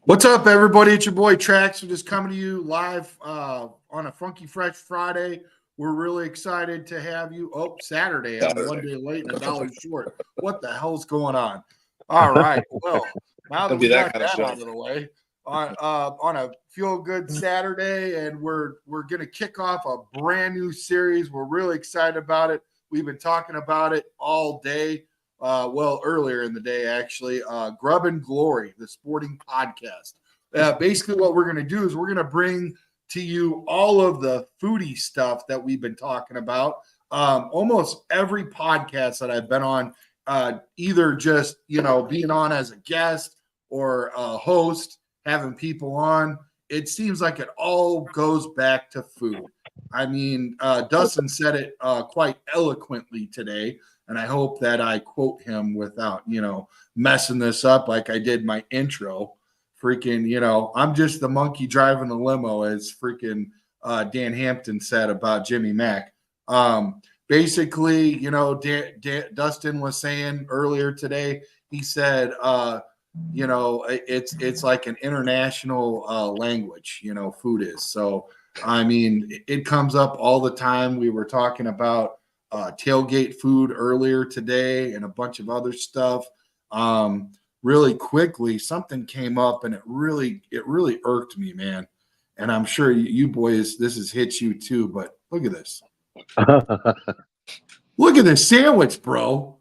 What's up, everybody? It's your boy Trax. We're just coming to you live on a Funky Fresh Friday. We're really excited to have you. Oh, Saturday. I'm one day late and a dollar short. What the hell's going on? All right. Well, now that Gonna be we that got kind of that show. out of the way, on a feel good Saturday, and we're gonna kick off a brand new series. We're really excited about it. We've been talking about it all day. Earlier in the day, actually, Grub and Glory, the sporting podcast. Basically, what we're going to do is we're going to bring to you all of the foodie stuff that we've been talking about. Almost every podcast that I've been on, either just, being on as a guest or a host, having people on, it seems like it all goes back to food. I mean, Dustin said it quite eloquently today, and I hope that I quote him without, messing this up like I did my intro. Freaking, I'm just the monkey driving the limo, as freaking Dan Hampton said about Jimmy Mack. Basically, Dustin was saying earlier today, he said, it's like an international language, food is. So, I mean, it comes up all the time. We were talking about tailgate food earlier today and a bunch of other stuff. Really quickly, something came up and it really irked me, man. And I'm sure you boys, this has hit you too. But look at this. Look at this sandwich, bro.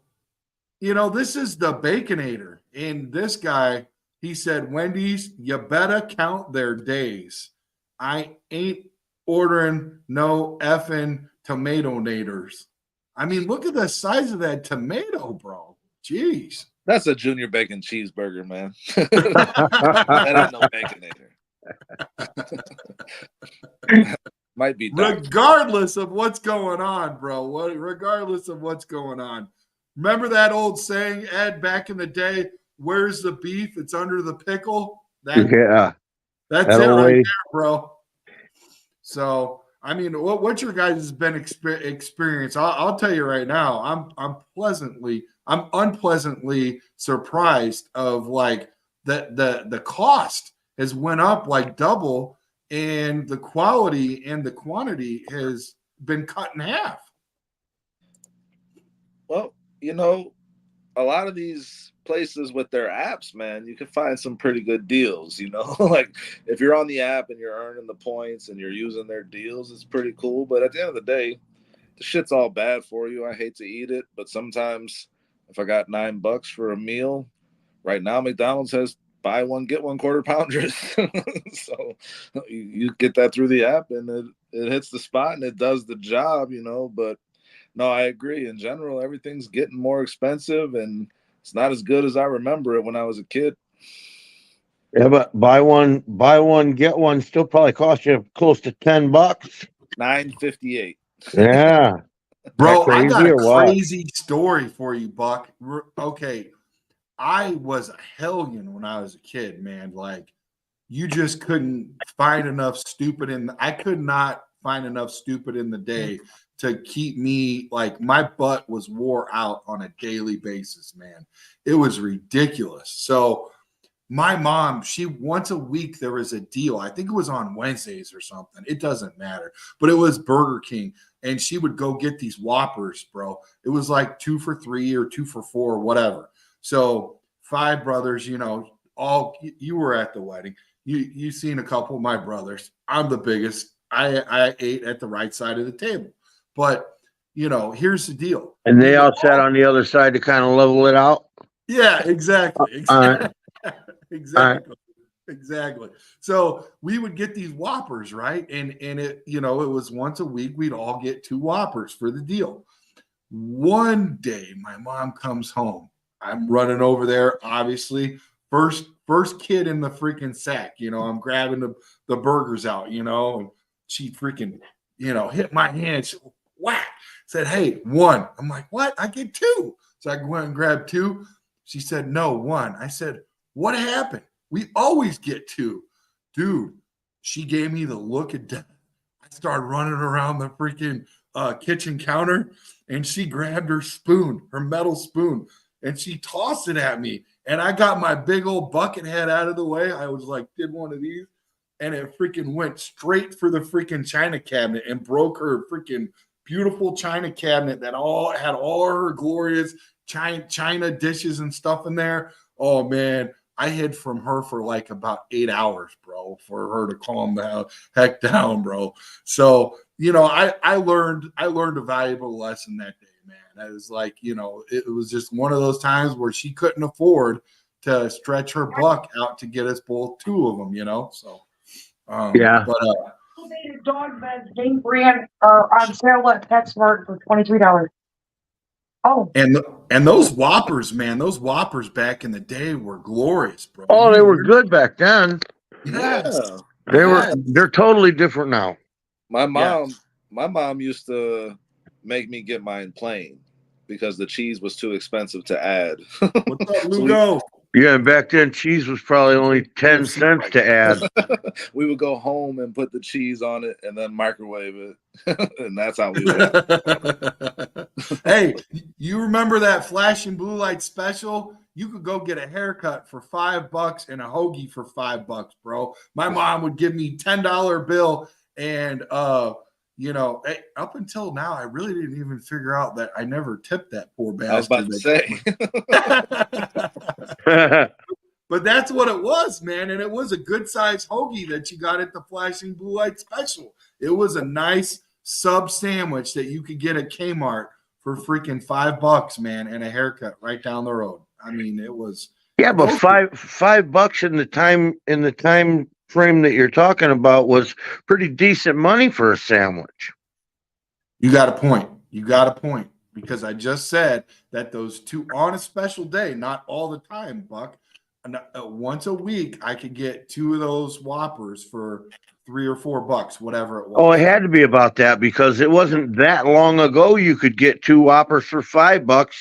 This is the Baconator. And this guy, he said, Wendy's, you better count their days. I ain't ordering no effing tomato nators. I mean, look at the size of that tomato, bro. Jeez. That's a junior bacon cheeseburger, man. That ain't no baconator. Might be dark. Regardless of what's going on, bro. Regardless of what's going on. Remember that old saying, Ed, back in the day, where's the beef? It's under the pickle. That's it right there, bro. So, I mean, what's your guys' been experience? I'll tell you right now, I'm unpleasantly surprised of like the cost has went up like double, and the quality and the quantity has been cut in half. Well, a lot of these places with their apps, man, you can find some pretty good deals, like if you're on the app and you're earning the points and you're using their deals, it's pretty cool. But at the end of the day, the shit's all bad for you. I hate to eat it, but sometimes if I got $9 for a meal, right now McDonald's has buy one, get one quarter pounders. So you get that through the app and it hits the spot and it does the job, but no, I agree. In general, everything's getting more expensive and it's not as good as I remember it when I was a kid. Yeah, but buy one, get one still probably cost you close to $10. $9.58. Yeah. Bro, I got a crazy story for you, Buck. Okay. I was a hellion when I was a kid, man. Like, you just couldn't find enough stupid I could not find enough stupid in the day to keep me, like, my butt was wore out on a daily basis, man. It was ridiculous. So my mom, once a week there was a deal. I think it was on Wednesdays or something. It doesn't matter. But it was Burger King. And she would go get these Whoppers, bro. It was like 2 for $3 or 2 for $4 or whatever. So 5 brothers, all you were at the wedding. You seen a couple of my brothers. I'm the biggest. I ate at the right side of the table. But, here's the deal. And they all sat on the other side to kind of level it out. Yeah, exactly. Exactly. So we would get these Whoppers, right? And it, it was once a week, we'd all get 2 Whoppers for the deal. One day my mom comes home. I'm running over there, obviously. First kid in the freaking sack, I'm grabbing the burgers out, and she freaking, hit my hand. She, whack, said, hey, 1. I'm like, what? I get 2. So I went and grabbed 2. She said, no, 1. I said, what happened? We always get 2. Dude, she gave me the look of death. I started running around the freaking kitchen counter, and she grabbed her spoon, her metal spoon, and she tossed it at me. And I got my big old bucket head out of the way. I was like, did one of these, and it freaking went straight for the freaking china cabinet and broke her freaking beautiful china cabinet that all had all her glorious china dishes and stuff in there. Oh man, I hid from her for like about 8 hours, bro, for her to calm the heck down, bro. So I learned a valuable lesson that day, man. I was like, it was just one of those times where she couldn't afford to stretch her buck out to get us both two of them, So, Yeah. but dog beds, Game Brand, are on sale at PetSmart for $23. Oh, and those Whoppers, man, those Whoppers back in the day were glorious, bro. Oh, they were good back then. Yes. Yeah. They're totally different now. My mom used to make me get mine plain because the cheese was too expensive to add. What's up, Lugo? Yeah, and back then cheese was probably only 10 cents to add. We would go home and put the cheese on it and then microwave it. And that's how we would. Hey, you remember that flashing blue light special? You could go get a haircut for $5 and a hoagie for $5, bro. My mom would give me $10 bill, and up until now, I really didn't even figure out that I never tipped that poor bastard. I was about say. to But that's what it was, man. And it was a good size hoagie that you got at the flashing blue light special. It was a nice sub sandwich that you could get at Kmart for freaking $5, man, and a haircut right down the road. I mean, it was. Yeah, but $5 in the time frame that you're talking about was pretty decent money for a sandwich. You got a point. Because I just said that those two on a special day, not all the time, Buck. Once a week, I could get two of those Whoppers for $3 or $4, whatever it was. Oh, it had to be about that because it wasn't that long ago you could get two Whoppers for $5.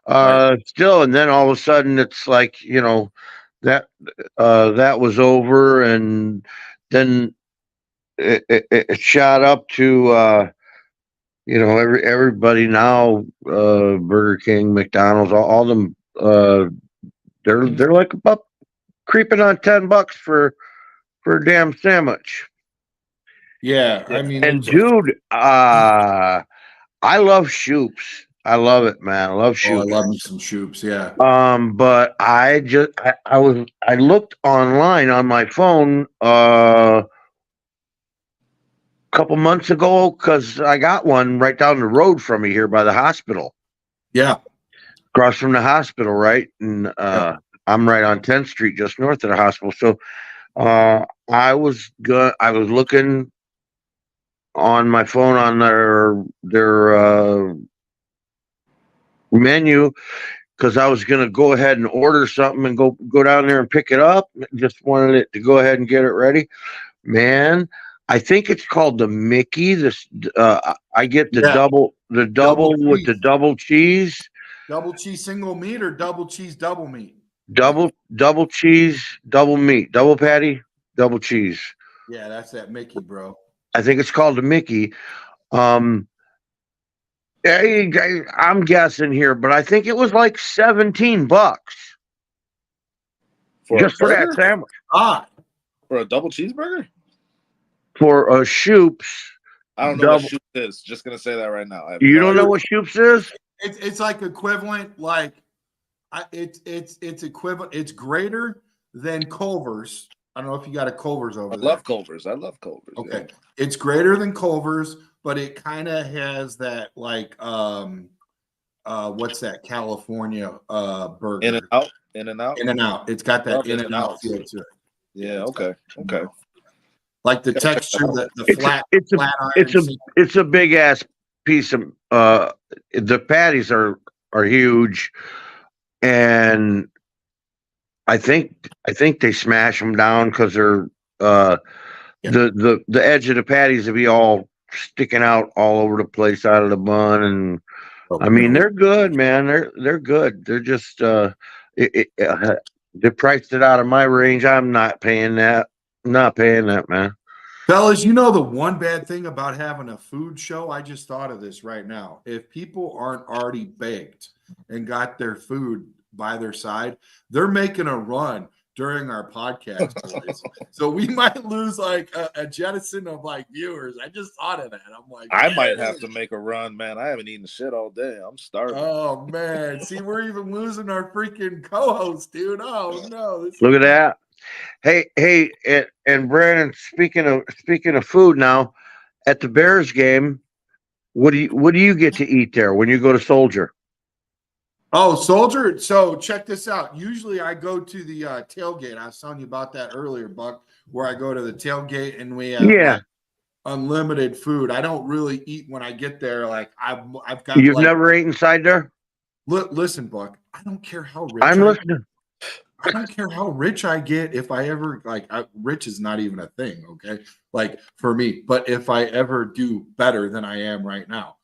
Right. Still, and then all of a sudden it's like that was over, and then it shot up to everybody now, Burger King, McDonald's, all them. They're like about creeping on $10 for a damn sandwich. Yeah, I mean, and dude, I love Shoops. I love it, man. I love Shoops. I love me some Shoops, yeah. But I looked online on my phone a couple months ago because I got one right down the road from me here by the hospital. Yeah. Across from the hospital, right? And I'm right on 10th Street, just north of the hospital. So I was looking on my phone on their menu because I was gonna go ahead and order something and go down there and pick it up. Just wanted it to go ahead and get it ready. Man, I think it's called the Mickey. I get the double with the double cheese. Double cheese single meat or double cheese double meat? Double cheese, double meat, double patty, double cheese. Yeah, that's that Mickey, bro. I think it's called the Mickey. I'm guessing here, but I think it was like $17 just for that sandwich. For a double cheeseburger? For a Shoops. I don't know what Shoops is. Just gonna say that right now. You don't know what Shoops is? It's like equivalent, like it's equivalent. It's greater than Culver's. I don't know if you got a Culver's over there. I love Culver's. Okay, yeah. It's greater than Culver's, but it kind of has that like what's that California burger? In and out. It's got that in and out feel to it. Yeah. Okay. Like the texture, the flat. It's a big ass piece of. The patties are huge, and I think they smash them down because they're the edge of the patties will be all sticking out all over the place out of the bun, and I mean they're good, man. They're good. They're just they priced it out of my range. I'm not paying that. I'm not paying that, man. Fellas, the one bad thing about having a food show, I just thought of this right now. If people aren't already baked and got their food by their side. They're making a run during our podcast, boys. So we might lose like a jettison of like viewers. I just thought of that. I'm like, I might have to make a run, man. I haven't eaten shit all day. I'm starving. Oh man, see, we're even losing our freaking co-host, dude. Oh no, Look at that. Hey, and Brandon, speaking of food now, at the Bears game, what do you get to eat there when you go to Soldier? Oh, Soldier. So check this out. Usually I go to the tailgate. I was telling you about that earlier, Buck, where I go to the tailgate and we have like unlimited food. I don't really eat when I get there. Like I've got. You've like, never ate inside there? Listen, Buck. I don't care how rich I'm listening. I don't care how rich I get. If I ever rich is not even a thing. Okay, like for me. But if I ever do better than I am right now,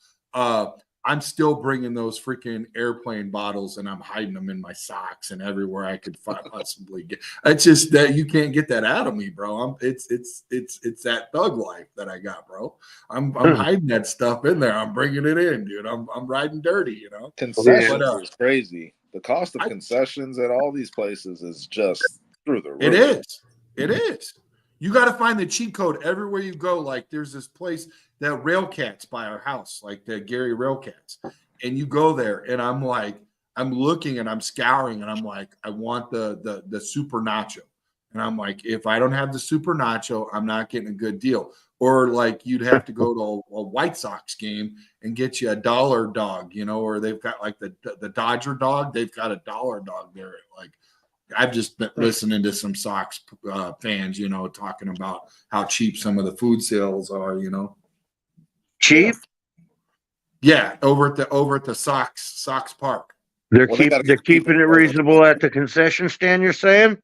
I'm still bringing those freaking airplane bottles and I'm hiding them in my socks and everywhere I could possibly get. It's just that you can't get that out of me, bro. It's that thug life that I got, bro. I'm hiding that stuff in there. I'm bringing it in, dude. I'm riding dirty, you know. Concessions is crazy. The cost of concessions at all these places is just through the roof. It is. It is. You got to find the cheat code everywhere you go. Like there's this place that Railcats by our house, like the Gary Railcats. And you go there and I'm like, I'm looking and I'm scouring and I'm like, I want the super nacho. And I'm like, if I don't have the super nacho, I'm not getting a good deal. Or like you'd have to go to a White Sox game and get you a dollar dog, you know, or they've got like the Dodger dog. They've got a dollar dog there. Like I've just been listening to some Sox fans, you know, talking about how cheap some of the food sales are, you know. Cheap? Yeah, over at the Sox Park. They're keeping it reasonable at the concession stand, you're saying?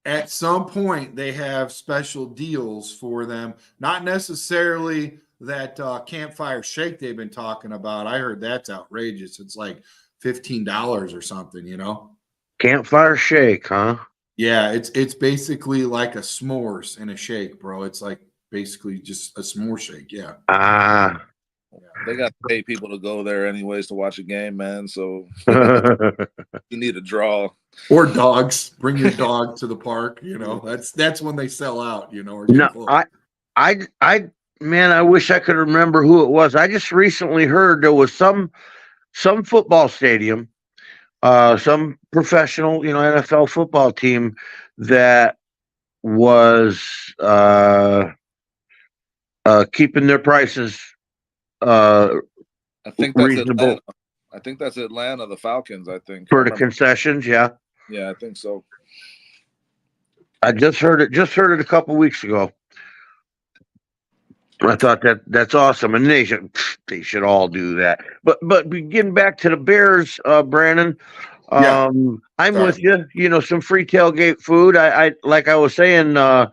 At some point, they have special deals for them. Not necessarily that campfire shake they've been talking about. I heard that's outrageous. It's like $15 or something, you know. Campfire shake, huh? Yeah, it's basically like a s'mores in a shake, bro. It's like basically just a s'more shake. Yeah. Ah. They got to pay people to go there anyways to watch a game, man. So you need a draw. Or dogs. Bring your dog to the park. You know, that's when they sell out. You know. Or no, man, I wish I could remember who it was. I just recently heard there was some football stadium, some professional, you know, NFL football team that was keeping their prices I think that's reasonable. Atlanta. I think that's Atlanta, the Falcons, I think. For the concessions, yeah. Yeah, I think so. I just heard it a couple weeks ago. I thought that's awesome, and they should all do that. But getting back to the Bears, Brandon, I'm with you. You know, some free tailgate food. I like I was saying, I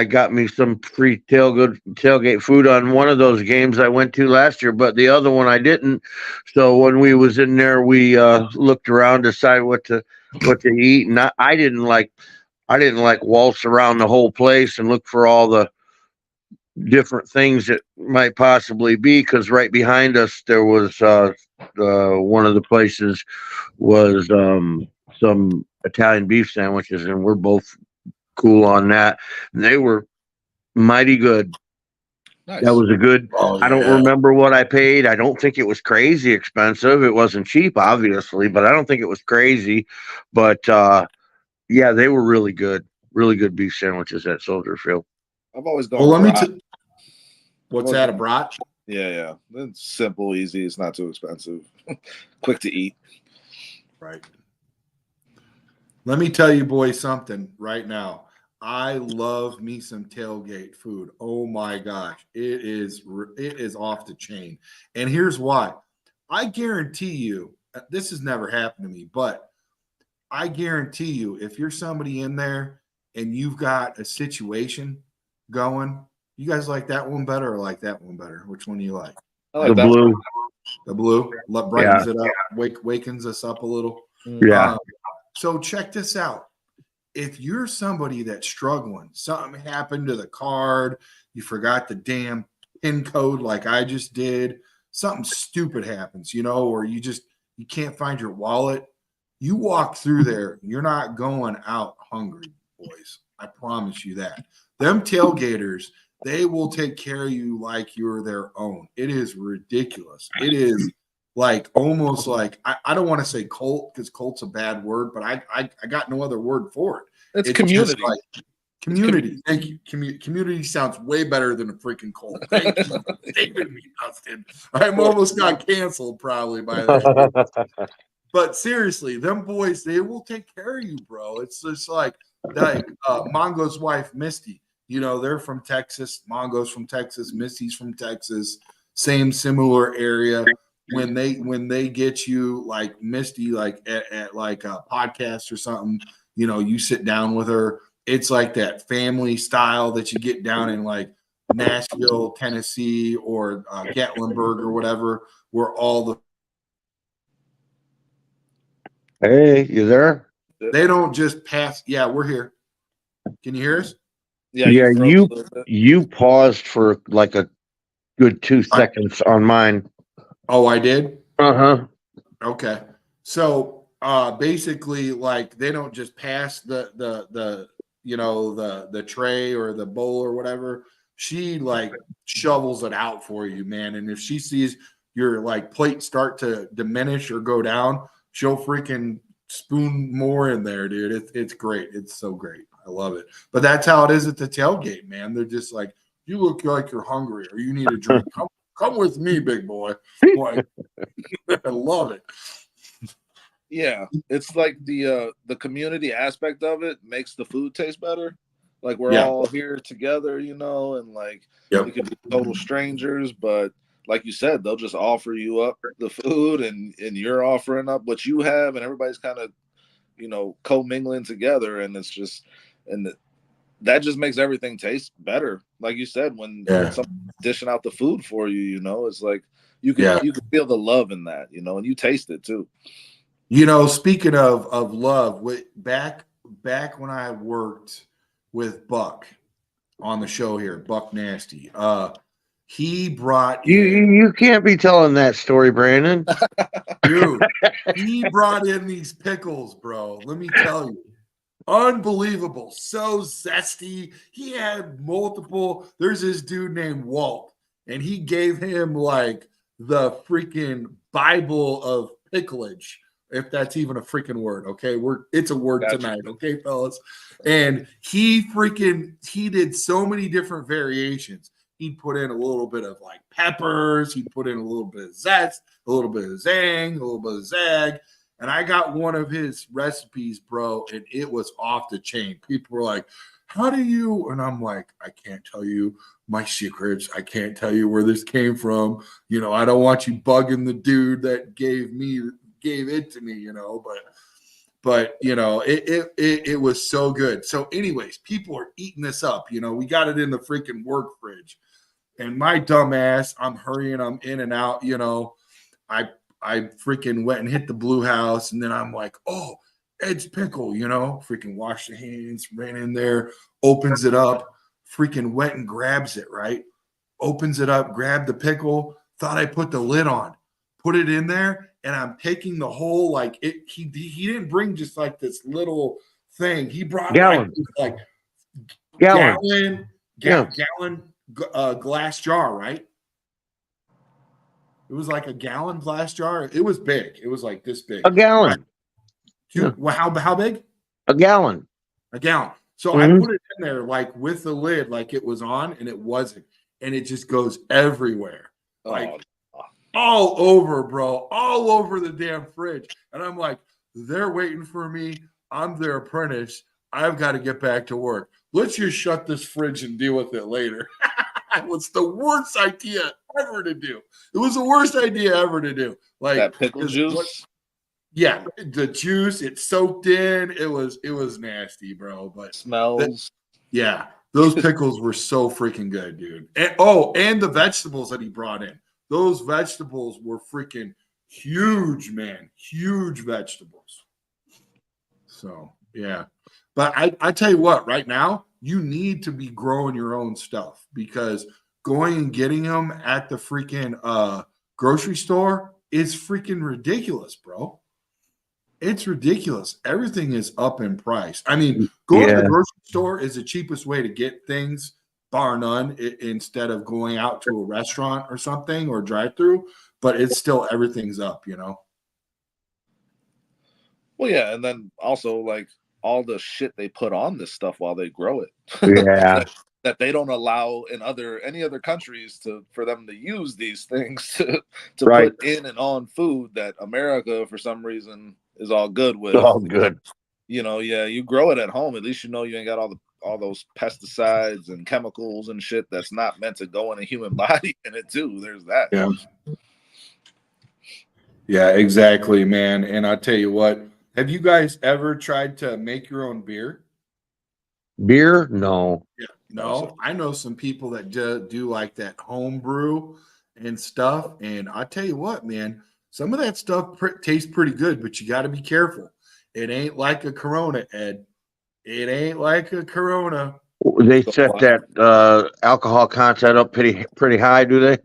got me some free tailgate food on one of those games I went to last year, but the other one I didn't. So when we was in there, we looked around, decided what to eat, and I didn't like waltz around the whole place and look for all the different things that might possibly be, because right behind us there was one of the places was some Italian beef sandwiches, and we're both cool on that. And they were mighty good. Nice. That was a good. I don't remember what I paid. I don't think it was crazy expensive. It wasn't cheap, obviously, but I don't think it was crazy. But yeah, they were really good beef sandwiches at Soldier Field. I've always gone. Well, let me. What's that? A brat? Yeah. It's simple, easy. It's not too expensive. Quick to eat. Right. Let me tell you, boys, something right now. I love me some tailgate food. Oh my gosh, it is off the chain. And here's why. I guarantee you, this has never happened to me, but I guarantee you, if you're somebody in there and you've got a situation going, you guys like that one better or like that one better? Which one do you like? I like the blue. one. The blue brightens it up, wakens us up a little. Yeah. So check this out. If you're somebody that's struggling, something happened to the card, you forgot the damn PIN code like I just did, something stupid happens, you know, or you just you can't find your wallet, you walk through there, you're not going out hungry, boys. I promise you that. Them tailgaters, they will take care of you like you're their own. It is ridiculous. It is like almost like I don't want to say cult because cult's a bad word, but I got no other word for it. It's Just community. like community. Thank you. Community sounds way better than a freaking cult. Thank you for saving me, Dustin. I'm almost got canceled probably by that. But seriously, them boys, they will take care of you, bro. It's just like Mongo's wife, Misty. You know, they're from Texas. Mongo's from Texas. Misty's from Texas. Same similar area. When they get you like Misty, like at like a podcast or something, you know, you sit down with her. It's like that family style that you get down in like Nashville, Tennessee, or Gatlinburg or whatever, where all the Hey, you there? they don't just pass. Yeah, we're here. Can you hear us? Yeah, Yeah, you froze a little bit. you paused for like a good 2 seconds on mine. Oh, I did? Uh-huh. Okay. So basically like they don't just pass the you know the tray or the bowl or whatever. She like shovels it out for you, man. And if she sees your like plate start to diminish or go down, she'll freaking spoon more in there, dude. It's great. It's so great. I love it. But that's how it is at the tailgate, man. They're just like, you look like you're hungry or you need a drink. Come with me, big boy. Like, I love it. Yeah, it's like the community aspect of it makes the food taste better. Like we're all here together, you know, and like we could be total strangers, but like you said, they'll just offer you up the food, and you're offering up what you have, and everybody's kind of, you know, commingling together, and it's just that just makes everything taste better. Like you said, when someone's dishing out the food for you, you know, it's like you can feel the love in that, you know, and you taste it too. You know, speaking of love, back when I worked with Buck on the show here, Buck Nasty, he brought in You can't be telling that story, Brandon. dude, he brought in these pickles, bro. Let me tell you. Unbelievable. So zesty. He had multiple. There's this dude named Walt, and he gave him like the freaking Bible of picklage, if that's even a freaking word. Okay. It's a word tonight. Okay, fellas. And he did so many different variations. He'd put in a little bit of like peppers, he'd put in a little bit of zest, a little bit of zang, a little bit of zag. And I got one of his recipes, bro, and it was off the chain. People were like, how do you? And I'm like, I can't tell you my secrets. I can't tell you where this came from. You know, I don't want you bugging the dude that gave it to me, you know, but you know, it was so good. So anyways, people are eating this up. You know, we got it in the freaking work fridge. And my dumb ass, I'm hurrying, I'm in and out, you know. I freaking went and hit the Blue House, and then I'm like, oh, Ed's pickle, you know, freaking washed the hands, ran in there, opens it up, freaking went and grabs it, right? Opens it up, grabbed the pickle, thought I put the lid on, put it in there, and I'm taking the whole like it. He didn't bring just like this little thing. He brought Gallon. like Gallon glass jar, right? It was like a gallon glass jar. It was big. It was like this big. A gallon. Well, how big? A gallon. A gallon. So I put it in there like with the lid, like it was on, and it wasn't. And it just goes everywhere. Like all over, bro. All over the damn fridge. And I'm like, they're waiting for me. I'm their apprentice. I've got to get back to work. Let's just shut this fridge and deal with it later. It was the worst idea ever to do. It was the worst idea ever to do. Like that pickle juice. Yeah, the juice, it soaked in. It was nasty, bro. But smells. Those pickles were so freaking good, dude. And and the vegetables that he brought in. Those vegetables were freaking huge, man. Huge vegetables. So yeah. But I tell you what, right now, you need to be growing your own stuff because going and getting them at the freaking grocery store, is freaking ridiculous, bro. It's ridiculous. Everything is up in price. I mean, going to the grocery store is the cheapest way to get things, bar none, instead of going out to a restaurant or something or drive through. But it's still everything's up, you know. Well, yeah, and then also like all the shit they put on this stuff while they grow it. Yeah. that they don't allow in any other countries for them to use these things to Right. put in and on food that America for some reason is all good with. It's all good. You know, yeah, you grow it at home. At least you know you ain't got all those pesticides and chemicals and shit that's not meant to go in a human body in it too. There's that. Yeah. Yeah, exactly, man. And I'll tell you what, have you guys ever tried to make your own beer? Beer? No. Yeah. No, I know some people that do like that home brew and stuff. And I tell you what, man, some of that stuff tastes pretty good, but you got to be careful. It ain't like a Corona, Ed. It ain't like a Corona. They set that alcohol content up pretty high, do they?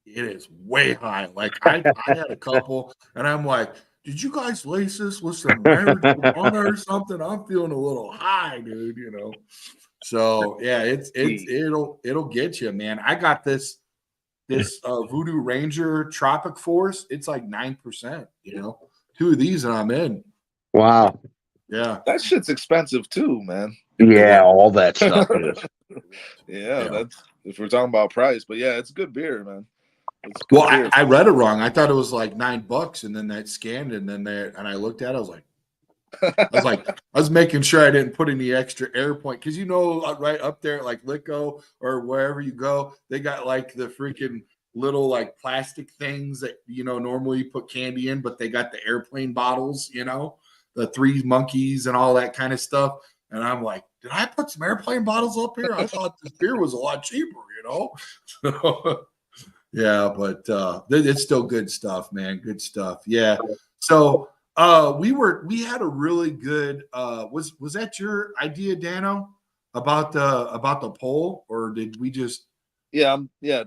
It is way high. Like I had a couple, and I'm like, did you guys lace this with some marijuana or something? I'm feeling a little high, dude. You know. So yeah, it'll get you, man. I got this Voodoo Ranger Tropic Force. It's like 9%. You know, 2 of these and I'm in. Wow. Yeah, that shit's expensive too, man. Yeah, all that stuff is. Yeah, that's if we're talking about price, but yeah, it's good beer, man. Well, I read it wrong. I thought it was like $9, and then that scanned, and then and I looked at it. I was making sure I didn't put any extra air point because you know, right up there at like Lico or wherever you go, they got like the freaking little like plastic things that you know normally you put candy in, but they got the airplane bottles, you know, the 3 monkeys and all that kind of stuff. And I'm like, did I put some airplane bottles up here? I thought this beer was a lot cheaper, you know. So, yeah, but it's still good stuff, man. Good stuff. Yeah. So we had a really good was that your idea, Dano, about the poll, or did we just Yeah,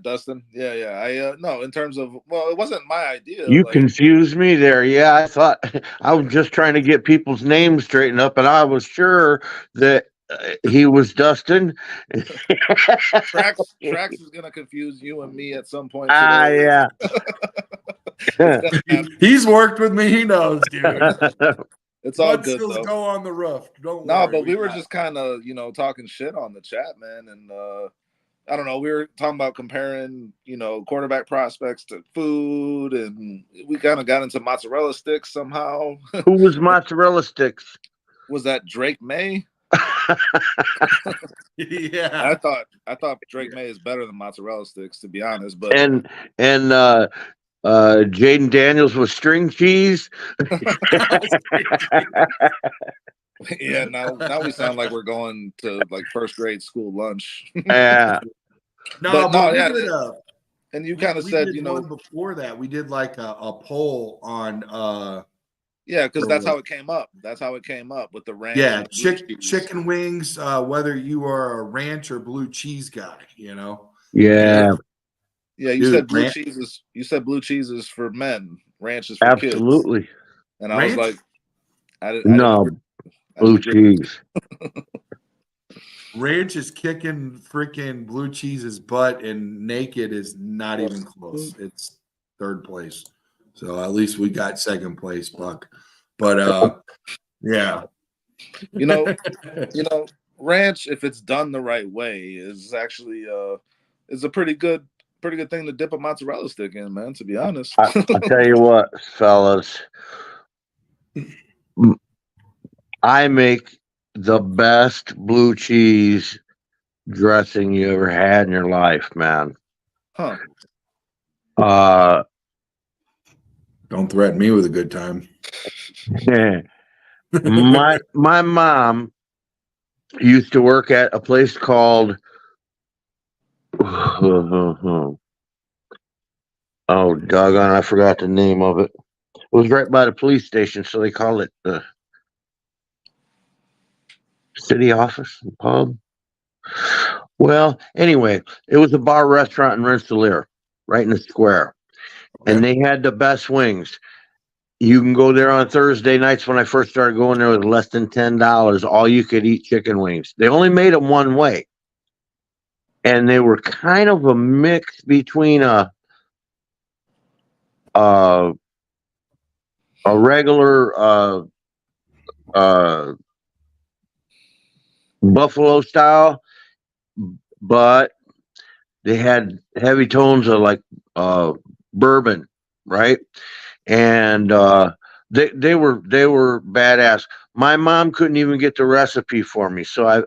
Dustin. Yeah. I no, in terms of it wasn't my idea. You confused me there. Yeah, I thought I was just trying to get people's names straightened up, and I was sure that he was Dustin. Trax is gonna confuse you and me at some point today. Yeah. He's worked with me. He knows, dude. It's all good though. Go on the roof. Don't worry. No, but we were just kind of talking shit on the chat, man, and I don't know. We were talking about comparing, quarterback prospects to food, and we kind of got into mozzarella sticks somehow. Who was mozzarella sticks? Was that Drake May? Yeah, I thought Drake May is better than mozzarella sticks, to be honest. But and Jaden Daniels with string cheese. Yeah, now we sound like we're going to like first grade school lunch. Yeah. And you kind of said, before that we did like a poll on yeah, because that's how it came up. That's how it came up with the ranch. Yeah, chicken wings, whether you are a ranch or blue cheese guy, Yeah. Yeah, you said blue cheese. You said blue cheese is for men, ranch is for kids. Absolutely. And I was like, blue cheese. Ranch is kicking freaking blue cheese's butt, and naked is not even close. It's 3rd place. So at least we got 2nd place, Buck. But yeah. Ranch, if it's done the right way, is actually is a pretty good thing to dip a mozzarella stick in, man, to be honest. I'll tell you what, fellas. I make the best blue cheese dressing you ever had in your life, man. Huh. Don't threaten me with a good time. My mom used to work at a place called oh doggone, I forgot the name of it. It was right by the police station, so they call it the city office pub. Well, anyway, it was a bar restaurant in Rensselaer, right in the square. and they had the best wings. You can go there on Thursday nights. When I first started going there, it was less than $10. All you could eat chicken wings. They only made them one way, and they were kind of a mix between a regular uh, buffalo style, but they had heavy tones of like bourbon, right? And they were badass. My mom couldn't even get the recipe for me, so I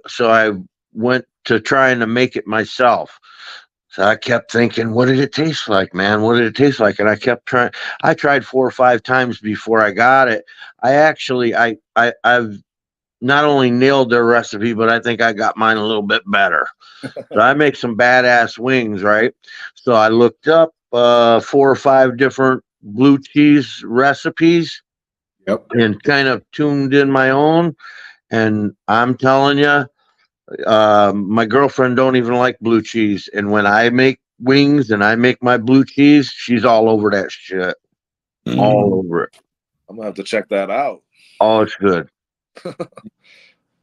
went to trying to make it myself. So I kept thinking, what did it taste like, man? What did it taste like? And I kept trying. I tried 4 or 5 times before I got it. I've not only nailed their recipe, but I think I got mine a little bit better. So I make some badass wings, right? So I looked up 4 or 5 different blue cheese recipes. Yep. And kind of tuned in my own. And I'm telling you, my girlfriend don't even like blue cheese. And when I make wings and I make my blue cheese, she's all over that shit. All over it. I'm gonna have to check that out. Oh, it's good.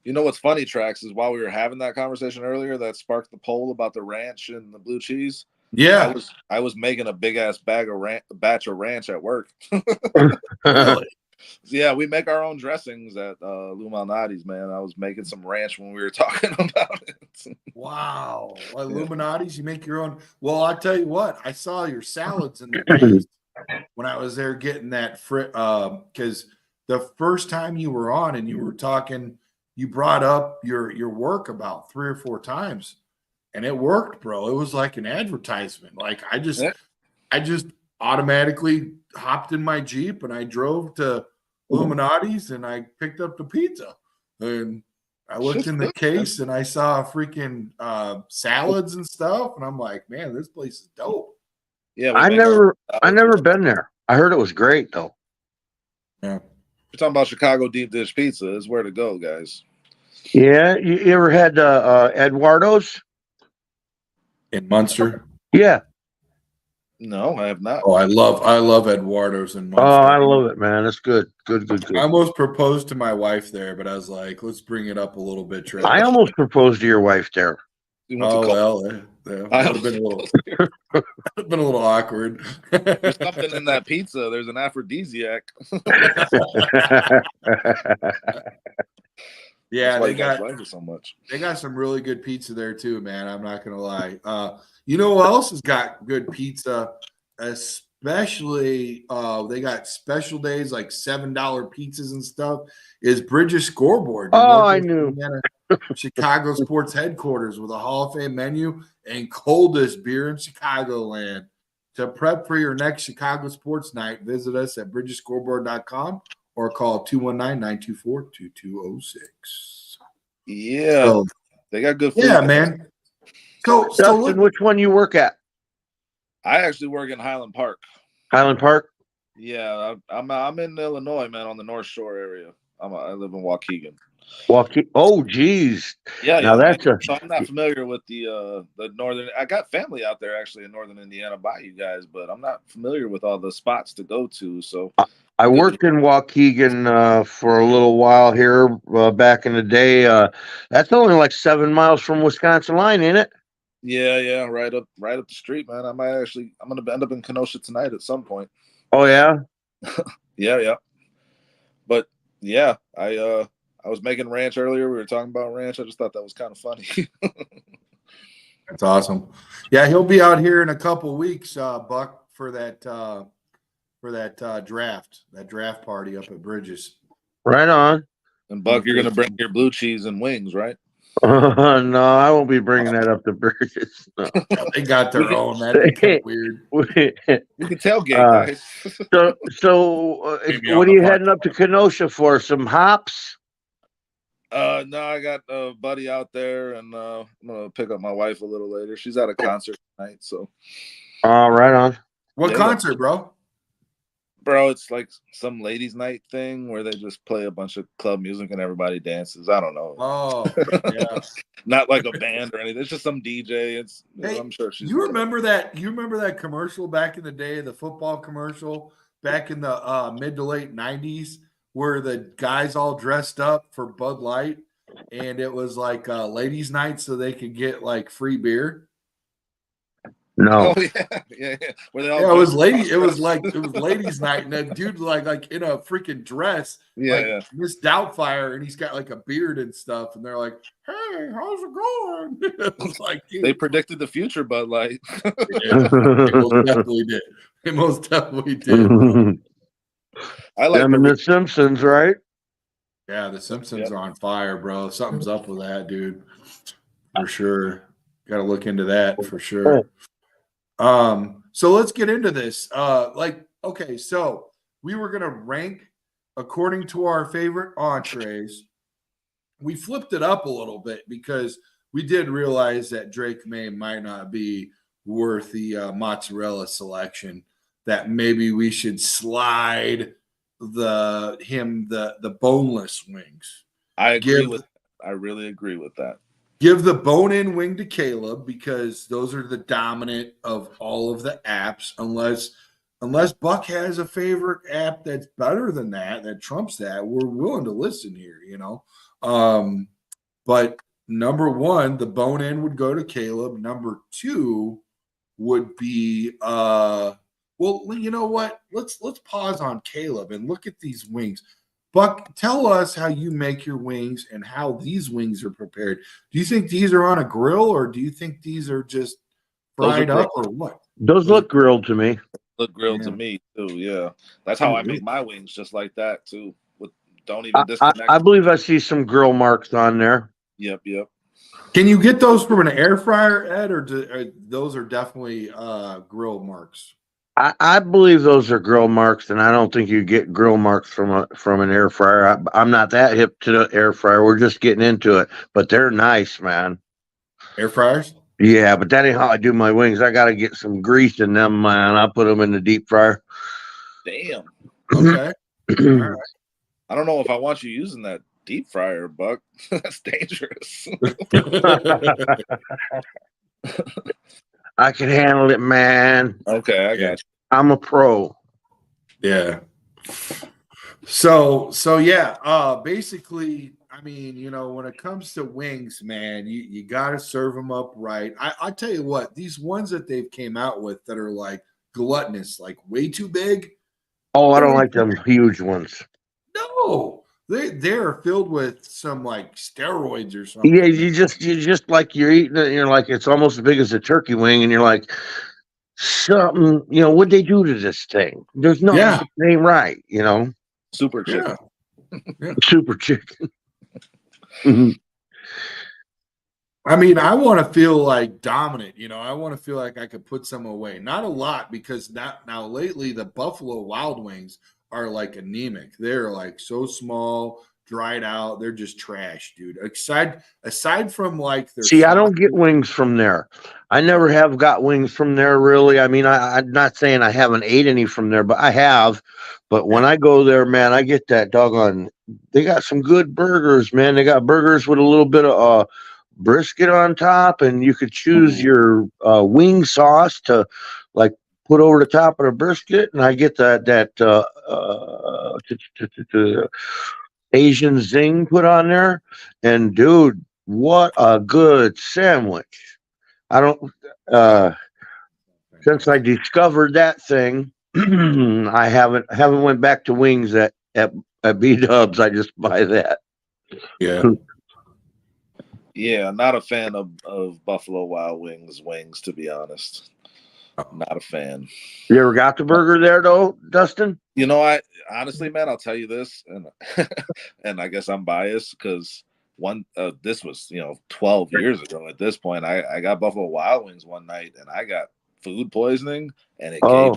You know what's funny, Trax, is while we were having that conversation earlier that sparked the poll about the ranch and the blue cheese. Yeah. I was making a big ass batch of ranch at work. Really? Yeah, we make our own dressings at Lou Malnati's, man. I was making some ranch when we were talking about it. Wow. Illuminati's, you make your own. Well, I tell you what, I saw your salads in the place when I was there getting that because the first time you were on and you were talking, you brought up your work about 3 or 4 times, and it worked, bro. It was like an advertisement. Like I just automatically hopped in my Jeep and I drove to Illuminati's and I picked up the pizza. And I looked in the case and I saw freaking salads and stuff, and I'm like, man, this place is dope. Yeah, I never been there. I heard it was great though. Yeah. We're talking about Chicago deep dish pizza. Is where to go, guys. Yeah, you ever had Eduardo's In Munster? Yeah. No, I have not. Oh, I love Eduardo's in Munster. Oh, I love it, man. It's good. Good. I almost proposed to my wife there, but I was like, let's bring it up a little bit. Trey. I almost proposed to your wife there. Oh well, yeah, would have been a little awkward. There's something in that pizza. There's an aphrodisiac. Yeah, they got so much. They got some really good pizza there too, man. I'm not gonna lie. You know who else has got good pizza? Especially, they got special days like $7 pizzas and stuff. Is Bridges Scoreboard? Oh, I knew. Chicago sports headquarters with a Hall of Fame menu and coldest beer in Chicagoland. To prep for your next Chicago sports night, visit us at bridgesscoreboard.com or call 219-924-2206. Yeah, so, they got good food. Yeah, man. So Dustin, which one you work at? I actually work in Highland Park. Highland Park? Yeah, I'm in Illinois, man, on the North Shore area. I live in Waukegan. Oh, geez. Yeah, now that's so I'm not familiar with the northern. I got family out there actually in northern Indiana by you guys, but I'm not familiar with all the spots to go to. So I worked in Waukegan for a little while here back in the day. That's only like 7 miles from Wisconsin line, ain't it? Yeah, right up the street, man. I'm gonna end up in Kenosha tonight at some point. Oh yeah, yeah. But yeah, I was making ranch earlier. We were talking about ranch. I just thought that was kind of funny. That's awesome. Yeah, he'll be out here in a couple weeks, Buck, for that draft party up at Bridges. Right on. And Buck, you're gonna bring your blue cheese and wings, right? No, I won't be bringing that up to Bridges. No. They got their own. That's kind of weird. You can tailgate, guys. So what are you heading up to Kenosha for? Some hops? No, I got a buddy out there, and I'm gonna pick up my wife a little later. She's at a concert tonight, so. Right on. What concert, bro? Bro, it's like some ladies' night thing where they just play a bunch of club music and everybody dances. I don't know. Oh, yeah. Not like a band or anything. It's just some DJ. It's Hey, I'm sure she's. you remember that? You remember that commercial back in the day, the football commercial back in the mid to late '90s, where the guys all dressed up for Bud Light, and it was like ladies' night, so they could get like free beer. No. Oh yeah. Where they all Yeah, it was dress lady. It was cross-dressed. like it was ladies' night, and that dude like in a freaking dress, Yeah, like yeah. Miss Doubtfire, and he's got like a beard and stuff, and they're like, "Hey, how's it going?" It was like, dude, They predicted the future, Bud Light. yeah, they most definitely did. They most definitely did, bro. I like Them the and the Simpsons, right? Yeah, the Simpsons Yep. are on fire, bro. Something's up with that, dude. For sure. Got to look into that for sure. So let's get into this. Okay, so we were gonna rank according to our favorite entrees. We flipped it up a little bit because we did realize that Drake May might not be worth the mozzarella selection. That maybe we should slide the boneless wings. I agree Give with. I really agree with that. Give the bone-in wing to Caleb because those are the dominant of all of the apps, unless Buck has a favorite app that's better than that trumps that. We're willing to listen here, you know. But number one, the bone-in would go to Caleb. Number two would be well, you know what? Let's pause on Caleb and look at these wings. Buck, tell us how you make your wings and how these wings are prepared. Do you think these are on a grill or do you think these are just Those are fried up grilled. or what? Those look grilled to me. Look grilled to Yeah. me too. Yeah, that's how I Ooh, make my wings, just like that too. With don't I, even I, disconnect. I believe I see some grill marks on there. Yep, yep. Can you get those from an air fryer, Ed, or those are definitely grill marks? I believe those are grill marks, and I don't think you get grill marks from an air fryer. I'm not that hip to the air fryer. We're just getting into it, but they're nice, man. Air fryers? Yeah, but that ain't how I do my wings. I got to get some grease in them, man. I put them in the deep fryer. Damn. Okay. All right. I don't know if I want you using that deep fryer, Buck. That's dangerous. I can handle it, man. Okay, I Yeah. got I'm a pro. Yeah. So yeah, basically, I mean, you know, when it comes to wings, man, you got to serve them up right. I tell you what, these ones that they've came out with that are like gluttonous, like way too big. Oh, I they're don't way like too them big. huge ones. No, they're filled with some like steroids or something. Yeah, you just like you're eating it. And you're like it's almost as big as a turkey wing, and you're like something. What'd they do to this thing? There's no, Yeah, it ain't right. super chicken. yeah. Super chicken. Mhm. I mean, I want to feel like dominant, you know. I want to feel like I could put some away. Not a lot because now lately the Buffalo Wild Wings are like anemic. They're like so small, dried out. They're just trash, dude. Aside from like their See, I don't get sausage. wings from there. I never have got wings from there, really. I mean, I'm not saying I haven't ate any from there, but I have. But when Yeah. I go there, man, I get that doggone. They got some good burgers, man. They got burgers with a little bit of brisket on top, and you could choose Ooh, your wing sauce to like put over the top of the brisket. And I get that Asian zing put on there. And dude, what a good sandwich. I don't uh since I discovered that thing, I haven't went back to wings at B Dubs. I just buy that. yeah. Yeah, not a fan of Buffalo Wild Wings, to be honest. Not a fan. You ever got the burger there though, Dustin? I honestly, man, I'll tell you this, and and I guess I'm biased because this was 12 years ago. At this point, I got Buffalo Wild Wings one night, and I got food poisoning, and Oh,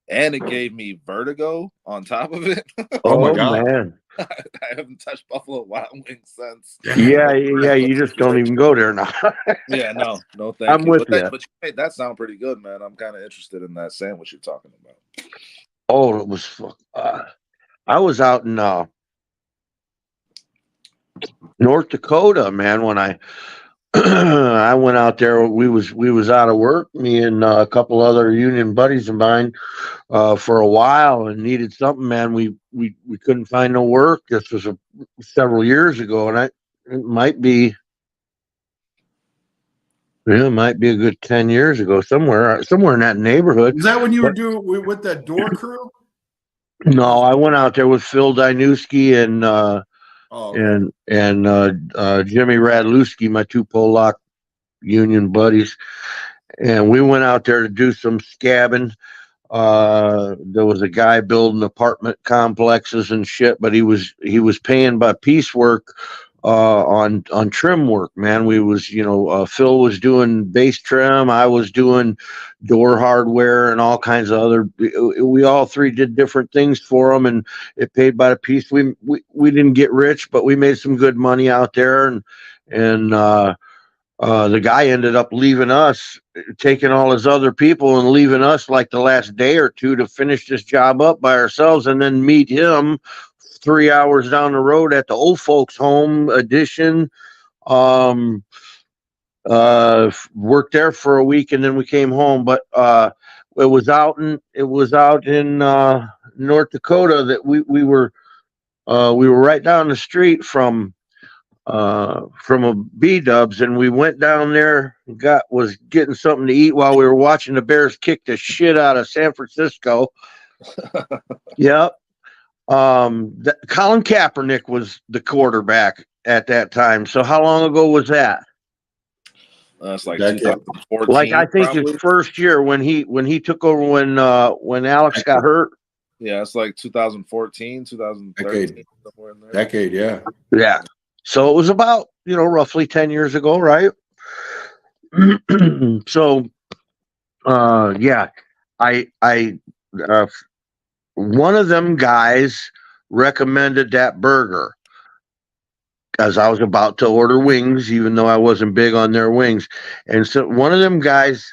it gave me vertigo on top of it. Oh my oh God. man. I haven't touched Buffalo Wild Wings since. Yeah, yeah, you just don't even go there now. Yeah, no, thank I'm you. with But you. you made that sound pretty good, man. I'm kind of interested in that sandwich you're talking about. Oh, it was. I was out in North Dakota, man. When I I went out there, we was out of work. Me and a couple other union buddies of mine for a while, and needed something. Man, we couldn't find no work. This was several years ago, and it might be. Yeah, it might be a good 10 years ago, somewhere in that neighborhood. Is that when you were But doing with that door crew? no, I went out there with Phil Dynuski and Oh, okay. Jimmy Radlewski, my two Polak union buddies, and we went out there to do some scabbing. There was a guy building apartment complexes and shit, but he was paying by piecework on trim work, man. We was, Phil was doing base trim, I was doing door hardware and all kinds of other. We all three did different things for him, and it paid by the piece. We didn't get rich, but we made some good money out there, and the guy ended up leaving us, taking all his other people and leaving us like the last day or two to finish this job up by ourselves, and then meet him 3 hours down the road at the old folks home addition. Um, Worked there for a week, and then we came home. But it was out in North Dakota that we were right down the street from a B Dubs, and we went down there, was getting something to eat while we were watching the Bears kick the shit out of San Francisco. Yep. Colin Kaepernick was the quarterback at that time. So how long ago was that? That's like Decade. 2014. Like I think probably. his first year when he took over when Alex got hurt. Yeah, it's like 2014, 2013, somewhere in there. Decade, yeah. Yeah. So it was about, roughly 10 years ago, right? So yeah, I one of them guys recommended that burger as I was about to order wings, even though I wasn't big on their wings. And so one of them guys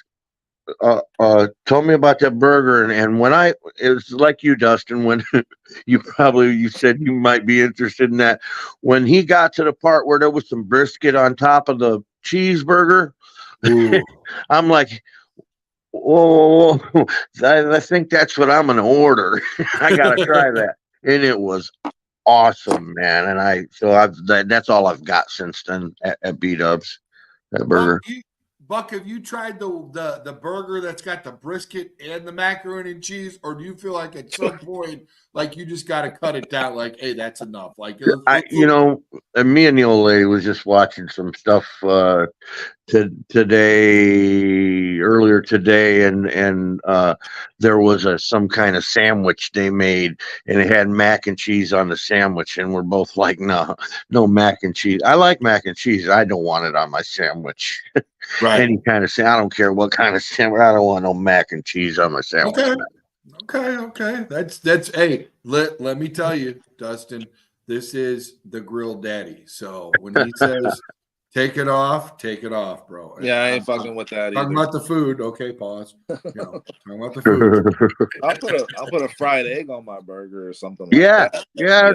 told me about that burger, and when it was like you, Dustin, when you said you might be interested in that. When he got to the part where there was some brisket on top of the cheeseburger, I'm like, whoa, whoa, whoa. I think that's what I'm gonna order. I gotta try that, and it was awesome, man. And that's all I've got since then at B Dubs. That burger. Buck, have you tried the burger that's got the brisket and the macaroni and cheese, or do you feel like at some point, like you just got to cut it down? Like, hey, that's enough. Like, me and the old lady was just watching some stuff earlier today, and there was some kind of sandwich they made, and it had mac and cheese on the sandwich, and we're both like, no mac and cheese. I like mac and cheese. I don't want it on my sandwich. Right. Any kind of I don't care what kind of sandwich. I don't want no mac and cheese on my sandwich. Okay. That's hey, let me tell you, Dustin, this is the grill daddy. So when he says take it off, bro. Yeah, I ain't fucking with that Talking either. about the food. Okay, pause. Talking about the food. I'll put a fried egg on my burger or something like that. Yeah,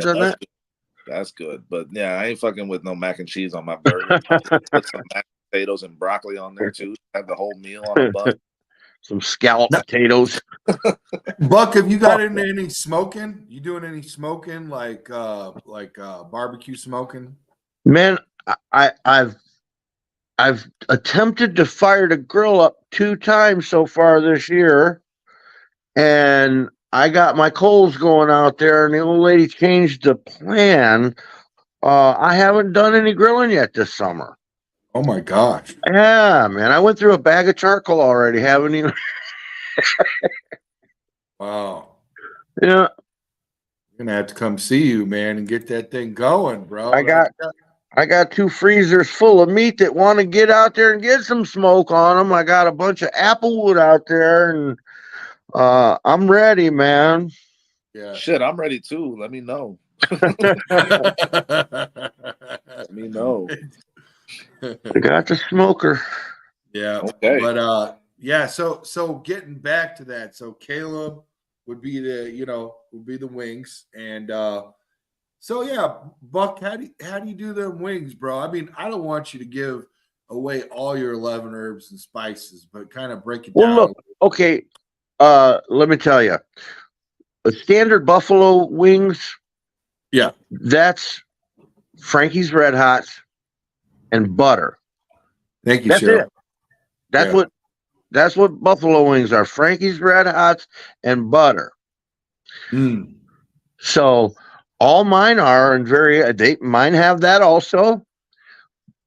that's good. But yeah, I ain't fucking with no mac and cheese on my burger. Put some mashed potatoes and broccoli on there too. Have the whole meal on a bun. Some scalloped potatoes. Buck, have you got into any smoking? You doing any smoking like barbecue smoking? Man, I've attempted to fire the grill up 2 times so far this year, and I got my coals going out there, and the old lady changed the plan. I haven't done any grilling yet this summer. Oh my gosh! Yeah, man, I went through a bag of charcoal already. Haven't even. Wow. Yeah, I'm gonna have to come see you, man, and get that thing going, bro. I got 2 freezers full of meat that want to get out there and get some smoke on them. I got a bunch of applewood out there, and I'm ready, man. Yeah. Shit, I'm ready too. Let me know. Let me know. I got the smoker. Yeah. Okay. But yeah, so getting back to that. So Caleb, would be the wings. And so yeah, Buck, how do you do them wings, bro? I mean, I don't want you to give away all your 11 herbs and spices, but kind of break it Well, down. look, okay. Let me tell you, a standard buffalo wings. Yeah. That's Frankie's Red Hots and butter. Thank you, That's Cheryl. it. That's what buffalo wings are. Frankie's Red Hots and butter. Mm. So all mine are, and mine have that also.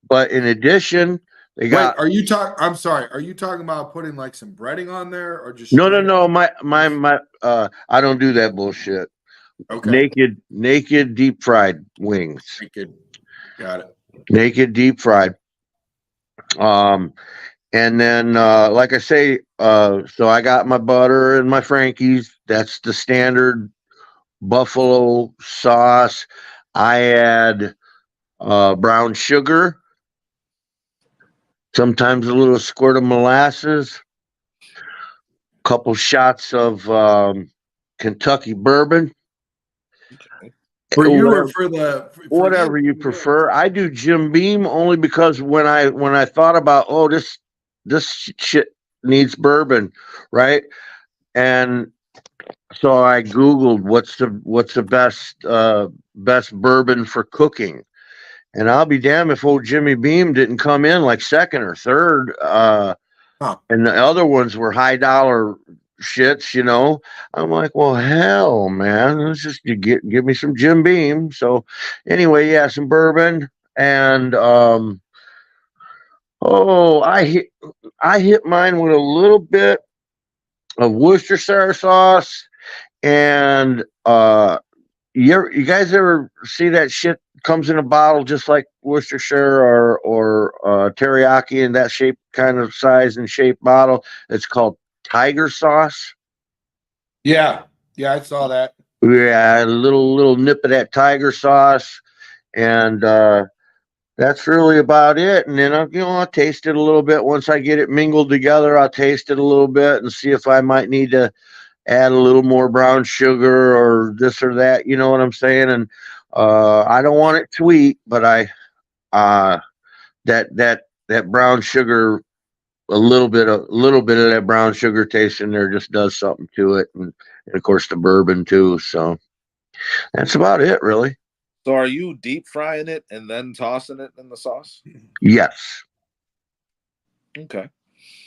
But in addition, they got. Wait, I'm sorry. Are you talking about putting like some breading on there, or just No. straight up? My. I don't do that bullshit. Okay. Naked deep fried wings. Got it. Naked deep fried. And then, like I say, so I got my butter and my Frankie's. That's the standard buffalo sauce. I add brown sugar, sometimes a little squirt of molasses, a couple shots of Kentucky bourbon. For you or for the for Whatever you prefer. I do Jim Beam only because when I thought about, oh, this shit needs bourbon, right? And so I Googled what's the best bourbon for cooking. And I'll be damned if old Jimmy Beam didn't come in like second or third. And the other ones were high dollar shits, you know. I'm like, well, hell, man, let's just give me some Jim Beam. So anyway, yeah, some bourbon and I hit mine with a little bit of Worcestershire sauce and you guys ever see that shit comes in a bottle just like Worcestershire or teriyaki in that shape, kind of size and shape bottle? It's called Tiger sauce. Yeah, I saw that. Yeah, a little nip of that Tiger sauce, and that's really about it. And then I'll taste it a little bit once I get it mingled together. I'll taste it a little bit and see if I might need to add a little more brown sugar or this or that. You know what I'm saying? And I don't want it sweet, but that brown sugar, a little bit of that brown sugar taste in there just does something to it, and of course the bourbon too. So that's about it, really. So are you deep frying it and then tossing it in the sauce? Yes. Okay.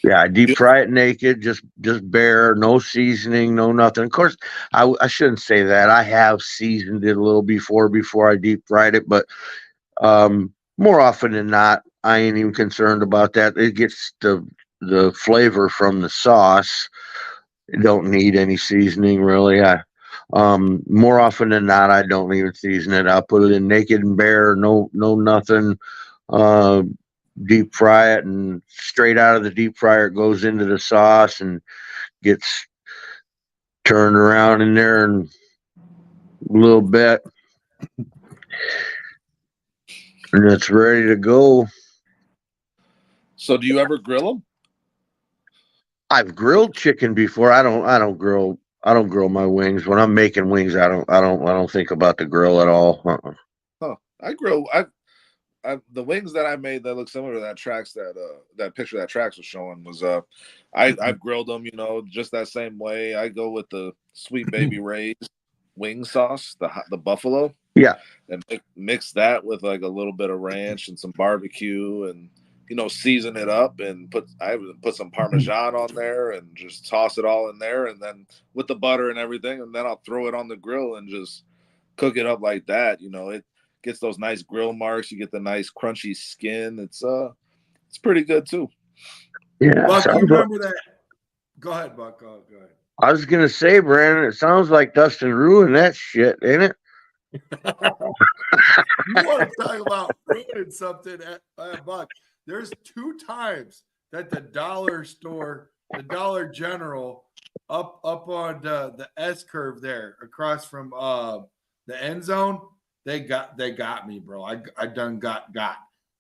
Yeah, I deep fry it naked, just bare, no seasoning, no nothing. Of course, I shouldn't say that. I have seasoned it a little before I deep fried it, but more often than not, I ain't even concerned about that. It gets the flavor from the sauce. It don't need any seasoning really. More often than not, I don't even season it. I'll put it in naked and bare, no nothing. Deep fry it, and straight out of the deep fryer it goes into the sauce and gets turned around in there in a little bit, and it's ready to go. So do you ever grill them? I've grilled chicken before. I don't grill my wings. When I'm making wings, I don't think about the grill at all. Huh. I grill. The wings that I made that look similar to that picture that Trax was showing was I've grilled them, just that same way. I go with the Sweet Baby Ray's wing sauce, the buffalo. Yeah. And mix that with like a little bit of ranch and some barbecue and season it up and put some Parmesan on there and just toss it all in there, and then with the butter and everything, and then I'll throw it on the grill and just cook it up like that. It gets those nice grill marks. You get the nice crunchy skin. It's pretty good too. Yeah. Buck, you remember that? Go ahead, Buck. Go ahead. I was gonna say, Brandon, it sounds like Dustin ruined that shit, ain't it? You want to talk about ruining something at Buck? There's 2 times that the dollar store, the Dollar General, up on the S curve there across from the end zone, they got me, bro. I done got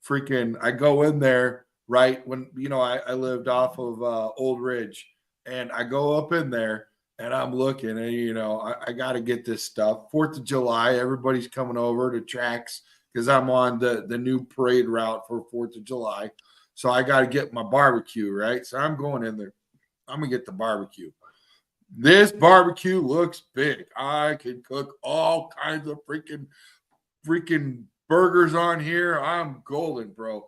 freaking. I go in there right when I lived off of Old Ridge, and I go up in there, And I'm looking, and I got to get this stuff. 4th of July, everybody's coming over to tracks because I'm on the new parade route for 4th of July. So I got to get my barbecue, right? So I'm going in there. I'm gonna get the barbecue. This barbecue looks big. I can cook all kinds of freaking burgers on here. I'm golden, bro.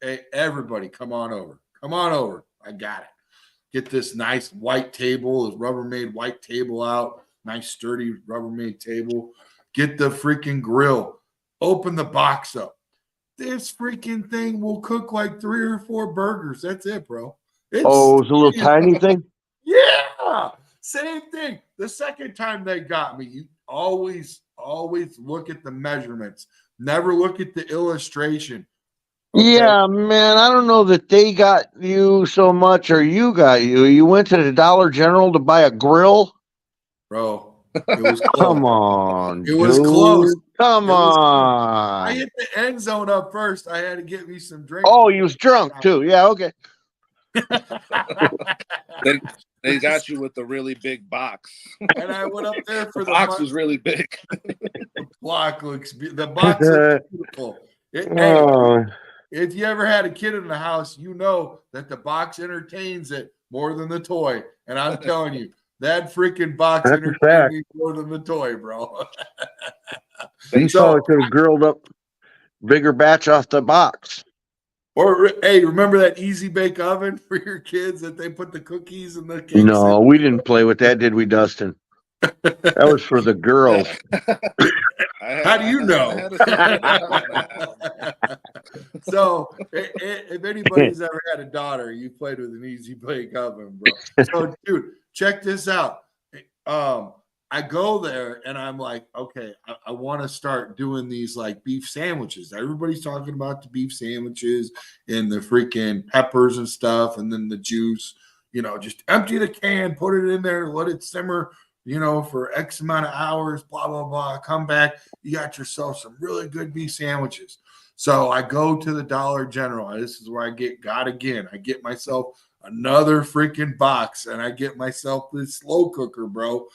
Hey, everybody, come on over. Come on over. I got it. Get this nice white table, this Rubbermaid white table out. Nice sturdy Rubbermaid table. Get the freaking grill. Open the box up. This freaking thing will cook like 3 or 4 burgers. That's it, bro. Oh, it's a little tiny thing? Yeah. Same thing. The second time they got me, you always look at the measurements. Never look at the illustration. Okay? Yeah, man. I don't know that they got you so much or you got you. You went to the Dollar General to buy a grill? Bro, it was close. Come on, it was close. Come on. I hit the end zone up first. I had to get me some drinks. Oh, you was drunk too. Yeah, okay. They got you with the really big box. And I went up there for the box was really big. The box looks beautiful. Hey, if you ever had a kid in the house, you know that the box entertains it more than the toy. And I'm telling you, that freaking box entertains me more than the toy, bro. You probably could have grilled up bigger batch off the box. Or, hey, remember that Easy Bake Oven for your kids that they put the cookies and the cakes in? No, we didn't play with that, did we, Dustin? That was for the girls. How do you know? So, if anybody's ever had a daughter, you played with an Easy Bake Oven, bro. So, dude, check this out. I go there and I'm like, okay, I want to start doing these like beef sandwiches. Everybody's talking about the beef sandwiches and the freaking peppers and stuff, and then the juice. Just empty the can, put it in there, let it simmer, for X amount of hours, blah, blah, blah. Come back, you got yourself some really good beef sandwiches. So I go to the Dollar General. This is where I got again. I get myself another freaking box, and I get myself this slow cooker, bro.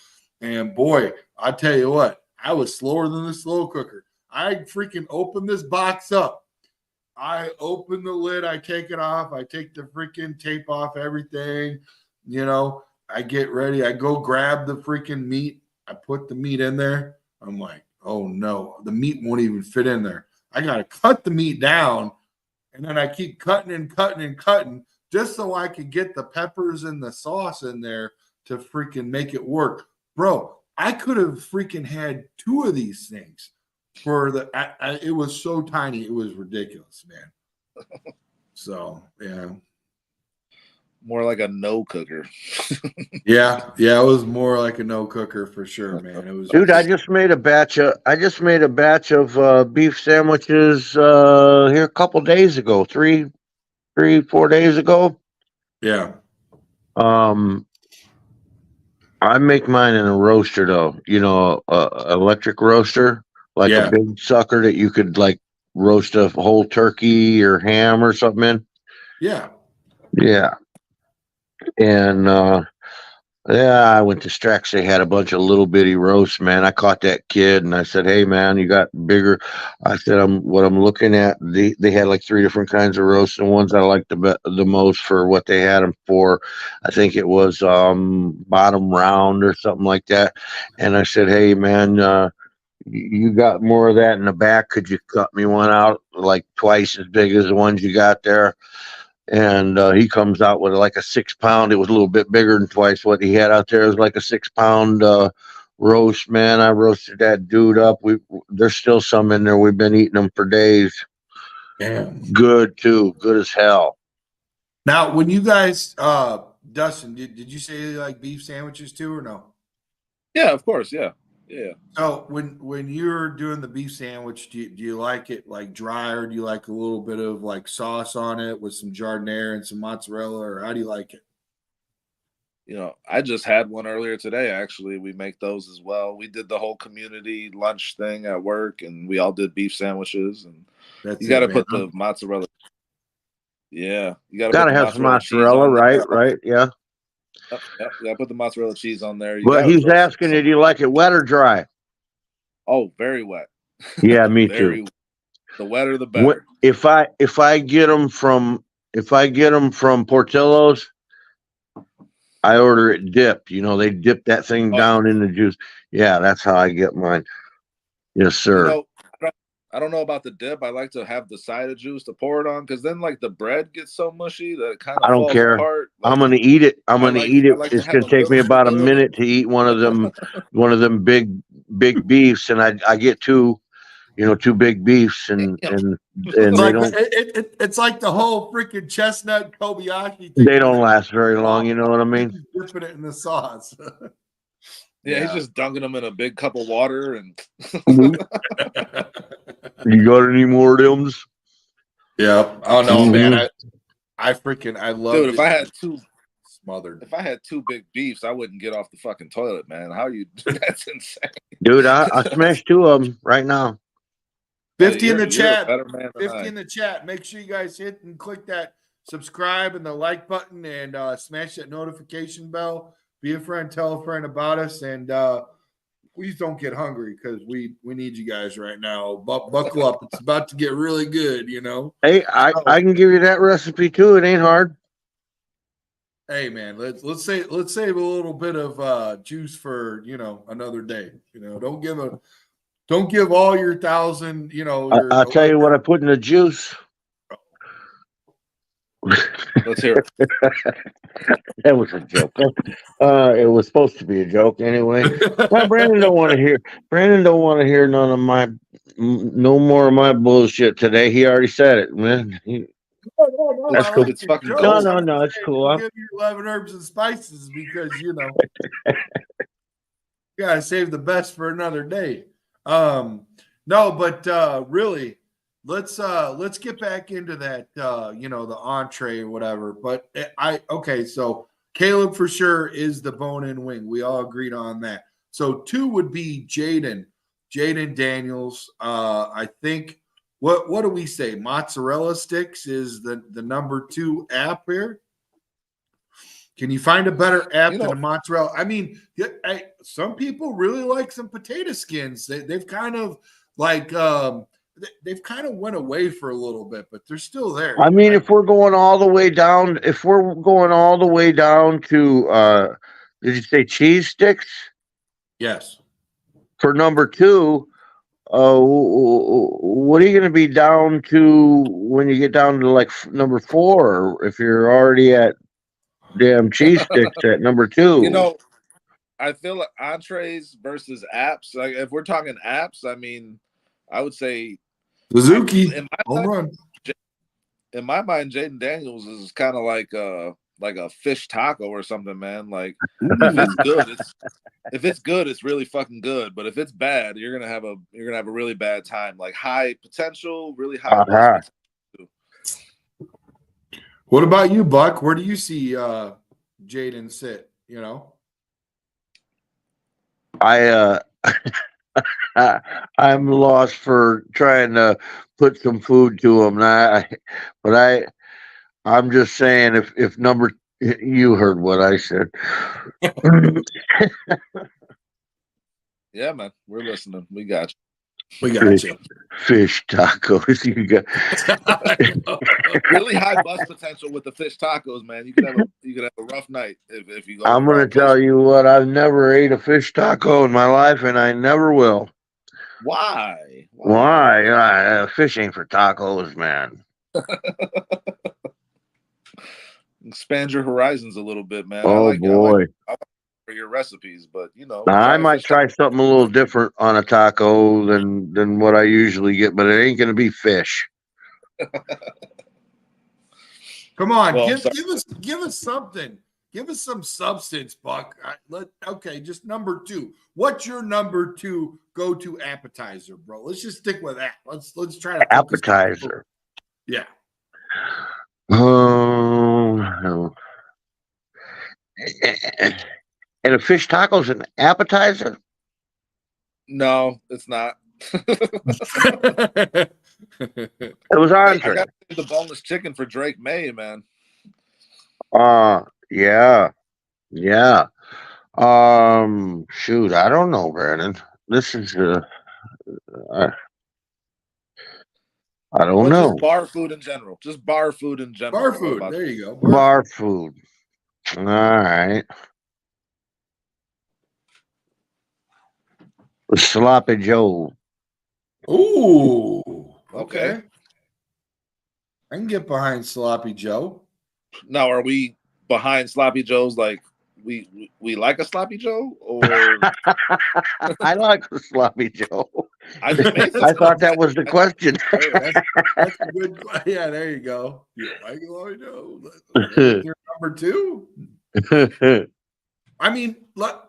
And boy, I tell you what, I was slower than the slow cooker. I freaking opened this box up. I open the lid. I take it off. I take the freaking tape off everything. I get ready. I go grab the freaking meat. I put the meat in there. I'm like, oh no, the meat won't even fit in there. I got to cut the meat down. And then I keep cutting and cutting and cutting just so I could get the peppers and the sauce in there to freaking make it work. Bro, I could have freaking had 2 of these things for it was so tiny. It was ridiculous, man. So, yeah. More like a no cooker. Yeah, it was more like a no cooker for sure, man. It was. Dude, I just made a batch of beef sandwiches here a couple days ago, 4 days ago. Yeah. I make mine in a roaster though, electric roaster, like a big sucker that you could like roast a whole turkey or ham or something in. Yeah. Yeah. And I went to Strax. They had a bunch of little bitty roasts, man. I caught that kid and I said, hey man, you got bigger. I said, what I'm looking at, they had like 3 different kinds of roasts, and ones I liked the most for what they had them for. I think it was bottom round or something like that. And I said, hey man, you got more of that in the back. Could you cut me one out like twice as big as the ones you got there? And he comes out with like a 6 pound. It was a little bit bigger than twice what he had out there. It was like a 6 pound roast, man. I roasted that dude up. There's still some in there. We've been eating them for days. Damn. Good too. Good as hell. Now, when you guys, Dustin, did you say you like beef sandwiches too, or no? Yeah, of course. Yeah. So when you're doing the beef sandwich, do you like it like dry, or do you like a little bit of like sauce on it with some giardiniera and some mozzarella, or how do you like it? I just had one earlier today. Actually, we make those as well. We did the whole community lunch thing at work, and we all did beef sandwiches. And you got to put the mozzarella. Yeah, you got to have some mozzarella, right? Yeah. Yep, you gotta put the mozzarella cheese on there. You But gotta he's throw asking, did you like it wet or dry? Oh, very wet. Yeah, me Very too. the wetter the better. If I get them from Portillo's, I order it dipped. You know, they dip that thing Oh, yeah. down in the juice. Yeah, that's how I get mine. Yes, You sir. know, I don't know about the dip. I like to have the side of juice to pour it on because then like the bread gets so mushy that it kind I of don't falls care. apart. I'm Like gonna eat it. I'm I gonna like eat I it. like to It's have gonna take me about a minute to eat one of them big beefs, and I get two big beefs, and Damn. and It's and they like don't it's like the whole freaking chestnut Kobayashi thing. they don't last very long. You know what I mean? Dipping it in the sauce. Yeah, he's just dunking them in a big cup of water and You got any more of them? Yeah. Oh no, man. I loved dude, it. If I had two big beefs, I wouldn't get off the fucking toilet, man. How you that's insane. Dude, I smashed two of them right now. 50 in the chat. You're a better man than 50 I. in the chat. Make sure you guys hit and click that subscribe and the like button and smash that notification bell. Be a friend, tell a friend about us, and please don't get hungry because we need you guys right now. Buckle up. It's about to get really good, you know. Hey, I can give you that recipe too. It ain't hard. Hey man, let's save a little bit of juice for another day. Don't give all your 1,000. I'll tell you what I put in the juice. Let's hear it. That was a joke. It was supposed to be a joke anyway. Well, Brandon don't want to hear. Brandon don't want to hear no more of my bullshit today. He already said it, man. No, That's cool. It's fucking No, gold. no, it's cool. I'll give you 11 herbs and spices because you gotta save the best for another day. No, but really, let's get back into that. The entree or whatever. But so Caleb for sure is the bone-in wing. We all agreed on that. So 2 would be Jaden Daniels. I think. What do we say? Mozzarella sticks is the number 2 app here. Can you find a better app than a mozzarella? I mean, some people really like some potato skins. They've kind of like they've kind of went away for a little bit, but they're still there. I mean, if we're going all the way down, to did you say cheese sticks? Yes. For number 2. What are you going to be down to when you get down to like number 4? If you're already at damn cheese sticks at number 2, I feel like entrees versus apps. Like if we're talking apps, I mean, I would say Suzuki. In my mind, Jaden Daniels is kind of like a fish taco or something, man. Like if it's good, it's really fucking good. But if it's bad, you're gonna have a really bad time. Like high potential, really high potential. What about you, Buck? Where do you see Jaden sit? I'm lost for trying to put some food to him. I'm just saying if number, you heard what I said. Yeah, man, we're listening. We got you. We got you. Fish tacos. You got really high bust potential with the fish tacos, man. You could have a rough night if you go. I'm gonna tell you what. I've never ate a fish taco in my life, and I never will. Why? Fish ain't for tacos, man. Expand your horizons a little bit, man. Oh boy. I like for your recipes, but I might try something a little different on a taco than what I usually get, but it ain't gonna be fish. Come on, give us something. Give us some substance, Buck. Just number 2. What's your number 2 go-to appetizer, bro? Let's just stick with that. Let's try to appetizer. Yeah. Oh. And a fish taco's an appetizer? No, it's not. It was entree. I got the boneless chicken for Drake May, man. Yeah. Yeah. Shoot, I don't know, Brandon. This is I, I don't Well, just know. bar food in general. Just bar food in general. Bar What food. about There that? you go. Bar food. All right. Sloppy Joe. Ooh. Okay. Okay. I can get behind Sloppy Joe. Now, are we behind Sloppy Joe's? Like we like a Sloppy Joe, or I like the Sloppy Joe. I just made I this thought up. that was the question. Hey, That's a good. Yeah, there you go. You like Sloppy Joe? That's your number two. I mean,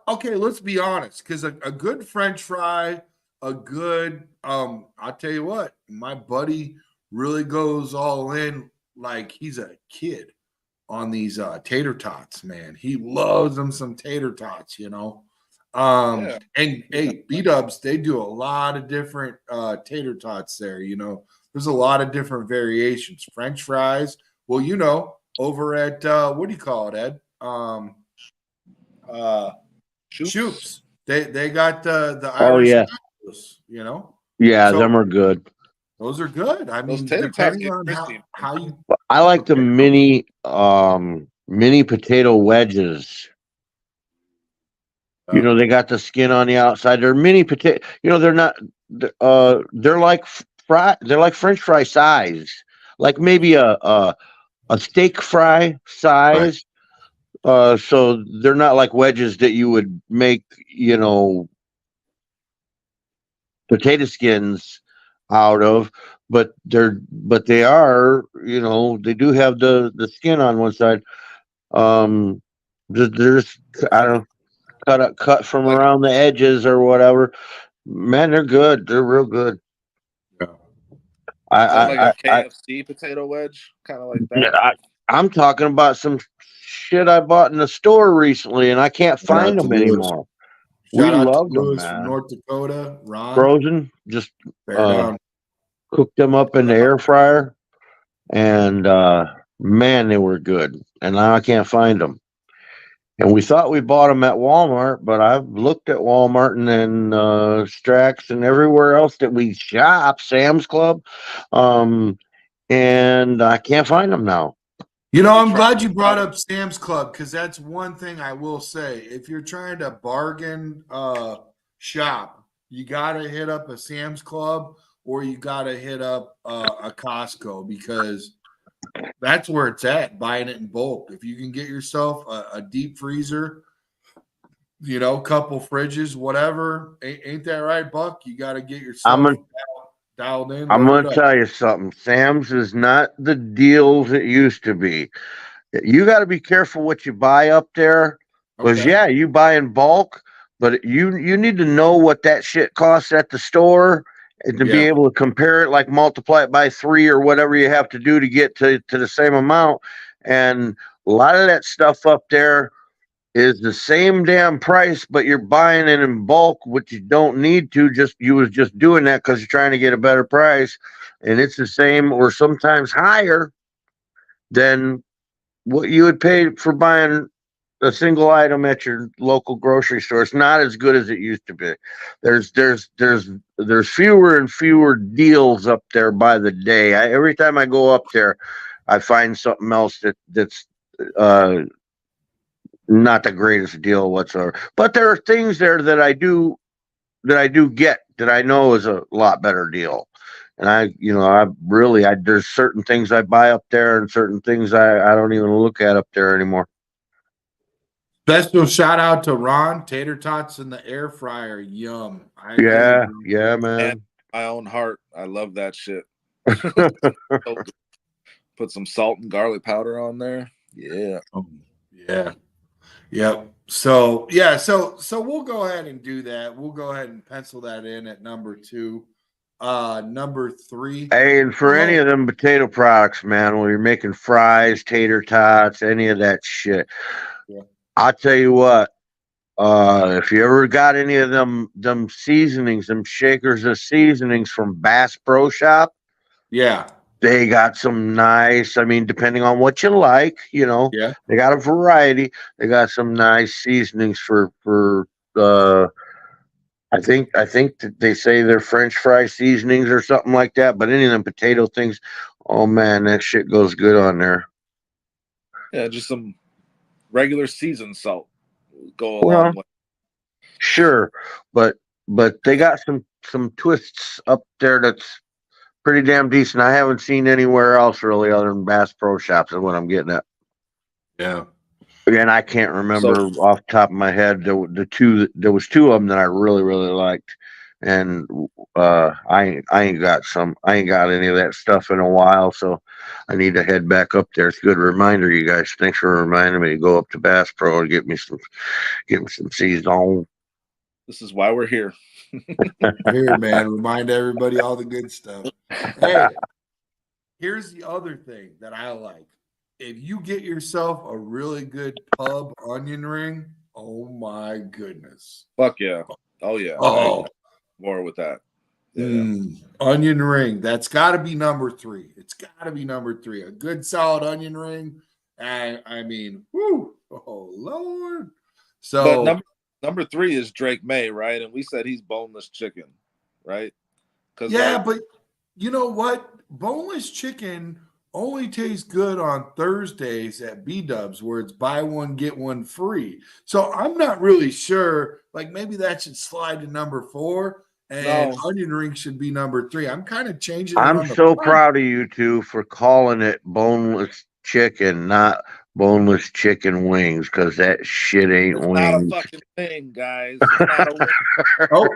okay, let's be honest, because a good French fry, a good I'll tell you what, my buddy really goes all in like he's a kid on these tater tots, man. He loves them some tater tots, you know. yeah, And hey, B-Dubs, they do a lot of different tater tots there, you know. There's a lot of different variations. French fries, well, you know, over at what do you call it, Ed? Uh shoots. Shoops. They got the Oh Irish yeah, tacos, you know. yeah, So them are good. those are good. I Those mean, tater tots depending get on crispy. how you I like the prepare them. mini potato wedges. You know, they got the skin on the outside. They're mini potato. You know, they're not. They're like fry. They're like French fry size, like maybe a steak fry Right. size. So they're not like wedges that you would make. You know, potato skins out of, but they are. You know, they do have the skin on one side. Um, there's I don't cut from Like around the edges or whatever. Man, they're good. They're real good. Yeah. I is that I like a I, KFC potato wedge, kind of like I, that? I I'm talking about some shit I bought in the store recently, and I can't Shout find out to them Lewis. anymore. We Shout out to loved them, Lewis from man. North Dakota. Ron, Frozen, just bear uh, down. cooked them up in the air fryer, and man, they were good. And now I can't find them. And we thought we bought them at Walmart, but I've looked at Walmart and Strax and everywhere else that we shop, Sam's Club, um, and I can't find them now. You know, Have you I'm tried? glad you brought up Sam's Club because that's one thing I will say. If you're trying to bargain shop, you got to hit up a Sam's Club or you got to hit up a Costco because that's where it's at, buying it in bulk. If you can get yourself a deep freezer, you know, couple fridges, whatever, ain't that right, Buck? You got to get I'm yourself gonna dialed in, I'm loaded gonna up. tell you something. Sam's is not the deals it used to be. You got to be careful what you buy up there, because Okay. yeah, you buy in bulk, but you need to know what that shit costs at the store and to be Yeah. able to compare it, like multiply it by three or whatever you have to do to get to the same amount. And a lot of that stuff up there is the same damn price, but you're buying it in bulk, which you don't need to. Just you was just doing that because you're trying to get a better price, and it's the same or sometimes higher than what you would pay for buying a single item at your local grocery store. It's not as good as it used to be. There's fewer and fewer deals up there by the day. Every time I go up there, I find something else that's uh, not the greatest deal whatsoever. But there are things there that I do get that I know is a lot better deal. And there's certain things I buy up there and certain things I don't even look at up there anymore. Special shout out to Ron. Tater tots in the air fryer. Yum. I agree. Yeah, yeah, And man. my own heart, I love that shit. So good. Put some salt and garlic powder on there. Yeah. Yeah. Yep. So yeah, so we'll go ahead and do that. We'll go ahead and pencil that in at number two. Number three. Hey, and for any Well, of them potato products, man, when you're making fries, tater tots, any of that shit, yeah. I'll tell you what. If you ever got any of them seasonings, them shakers of seasonings from Bass Pro Shop, Yeah. They got some nice, I mean, depending on what you like, Yeah. they got a variety. They got some nice seasonings for uh I think that they say they're French fry seasonings or something like that, but any of them potato things, oh man, that shit goes good on there. Yeah, just some regular seasoned salt go a Well, long way. sure, but they got some twists up there that's pretty damn decent. I haven't seen anywhere else really other than Bass Pro Shops is what I'm getting at. Yeah. Again, I can't So remember off the top of my head. There was two of them that I really really liked, and I ain't got any of that stuff in a while, so I need to head back up there. It's a good reminder, you guys. Thanks for reminding me to go up to Bass Pro and get me some season. this is why we're here. Here, man. Remind everybody all the good stuff. Hey, here's the other thing that I like. If you get yourself a really good pub onion ring, oh my goodness. Fuck yeah. Oh yeah. Oh, More with that. Yeah. onion ring. That's got to be number 3. It's got to be number 3. A good solid onion ring. And I mean, whoo, oh Lord. But So number 3 is Drake May, right? And we said he's boneless chicken, right? Because yeah, but you know what? Boneless chicken only tastes good on Thursdays at B Dubs, where it's buy one get one free. So I'm not really sure. Like maybe that should slide to number 4, and no, onion ring should be number 3. I'm kind of changing it I'm on the so fly. proud of you two for calling it boneless chicken, not boneless chicken wings, because that shit ain't it's not a wings. fucking thing, guys. It's not a wing. Oh,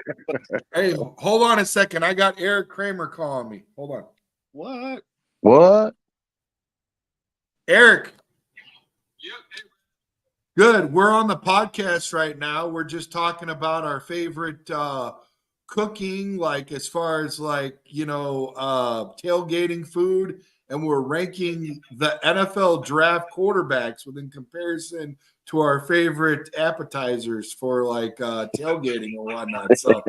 hey, hold on a second. I got Eric Kramer calling me. Hold on, What? What? Eric. Good. We're on the podcast right now. We're just talking about our favorite cooking, like as far as tailgating food, and we're ranking the NFL draft quarterbacks within comparison to our favorite appetizers for tailgating and whatnot. So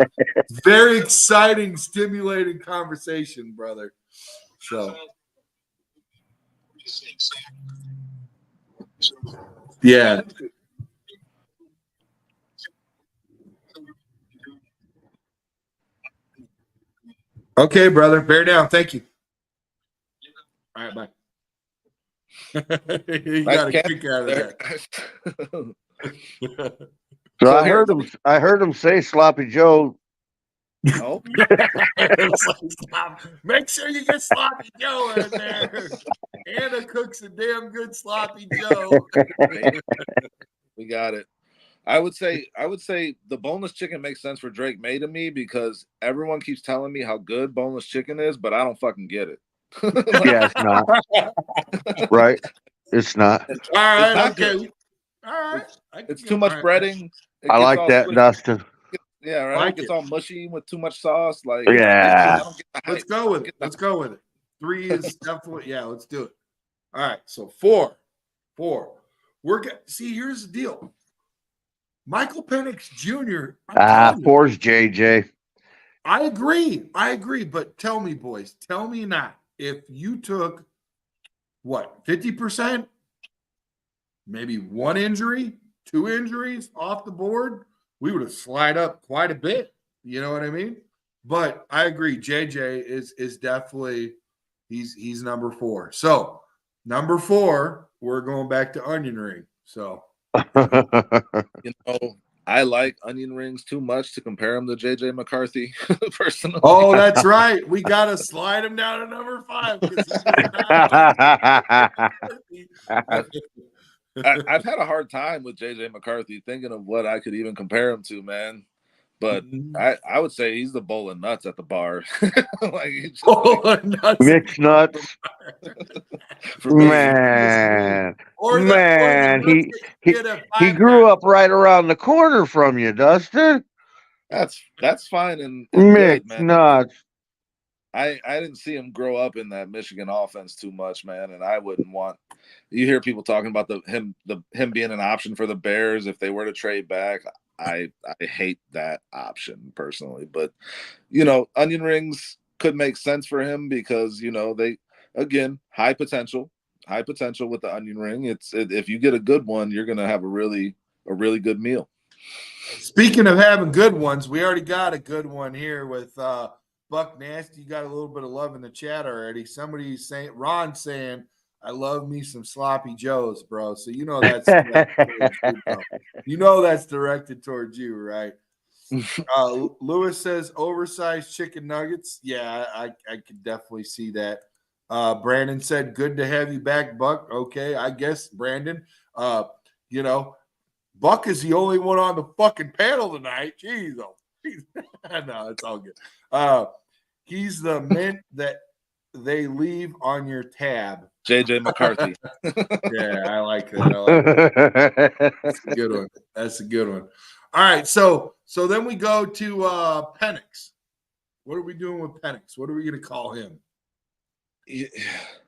very exciting, stimulating conversation, brother. So yeah. Okay, brother. Bear down. Thank you. All right, bye. You Nice got a camp kick out of there. that. So So I here, heard him. I heard him say Sloppy Joe. oh, Make sure you get sloppy Joe in there. Anna cooks a damn good sloppy Joe. we got it. I would say the boneless chicken makes sense for Drake May to me because everyone keeps telling me how good boneless chicken is, but I don't fucking get it. Yeah, it's not right. It's not. All It's right, not okay. good. All right. It's too much breading. It I gets like all that, squishy. Dustin. Yeah, right. Like It gets it. all mushy with too much sauce. Like, Yeah. I don't get the Let's hype. go with it. Let's go with it. 3 is definitely, yeah, let's do it. All right, so 4. See, here's the deal. Michael Penix Jr., I'm telling you, Poor's JJ. I agree. But tell me, boys, tell me not. If you took 50%, maybe 1 injury, 2 injuries off the board, we would have slid up quite a bit. You know what I mean? But I agree. JJ is definitely he's number 4. So number 4, we're going back to onion ring. So You know, I like onion rings too much to compare them to JJ McCarthy personally. oh, that's right. We got to slide him down to number 5 because he I've had a hard time with JJ McCarthy thinking of what I could even compare him to, man. But I would say he's the bowl of nuts at the bar. Like he's just nuts. Mixed nuts. for me. Man, Or man, he get a he 5-pack. grew up right around the corner from you, Dustin. That's fine and good, Mixed man. nuts. I didn't see him grow up in that Michigan offense too much, man, and I wouldn't want. You hear people talking about him being an option for the Bears if they were to trade back. I hate that option personally, but onion rings could make sense for him because again, high potential with the onion ring. If you get a good one, you're gonna have a really good meal. Speaking of having good ones, we already got a good one here with Buck Nasty. You got a little bit of love in the chat already. Somebody's saying, Ron saying, I love me some sloppy joes, bro. So you know that's directed towards you, right? Lewis says oversized chicken nuggets. Yeah, I could definitely see that. Brandon said, good to have you back, Buck. Okay, I guess, Brandon. You know, Buck is the only one on the fucking panel tonight. Jeez, oh, no, it's all good. He's the mint that they leave on your tab. JJ McCarthy. Yeah, I like that. That's a good one. That's a good one. All right, so then we go to Penix. What are we doing with Penix? What are we going to call him?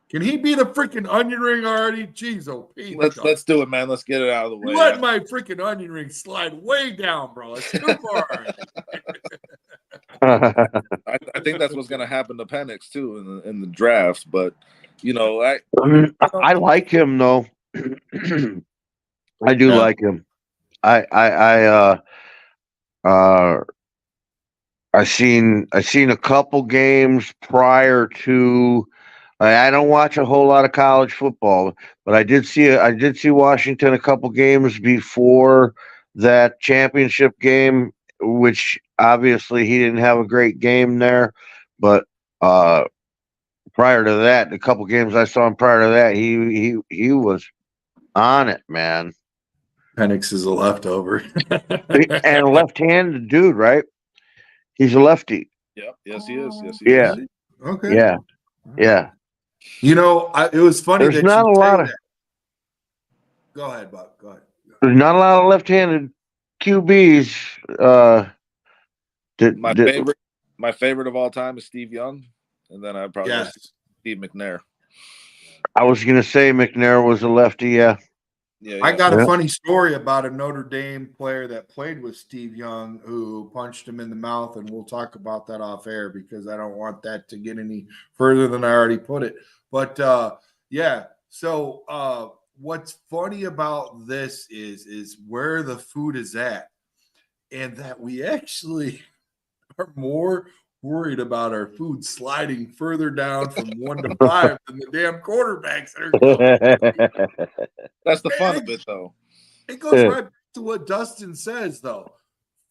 Can he be the freaking onion ring already? Jeez, oh, Pete. Let's do it, man. Let's get it out of the way. You let my freaking onion ring slide way down, bro. It's too far. I think that's what's going to happen to Penix too in the draft. But you know, I like him though. I do like him. I seen a couple games prior to. I don't watch a whole lot of college football, but I did see Washington a couple games before that championship game, which obviously he didn't have a great game there, but prior to that, the couple games I saw him prior to that, he was on it, man. Penix is a leftover. And a left-handed dude, right? He's a lefty. Yep. Yes, he is. Yeah. Okay. Yeah. You know, it was funny. There's not a lot of. That. Go ahead, Buck. Go ahead. There's not a lot of left-handed QBs. My favorite of all time is Steve Young, and then I'd probably go Steve McNair. I was gonna say McNair was a lefty. Yeah. I got a funny story about a Notre Dame player that played with Steve Young who punched him in the mouth, and we'll talk about that off air because I don't want that to get any further than I already put it. But yeah, so what's funny about this is where the food is at, and that we actually are more worried about our food sliding further down from 1 to 5 than the damn quarterbacks that are coming. That's the fun of it, though. It goes right to what Dustin says, though.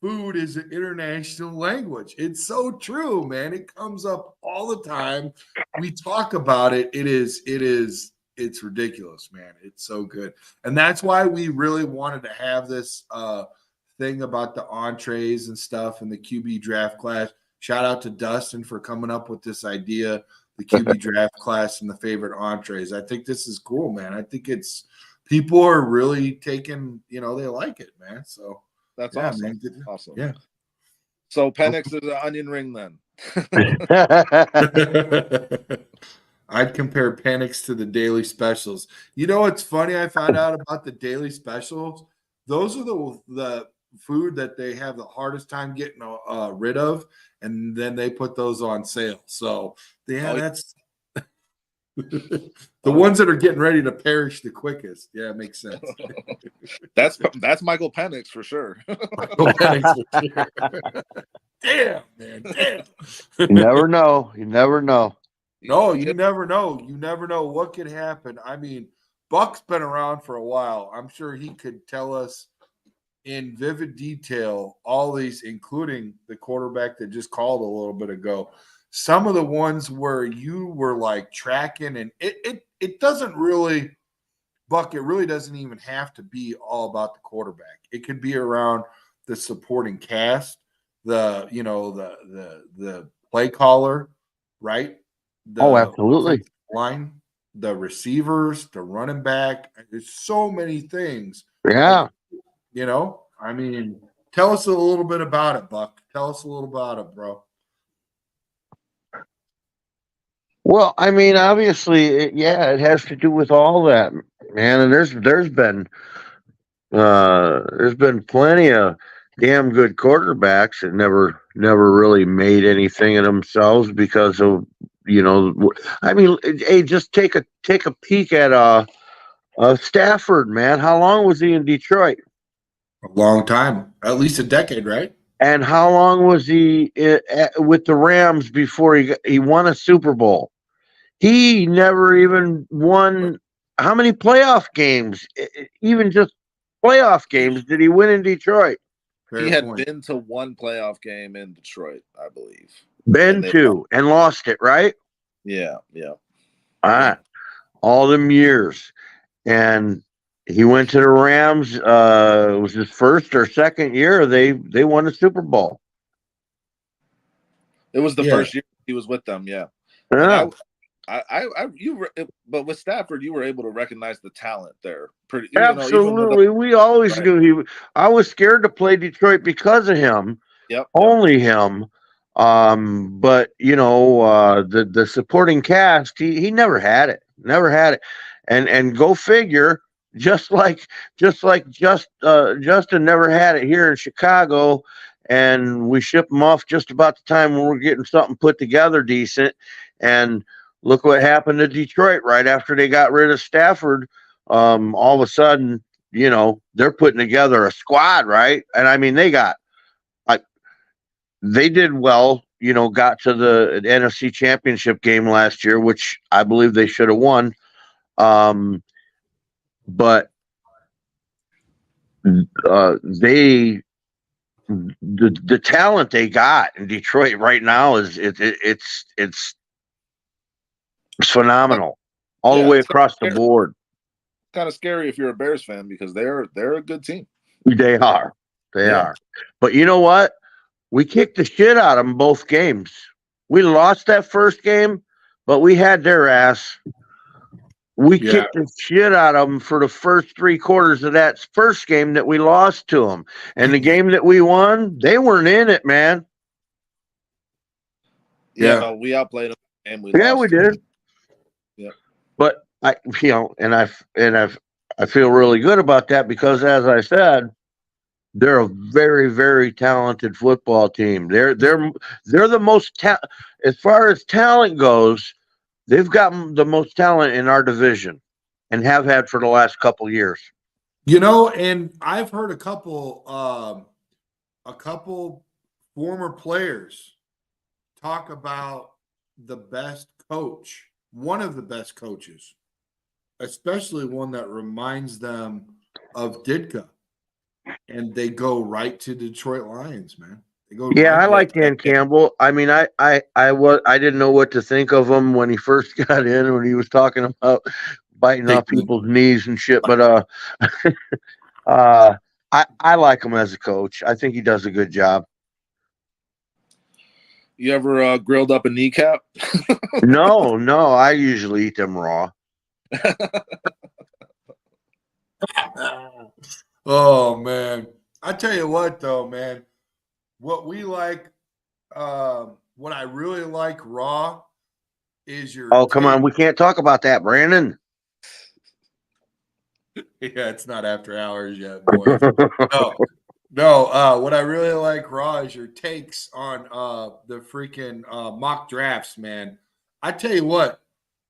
Food is an international language. It's so true, man. It comes up all the time. We talk about it. It's ridiculous, man. It's so good. And that's why we really wanted to have this thing about the entrees and stuff in the QB draft class. Shout out to Dustin for coming up with this idea, the QB draft class and the favorite entrees. I think this is cool, man. I think people are really taking, they like it, man. So that's awesome. Man. Awesome. Yeah. So Penix is an onion ring then. I'd compare Penix to the daily specials. You know what's funny? I found out about the daily specials. Those are the food that they have the hardest time getting rid of, and then they put those on sale. So that's the ones that are getting ready to perish the quickest. Yeah, it makes sense. That's Michael Penix for sure. Michael Penix for sure. Damn, man. Damn. You never know. No, you never know. You never know what could happen. I mean, Buck's been around for a while. I'm sure he could tell us in vivid detail all these, including the quarterback that just called a little bit ago. Some of the ones where you were like tracking, and it doesn't really, Buck, it really doesn't even have to be all about the quarterback. It could be around the supporting cast, the play caller, right? Absolutely. Line, the receivers, the running back. There's so many things. Yeah. I mean, tell us a little bit about it, Buck. Tell us a little about it, bro. Well, I mean, obviously, it has to do with all that, man. And there's been plenty of damn good quarterbacks that never really made anything of themselves because of I mean, hey, just take a peek at Stafford, man. How long was he in Detroit? A long time, at least a decade, right? And how long was he with the Rams before he won a Super Bowl? He never even won. How many playoff games, even just playoff games, did he win in Detroit? He Fair had point. been to one playoff game in Detroit, I believe. Been to and lost it, right? Yeah. All them years. And he went to the Rams. It was his first or second year. They won the Super Bowl. It was the Yeah. first year he was with them. Yeah. Yeah. And but with Stafford, you were able to recognize the talent there. Pretty, Absolutely. We always knew I was scared to play Detroit because of him. Yep. Only him. But the supporting cast, he never had it. Never had it. And go figure, Justin never had it here in Chicago, and we ship him off just about the time when we're getting something put together decent. And look what happened to Detroit right after they got rid of Stafford. All of a sudden, they're putting together a squad, right? And I mean, they did well, got to the NFC Championship game last year, which I believe they should have won. But the talent they got in Detroit right now is it's phenomenal all the way across the board. Kind of scary if you're a Bears fan because they're a good team. They are. But you know what? We kicked the shit out of them both games. We lost that first game, but we had their ass. We kicked the shit out of them for the first 3 quarters of that first game that we lost to them. And the game that we won, they weren't in it, man. Yeah, no, we outplayed them and we lost. We did. Yeah. But I feel really good about that because, as I said, they're a very, very talented football team. They're the most as far as talent goes. They've got the most talent in our division, and have had for the last couple years. And I've heard a couple former players talk about the best coach, one of the best coaches, especially one that reminds them of Ditka. And they go right to Detroit Lions, man. They go. I like Dan Campbell. I mean, I didn't know what to think of him when he first got in, when he was talking about biting off people's knees and shit. But I like him as a coach. I think he does a good job. You ever grilled up a kneecap? No. I usually eat them raw. Oh man, I tell you what though, man, what we like, what I really like raw is your. Oh, come on, we can't talk about that, Brandon. Yeah, it's not after hours yet, boys. No. What I really like raw is your takes on the freaking mock drafts, man. I tell you what,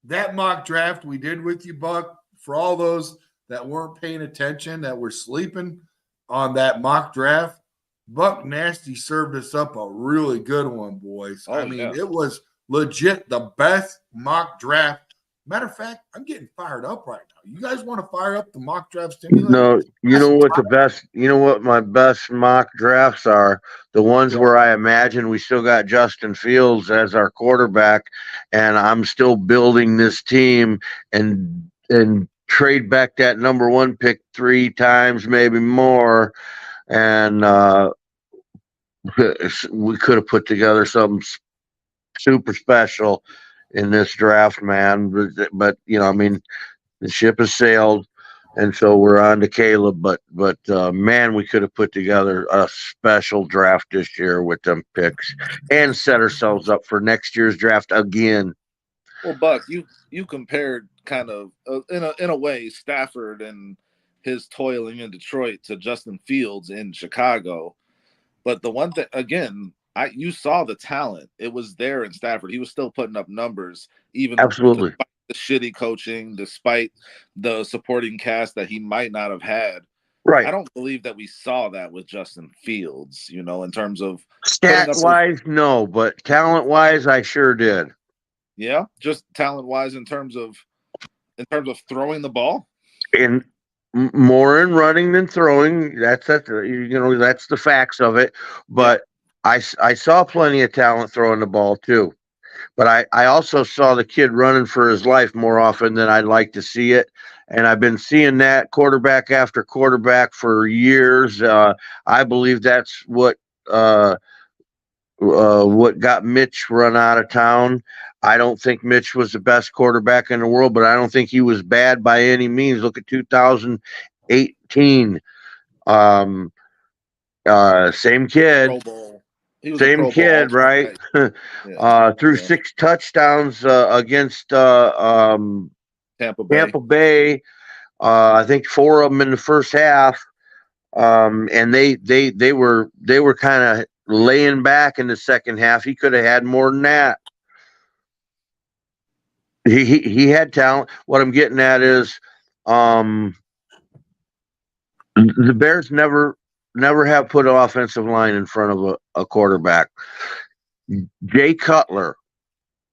that mock draft we did with you, Buck, for all those that weren't paying attention, that were sleeping on that mock draft, Buck Nasty served us up a really good one, boys. It was legit the best mock draft. Matter of fact, I'm getting fired up right now. You guys want to fire up the mock draft stimulator? No, you know what my best mock drafts are? The ones where I imagine we still got Justin Fields as our quarterback, and I'm still building this team and trade back that number 1 pick 3 times, maybe more. And we could have put together something super special in this draft, man. But the ship has sailed, and so we're on to Caleb. But man, we could have put together a special draft this year with them picks and set ourselves up for next year's draft again. Well, Buck, you compared kind of in a way Stafford and his toiling in Detroit to Justin Fields in Chicago. But the one thing, again, you saw the talent. It was there in Stafford. He was still putting up numbers, even Absolutely. despite the shitty coaching, despite the supporting cast that he might not have had. Right. I don't believe that we saw that with Justin Fields, in terms of Stat wise, no, but talent wise, I sure did. Yeah, just talent wise in terms of throwing the ball. In more in running than throwing. That's the facts of it. But I saw plenty of talent throwing the ball too. But I also saw the kid running for his life more often than I'd like to see it. And I've been seeing that quarterback after quarterback for years. I believe that's what got Mitch run out of town. I don't think Mitch was the best quarterback in the world, but I don't think he was bad by any means. Look at 2018. Same kid. Pro Bowl. He was Same a Pro kid, Bowl right? Threw 6 touchdowns against Tampa Bay. Tampa Bay. I think 4 of them in the first half. And they were kind of laying back in the second half. He could have had more than that. He had talent. What I'm getting at is, the Bears never have put an offensive line in front of a quarterback. Jay Cutler.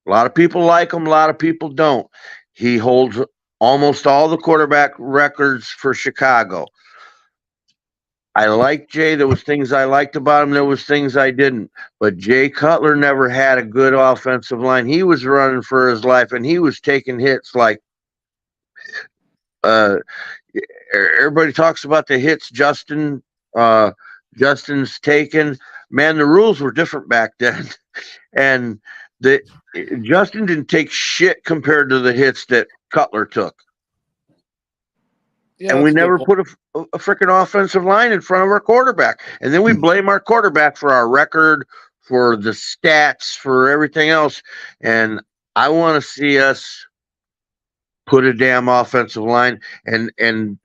A lot of people like him. A lot of people don't. He holds almost all the quarterback records for Chicago. I like Jay. There was things I liked about him. There was things I didn't. But Jay Cutler never had a good offensive line. He was running for his life, and he was taking hits like everybody talks about the hits Justin's taken. Man, the rules were different back then. And Justin didn't take shit compared to the hits that Cutler took. Yeah, and we never put a freaking offensive line in front of our quarterback. And then we blame our quarterback for our record, for the stats, for everything else. And I want to see us put a damn offensive line. And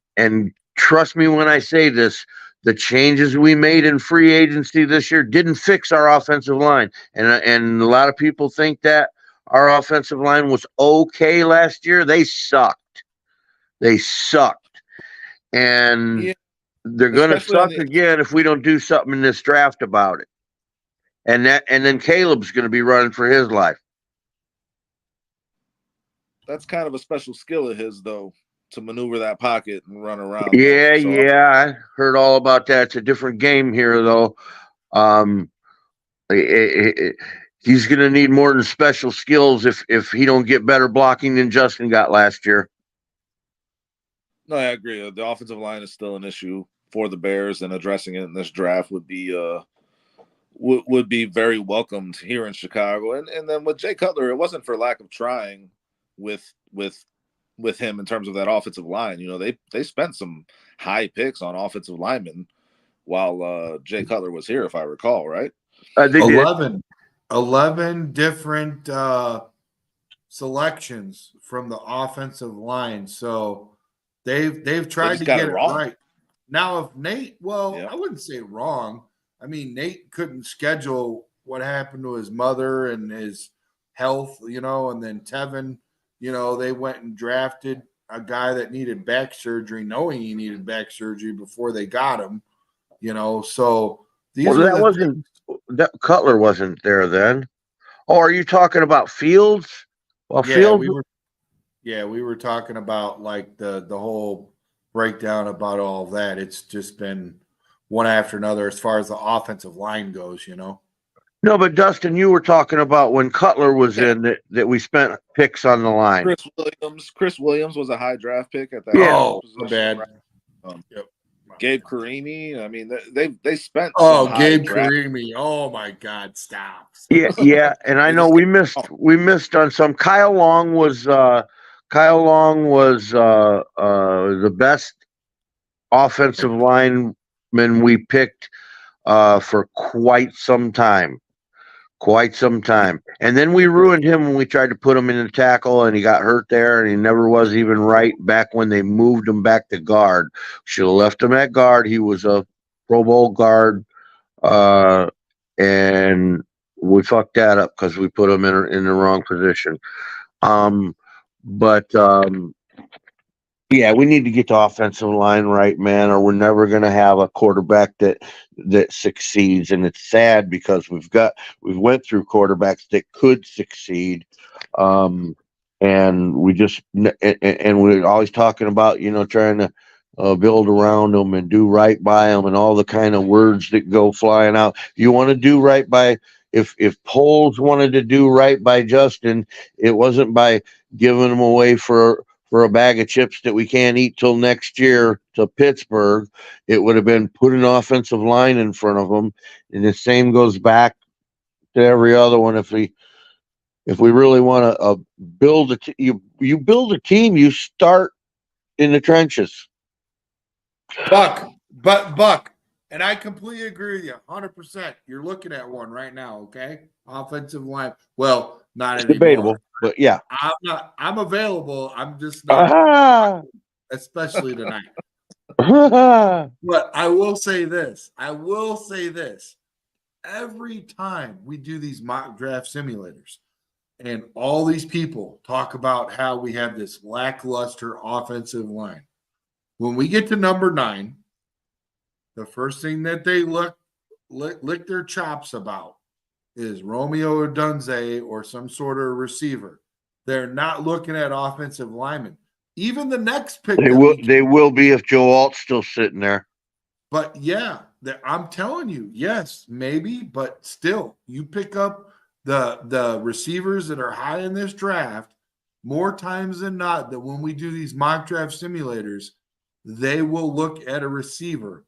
trust me when I say this, the changes we made in free agency this year didn't fix our offensive line. And a lot of people think that our offensive line was okay last year. They sucked. And they're going to suck again if we don't do something in this draft about it. And then Caleb's going to be running for his life. That's kind of a special skill of his, though, to maneuver that pocket and run around. Yeah, I heard all about that. It's a different game here, though. He's going to need more than special skills if he don't get better blocking than Justin got last year. No, I agree. The offensive line is still an issue for the Bears, and addressing it in this draft would be very welcomed here in Chicago. And then with Jay Cutler, it wasn't for lack of trying with him in terms of that offensive line. They spent some high picks on offensive linemen while Jay Cutler was here, if I recall, right? 11 different selections from the offensive line. So they've tried to get it right. Now, if Nate, I wouldn't say wrong. I mean, Nate couldn't schedule what happened to his mother and his health, and then Tevin, they went and drafted a guy that needed back surgery, knowing he needed back surgery before they got him, so that Cutler wasn't there then. Oh, are you talking about Fields? Well, yeah, Fields. We were talking about like the whole breakdown about all of that. It's just been one after another as far as the offensive line goes, No, but Dustin, you were talking about when Cutler was in that we spent picks on the line. Chris Williams was a high draft pick at that. Yeah. Oh, bad. Yep. Gabe Karimi. I mean, they spent. Gabe Karimi. Oh my God! Stop. Yeah, and I know we missed on some. Kyle Long was the best offensive lineman we picked for quite some time. And then we ruined him when we tried to put him in the tackle, and he got hurt there, and he never was even right back when they moved him back to guard. Should have left him at guard. He was a Pro Bowl guard. and we fucked that up because we put him in the wrong position. But yeah, we need to get the offensive line right, man, or we're never going to have a quarterback that succeeds. And it's sad because we've went through quarterbacks that could succeed, and and we're always talking about trying to build around them and do right by them and all the kind of words that go flying out. You want to do right by. If Poles wanted to do right by Justin, it wasn't by giving him away for a bag of chips that we can't eat till next year to Pittsburgh. It would have been put an offensive line in front of them, and the same goes back to every other one. If we really want to build you build a team, you start in the trenches. Buck, and I completely agree with you, 100%. You're looking at one right now, okay? Offensive line. Well, not It's anymore. debatable, but yeah, I'm available. I'm just not, especially tonight. But I will say this. Every time we do these mock draft simulators, and all these people talk about how we have this lackluster offensive line. When we get to number 9, the first thing that they lick their chops about is Romeo Odunze or some sort of receiver. They're not looking at offensive linemen. Even the next pick, they will be if Joe Alt's still sitting there. But yeah, I'm telling you, yes, maybe, but still, you pick up the receivers that are high in this draft more times than not. That when we do these mock draft simulators, they will look at a receiver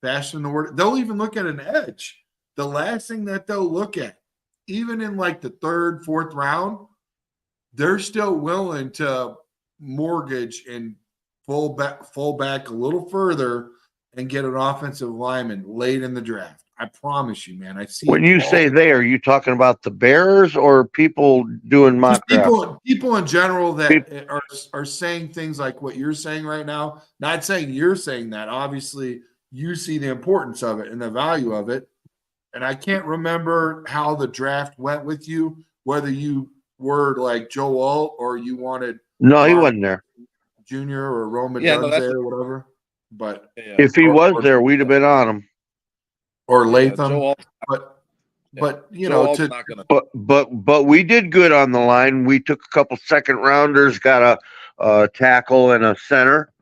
faster than the word. They'll even look at an edge. The last thing that they'll look at, even in like the 3rd, 4th round, they're still willing to mortgage and fall back a little further and get an offensive lineman late in the draft. I promise you, man. I see. When you say they, are you talking about the Bears or people doing mock drafts? People in general that are saying things like what you're saying right now. Not saying you're saying that. Obviously, you see the importance of it and the value of it. And I can't remember how the draft went with you, whether you were like Joe Alt or you wanted he wasn't there. Junior or Roma Dunze or whatever. But if he was there, we'd have been on him. Or Latham. But you know, but we did good on the line. We took a couple second rounders, got a tackle and a center.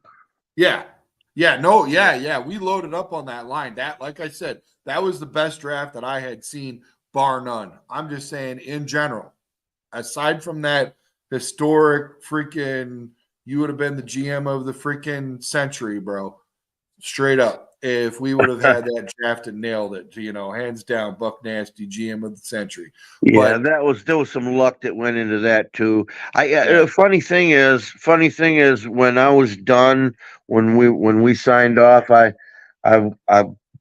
Yeah. We loaded up on that line. That, like I said, that was the best draft that I had seen, bar none. I'm just saying in general, aside from that historic freaking, you would have been the GM of the freaking century, bro. Straight up. If we would have had that draft and nailed it, hands down, Buck Nasty, GM of the century. Yeah, there was some luck that went into that too. Funny thing is, when I was done, when we signed off, I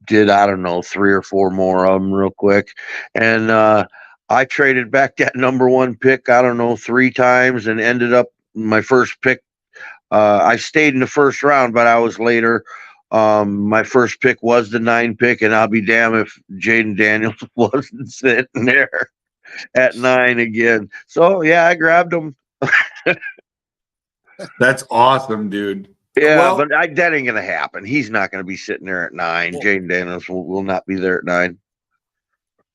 did, I don't know, 3 or 4 more of them real quick, and I traded back that number 1 pick, I don't know, 3 times, and ended up my first pick. I stayed in the first round, but I was later. My first pick was the 9 pick, and I'll be damned if Jaden Daniels wasn't sitting there at 9 again. So yeah, I grabbed him. That's awesome, dude. Yeah, but that ain't gonna happen. He's not gonna be sitting there at 9. Jaden Daniels will not be there at 9.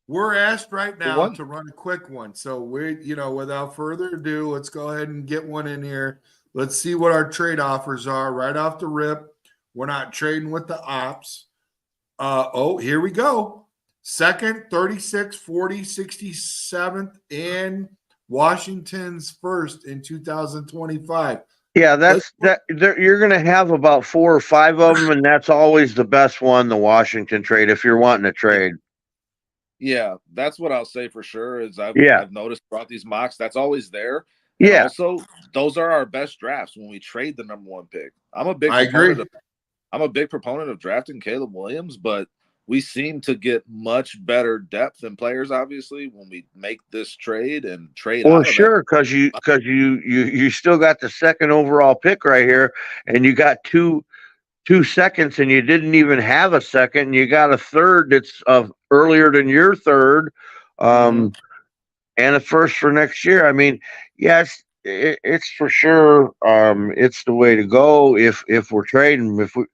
We're asked right now to run a quick one. So without further ado, let's go ahead and get one in here. Let's see what our trade offers are right off the rip. We're not trading with the ops. Here we go. 2nd, 36, 40, 67th, and Washington's 1st in 2025. Yeah, you're going to have about 4 or 5 of them, and that's always the best one, the Washington trade, if you're wanting to trade. Yeah, that's what I'll say for sure. Is I've noticed throughout these mocks, that's always there. And also, those are our best drafts when we trade the number 1 pick. I'm a big proponent of drafting Caleb Williams, but we seem to get much better depth in players, obviously, when we make this trade and trade. Well, sure, because you still got the 2nd overall pick right here, and you got two 2 seconds and you didn't even have a second, and you got a third that's earlier than your third, and a first for next year. I mean, yes, it's for sure. It's the way to go if we're trading. If we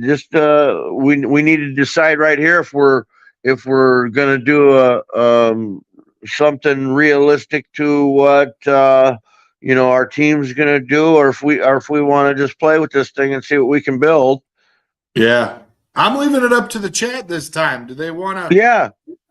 just we need to decide right here if we're gonna do a something realistic to what our team's gonna do, or if we want to just play with this thing and see what we can build. Yeah. I'm leaving it up to the chat this time. Do they want to? Yeah,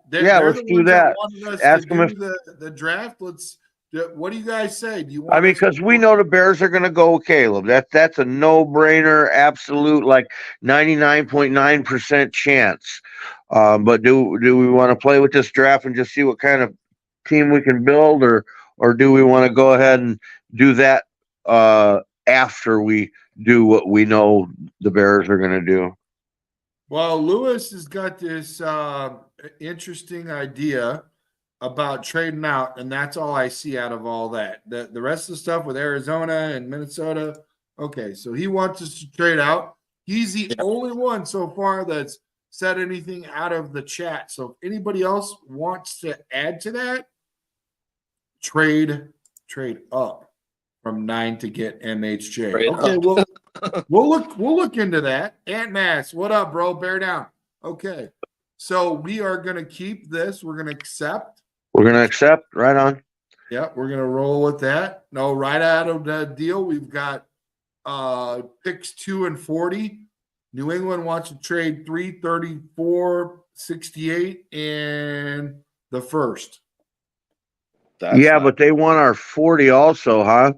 They're let's the do ones that. wanted us Ask to them do the draft. What do you guys say? Do you want? I mean, because we know the Bears are going to go with Caleb. That's a no-brainer, absolute, like 99.9% chance. But do we want to play with this draft and just see what kind of team we can build, or do we want to go ahead and do that after we do what we know the Bears are going to do? Well, Lewis has got this interesting idea about trading out, and that's all I see out of all that. The rest of the stuff with Arizona and Minnesota, okay, so he wants us to trade out. He's the only one so far that's said anything out of the chat. So if anybody else wants to add to that, trade up from 9 to get MHJ. Trade Okay, up. well, we'll look into that. Ant Mass, what up, bro? Bear down. Okay, so we are gonna keep this. We're gonna accept. We're going to accept, right on. Yeah, we're gonna roll with that. No, right out of the deal, we've got picks 2 and 40. New England wants to trade 3, 34, 68, and the first. But they want our 40 also, huh?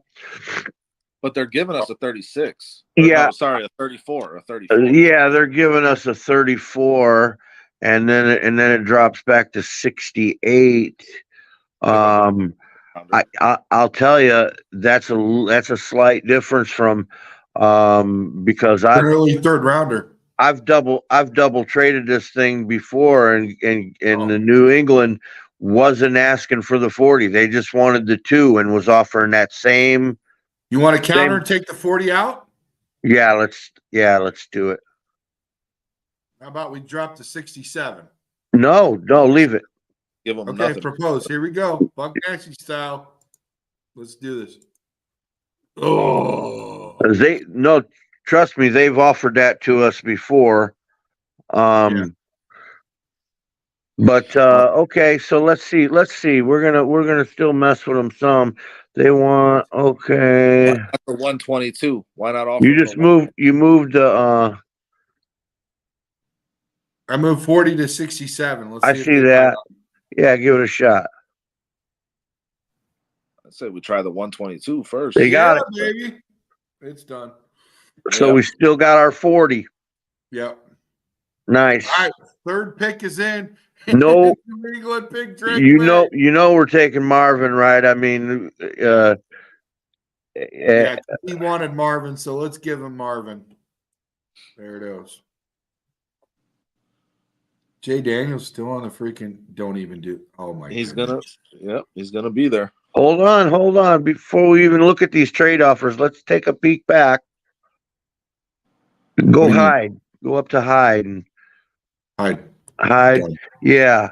But they're giving us a 36. Yeah. A 34. A 34. Yeah, they're giving us a 34, and then it drops back to 68. I'll tell you that's a slight difference from because early third rounder. I've double traded this thing before, and the New England wasn't asking for the 40. They just wanted the 2 and was offering that same. You want to counter and take the 40 out? Yeah, let's do it. How about we drop to 67? No, leave it. Give them okay, nothing. propose. Here we go. Buck Nasty style. Let's do this. Oh. Trust me, they've offered that to us before. But okay, so let's see. We're gonna still mess with them some. They want okay. For 122. Why not offer? You just moved. You moved. I moved 40 to 67. Let's see. I see that. Yeah, give it a shot. I said we try the 122 first. They got it, baby. It's done. So we still got our 40. Yep. Nice. All right, third pick is in. No, New England pick. we're taking Marvin, right? I mean, yeah, he wanted Marvin, so let's give him Marvin. There it is. Jay Daniels still on the freaking. Don't even do. Oh my. He's gonna be there. Hold on. Before we even look at these trade offers, let's take a peek back. Go hide. Go up to hide and hide. Yeah.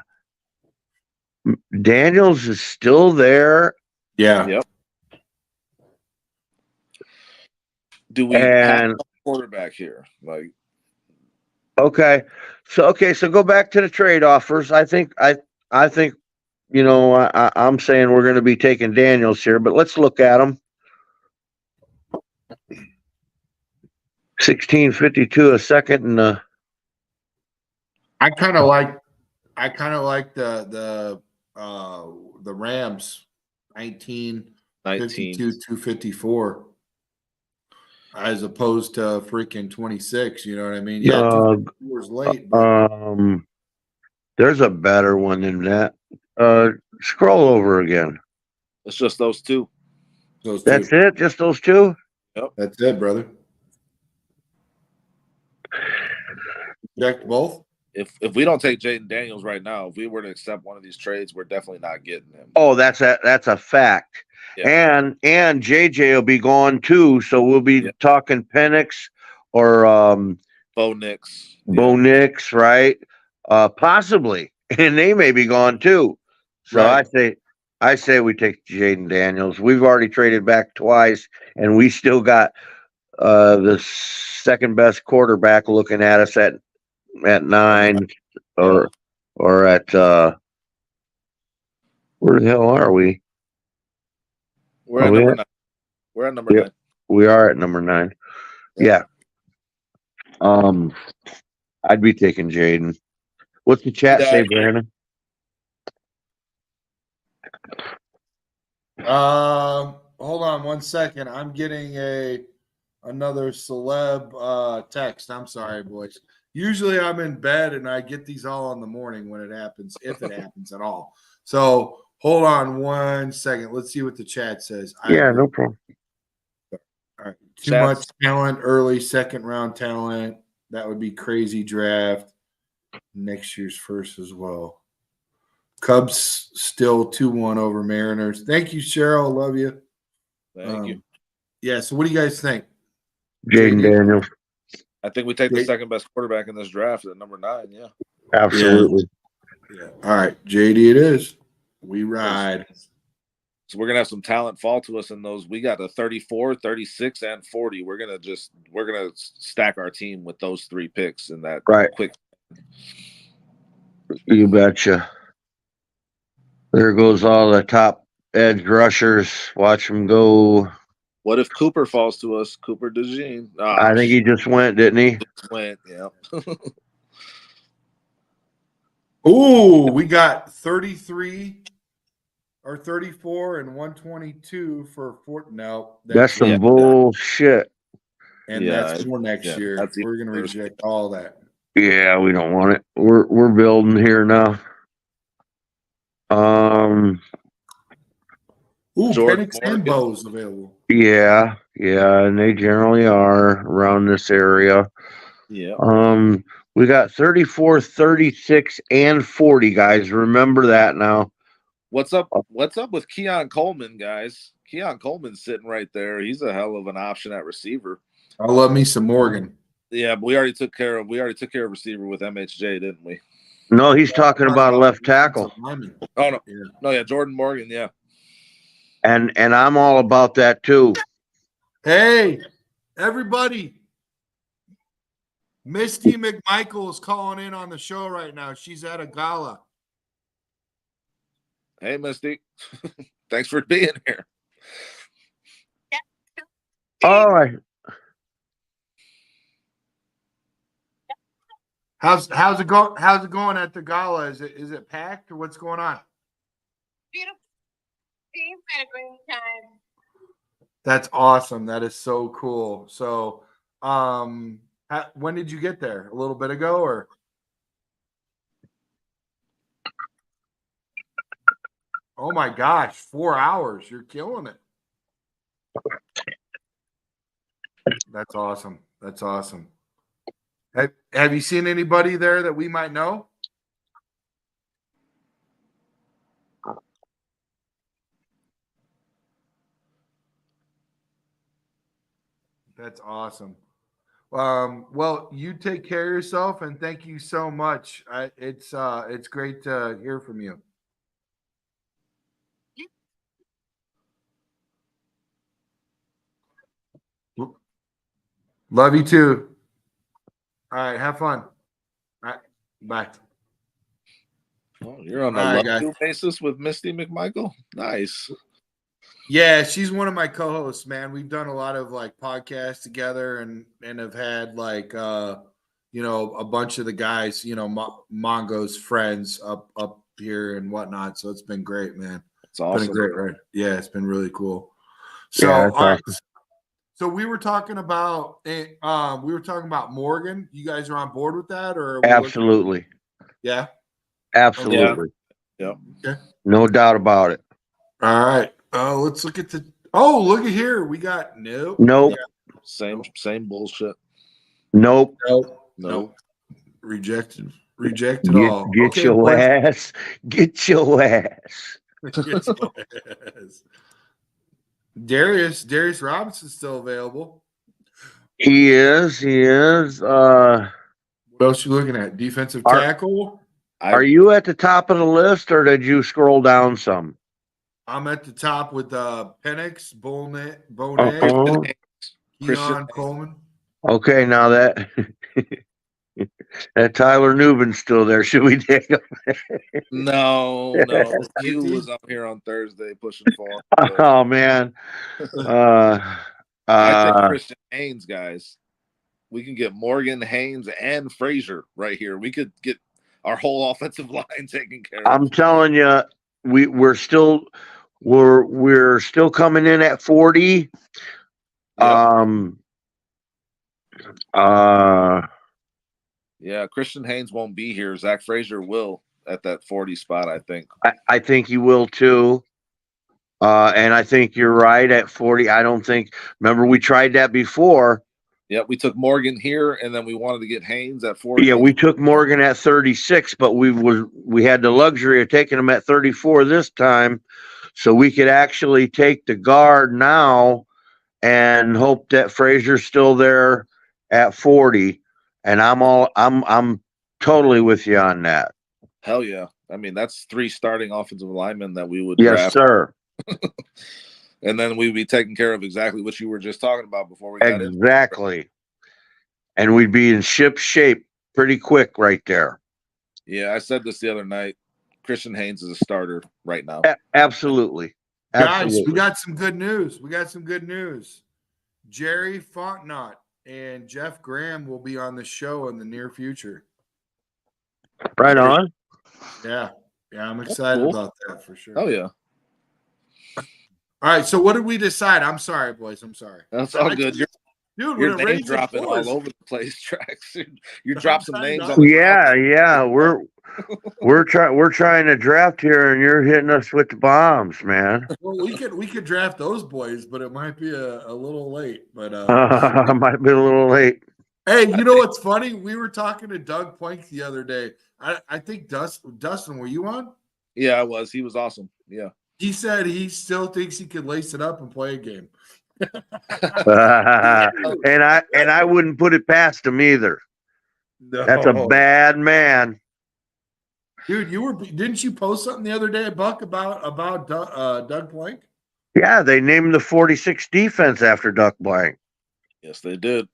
Daniels is still there. Yeah. Yep. Do we have a quarterback here? Like, okay. So go back to the trade offers. I think I'm saying we're going to be taking Daniels here, but let's look at them. 16.52 a second, and I kind of like the Rams 1952 254 as opposed to freaking 26. You know what I mean? Yeah, 2 hours late. There's a better one than that. Scroll over again. It's just those two. That's it. Just those two. Yep, that's it, brother. Reject both. If we don't take Jaden Daniels right now, if we were to accept one of these trades, we're definitely not getting him. Oh, that's a fact. Yeah. And JJ will be gone too, so we'll be talking Penix Bo Nix. Bo Nix, right? Possibly, and they may be gone too. So Right. I say we take Jaden Daniels. We've already traded back twice, and we still got the second best quarterback looking at us at 9 or at where the hell are we? We're Are at we number at? 9. We're at number Yeah, 9. we are at number 9. Yeah. Yeah. I'd be taking Jaden. What's the chat Yeah. say, Brandon? Hold on one second. I'm getting another celeb text. I'm sorry, boys. Usually I'm in bed and I get these all in the morning when it happens, if it happens at all. So hold on one second. Let's see what the chat says. I Yeah, agree. no problem. All right. Too Chat's- much talent, early second round talent. That would be crazy draft. Next year's first as well. Cubs still 2-1 over Mariners. Thank you, Cheryl. Love you. Thank you. Yeah. So, what do you guys think? Jaden JD? Daniels. I think we take the Jake- second best quarterback in this draft at number 9. Yeah. Absolutely. Yeah. All right, JD. It is. We ride. So we're gonna have some talent fall to us in those. We got a 34, 36, and 40. We're gonna stack our team with those 3 picks in that Right. quick. You betcha. There goes all the top edge rushers. Watch them go. What if Cooper falls to us? Cooper DeJean. I think he just went, didn't he? went. Yeah. Ooh, we got 33 or 34 and 122 for Fort. No, That's some yeah. bullshit. and Yeah, that's for next yeah, year. that's We're gonna even worse. reject all that. Yeah, we don't want it. We're building here now. Ooh, Jordan Penix and Morgan. Bo's available. Yeah, and they generally are around this area. Yeah. We got 34, 36, and 40 guys. Remember that now. What's up? What's up with Keon Coleman, guys? Keon Coleman's sitting right there. He's a hell of an option at receiver. I love me some Morgan. Yeah, but we already took care of receiver with MHJ, didn't we? No, he's talking about a left tackle. Oh no, Yeah. no, yeah, Jordan Morgan, yeah. And I'm all about that too. Hey, everybody. Misty McMichael is calling in on the show right now. She's at a gala. Hey, Misty, thanks for being here. All right. How's it going at the gala? Is it packed or what's going on? Beautiful. We've had a great time. That's awesome. That is so cool. So, when did you get there? A little bit ago, or? Oh my gosh, 4 hours. You're killing it. That's awesome. That's awesome. Have you seen anybody there that we might know? That's awesome. Well, you take care of yourself, and thank you so much. It's great to hear from you. Love you too. All right, have fun. All right, bye. Oh, you're on a All right, love guys. you basis with Misty McMichael. Nice. Yeah, she's one of my co-hosts, man. We've done a lot of like podcasts together and have had like a bunch of the guys, Mongo's friends up here and whatnot. So it's been great, man. It's awesome. Been a great ride. Yeah, it's been really cool. So Yeah, all that's right. awesome. So we were talking about Morgan. You guys are on board with that, or Absolutely. Yeah. Absolutely. Yeah. Okay. No doubt about it. All right. Let's look at look at here. We got nope. Nope. Same bullshit. Nope. No. Rejected Get all. Okay, your boys. ass. Get your ass. Darius Robinson's still available. He is. He is. What else you looking at? Defensive Are- tackle. Are you at the top of the list, or did you scroll down some? I'm at the top with Penix, Bonet, Uh-huh. Christian Keon Coleman. Okay, now that that Tyler Newbin's still there, should we take him? No. Q 15? was out here on Thursday pushing for him. But Oh man. I think Christian Haynes, guys. We can get Morgan, Haynes, and Frazier right here. We could get our whole offensive line taken care of. I'm telling you, we're still coming in at 40. Yep. Yeah, Christian Haynes won't be here. Zach Frazier will at that 40 spot, I think. I think he will too. And I think you're right at 40. I don't think. Remember, we tried that before. Yeah, we took Morgan here, and then we wanted to get Haynes at 40. Yeah, we took Morgan at 36, but we had the luxury of taking him at 34 this time, so we could actually take the guard now and hope that Frazier's still there at 40. And I'm totally with you on that. Hell yeah. I mean, that's 3 starting offensive linemen that we would Yes, draft. sir. And then we'd be taking care of exactly what you were just talking about before we got in. Exactly. And we'd be in ship shape pretty quick right there. Yeah, I said this the other night. Christian Haynes is a starter right now. Absolutely. Guys, we got some good news. Jerry Fontenot and Jeff Graham will be on the show in the near future. Right on. Yeah, I'm excited about that for sure. Oh yeah. All right, so what did we decide? I'm sorry, boys. I'm sorry. That's all good. Dude, You're when it name rains, dropping it pours. all over the place, Tracks. You drop some names on the Yeah. We're trying to draft here, and you're hitting us with the bombs, man. Well, we could draft those boys, but it might be a little late. But might be a little late. hey, you know what's funny? We were talking to Doug Plank the other day. I think Dustin, were you on? Yeah, I was. He was awesome. Yeah. He said he still thinks he could lace it up and play a game. And I wouldn't put it past him either. No. That's a bad man. Dude, didn't you post something the other day, Buck, about Doug Plank? Yeah, they named the 46 defense after Duck Blank. Yes, they did.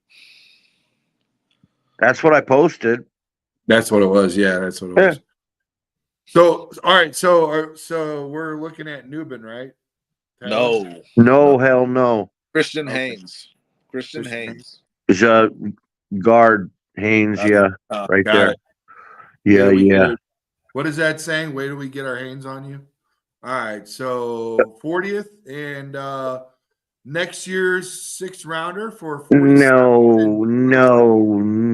That's what I posted. That's what it was. Yeah, that's what it was. So, all right. So we're looking at Newbin, right? No, hell no. Christian Haynes. Christian Haynes. Is a guard Haynes, right there. It. Yeah. What is that saying? Wait till we get our hands on you. All right. So 40th and next year's 6th rounder for 47.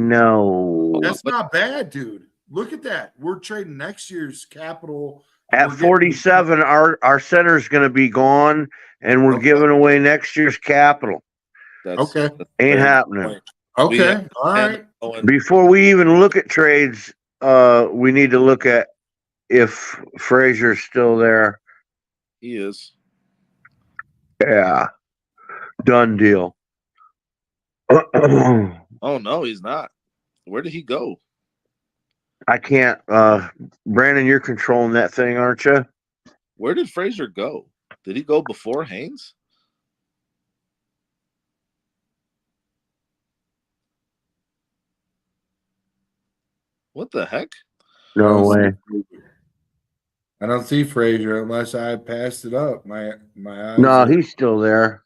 No. That's not bad, dude. Look at that. We're trading next year's capital. At 47, our center is going to be gone, and we're giving away next year's capital. That's ain't happening. Okay, all right. Before we even look at trades, we need to look at if Frazier's still there. He is. Yeah, done deal. Oh no, he's not. Where did he go? I can't. Brandon, you're controlling that thing, aren't you? Where did Frazier go? Did he go before Haynes? What the heck? No way. I don't see Frazier unless I passed it up. My eyes. No, he's still there.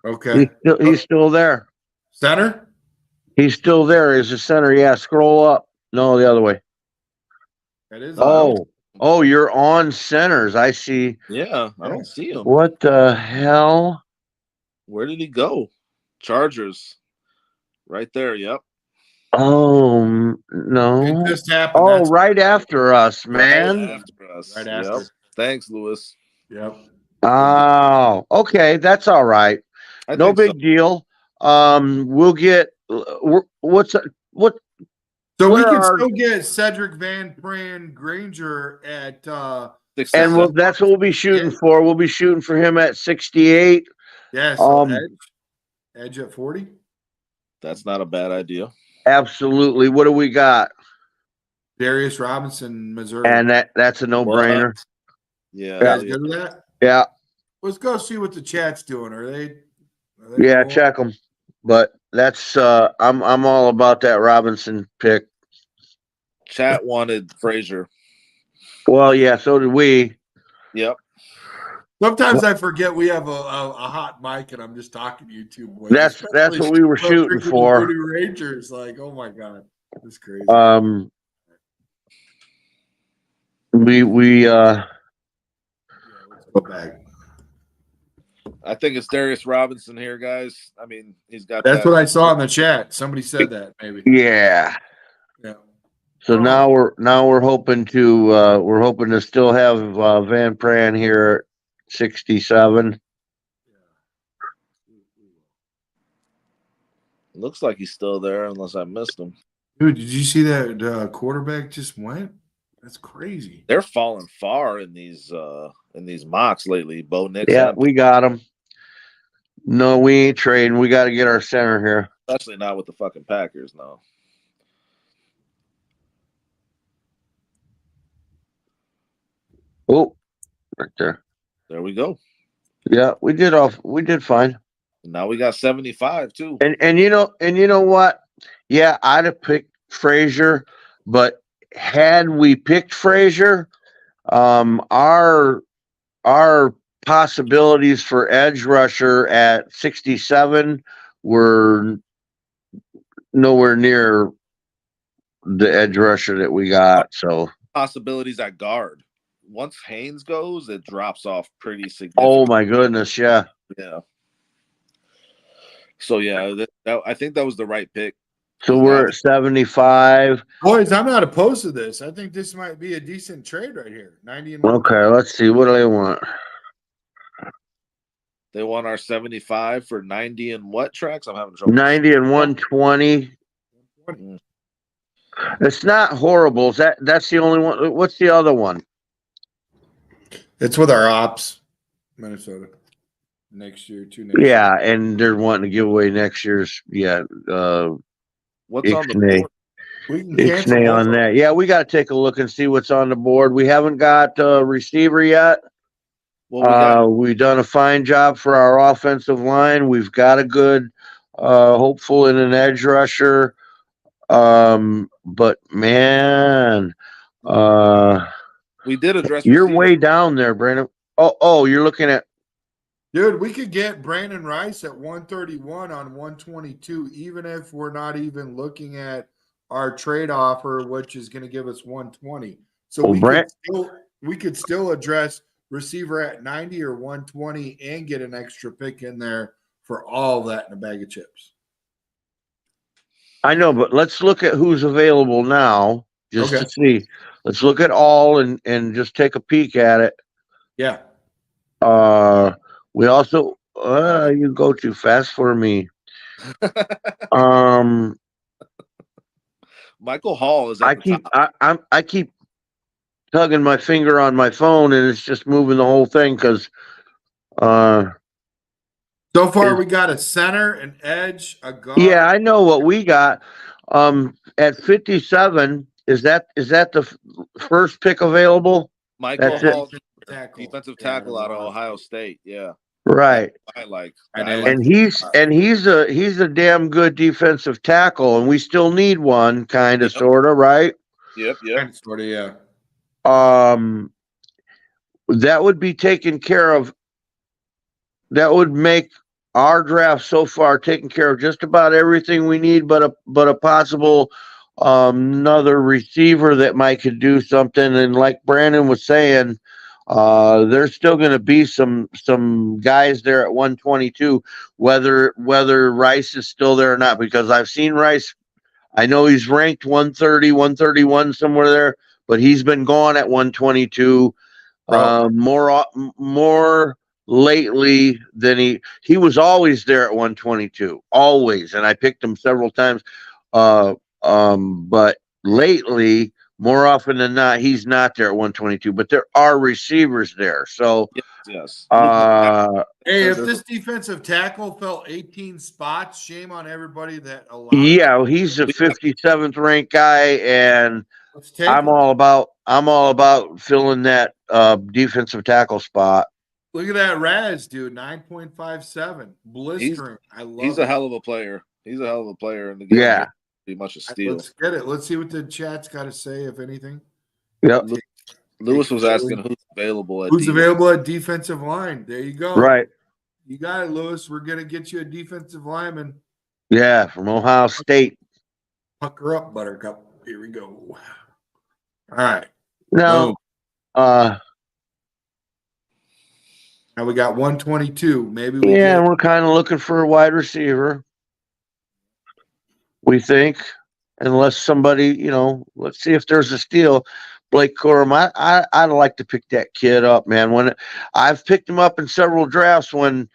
Okay. He's still there. Center? He's still there as a center. Yeah, scroll up. No, the other way. That is. Oh, you're on centers. I see. Yeah, I don't see him. What the hell? Where did he go? Chargers. Right there. Yep. Oh, no. It just happened. Oh, right after us, man. Right after us. Right after. Yep. Thanks, Lewis. Yep. Oh, okay. That's all right. No big deal. We'll get what? So we can still get Cedric Van Pran Granger at and that's what we'll be shooting for. We'll be shooting for him at 68. Yeah, so edge at 40. That's not a bad idea. Absolutely. What do we got? Darius Robinson, Missouri. And that's a no-brainer. Yeah. You guys good with that? Yeah. Let's go see what the chat's doing. Are they Yeah, rolling? check them. But that's I'm all about that Robinson pick. Chat wanted Frazier. Well, yeah, so did we. Yep. Sometimes I forget we have a hot mic and I'm just talking to you two boys. That's Especially what we were so shooting freaking for. Moody Rangers. Like, oh my god, that's crazy. We yeah, let's go back. I think it's Darius Robinson here, guys. I mean, he's got That's that. what I saw in the chat. Somebody said that maybe. yeah. Yeah. So now we're hoping to still have Van Pran here at 67. Looks like he's still there, unless I missed him. Dude, did you see that quarterback just went? That's crazy. They're falling far in these mocks lately. Bo Nix. Yeah, we got him. No, we ain't trading. We got to get our center here. Especially not with the fucking Packers now. Oh, right there. There we go. Yeah, we did fine. Now we got 75 too. And you know what? Yeah, I'd have picked Frazier, but had we picked Frazier, our possibilities for edge rusher at 67 were nowhere near the edge rusher that we got. So Possibilities at guard. Once Haynes goes, it drops off pretty significantly. oh my goodness, yeah. Yeah. So yeah, I think that was the right pick. So we're at 75. Boys, I'm not opposed to this. I think this might be a decent trade right here. 90 and 1. Okay, let's see. What do they want? They want our 75 for 90 and what tracks? I'm having trouble. 90 and 120. Mm. It's not horrible. That's the only one? What's the other one? It's with our ops, Minnesota. Next year, Yeah, and they're wanting to give away next year's. Yeah, what's on the Ixnay. board? We can Ixnay on that. Yeah, we got to take a look and see what's on the board. We haven't got a receiver yet. Well, we've done a fine job for our offensive line. We've got a good hopeful in an edge rusher. But man, we did address. You're receiver. way down there, Brandon. Oh, you're looking at. Dude, we could get Brandon Rice at 131 on 122, even if we're not even looking at our trade offer, which is going to give us 120. So we could still address receiver at 90 or 120 and get an extra pick in there for all of that in a bag of chips. I know, but let's look at who's available now just to see. Let's look at all and just take a peek at it. Yeah. We also you go too fast for me. Michael Hall is. I keep tugging my finger on my phone and it's just moving the whole thing because. So far, we got a center, an edge, a guard. Yeah, I know what we got. At 57, is that the first pick available? Michael Hall, defensive tackle out of Ohio State. Yeah, right. And he's a damn good defensive tackle, and we still need one, kind of, sort of, right? Yep. Sort of, yeah. That would be taken care of. That would make our draft so far taken care of just about everything we need, but a possible another receiver that might could do something. And like Brandon was saying, there's still going to be some guys there at 122, whether Rice is still there or not, because I've seen Rice. I know he's ranked 130, 131 somewhere there, but he's been gone at 122 more lately than he was always there at 122, always, and I picked him several times. But lately, more often than not, he's not there at 122. But there are receivers there, so Yes. Hey, if this defensive tackle fell 18 spots, shame on everybody that allowed it. Yeah, he's a 57th ranked guy, and Let's take I'm it. all about filling that defensive tackle spot. Look at that Raz, dude. 9.57. Blistering. I love He's it. a hell of a player. He's a hell of a player in the game. Yeah. Pretty much a steal. Let's get it. Let's see what the chat's got to say, if anything. Yep. Lewis was asking who's available at available at defensive line. There you go. Right. You got it, Lewis. We're gonna get you a defensive lineman. Yeah, from Ohio State. Pucker up, Buttercup. Here we go. All right. Now, now we got 122. Maybe we yeah, get we're kind of looking for a wide receiver. We think, unless somebody, let's see if there's a steal. Blake Corum, I'd like to pick that kid up, man. I've picked him up in several drafts when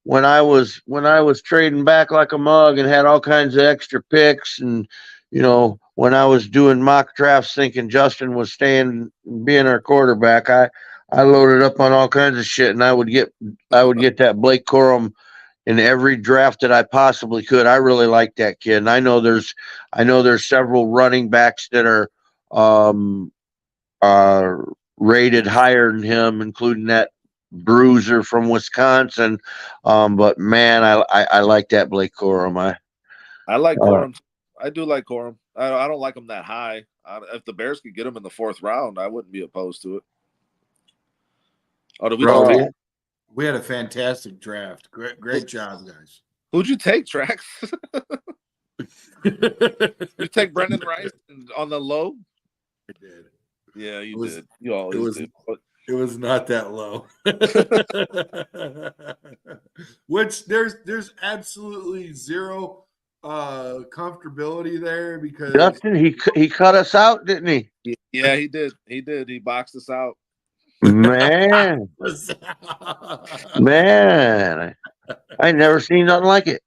I was trading back like a mug and had all kinds of extra picks, and when I was doing mock drafts thinking Justin was being our quarterback, I loaded up on all kinds of shit, and I would get that Blake Corum in every draft that I possibly could. I really like that kid, and I know there's several running backs that are rated higher than him, including that bruiser from Wisconsin. But man, I like that Blake Corum. I like Corum. I do like Corum. I don't like him that high. If the Bears could get him in the 4th round, I wouldn't be opposed to it. Oh, did we just take? We had a fantastic draft. Great job, guys. Who'd you take, Trax? You take Brendan Rice on the low? I did. Yeah, you did. You always did. It was not that low. Which there's absolutely zero comfortability there because Justin, he cut us out, didn't he? Yeah, he did. He did. He boxed us out. Man, I never seen nothing like it.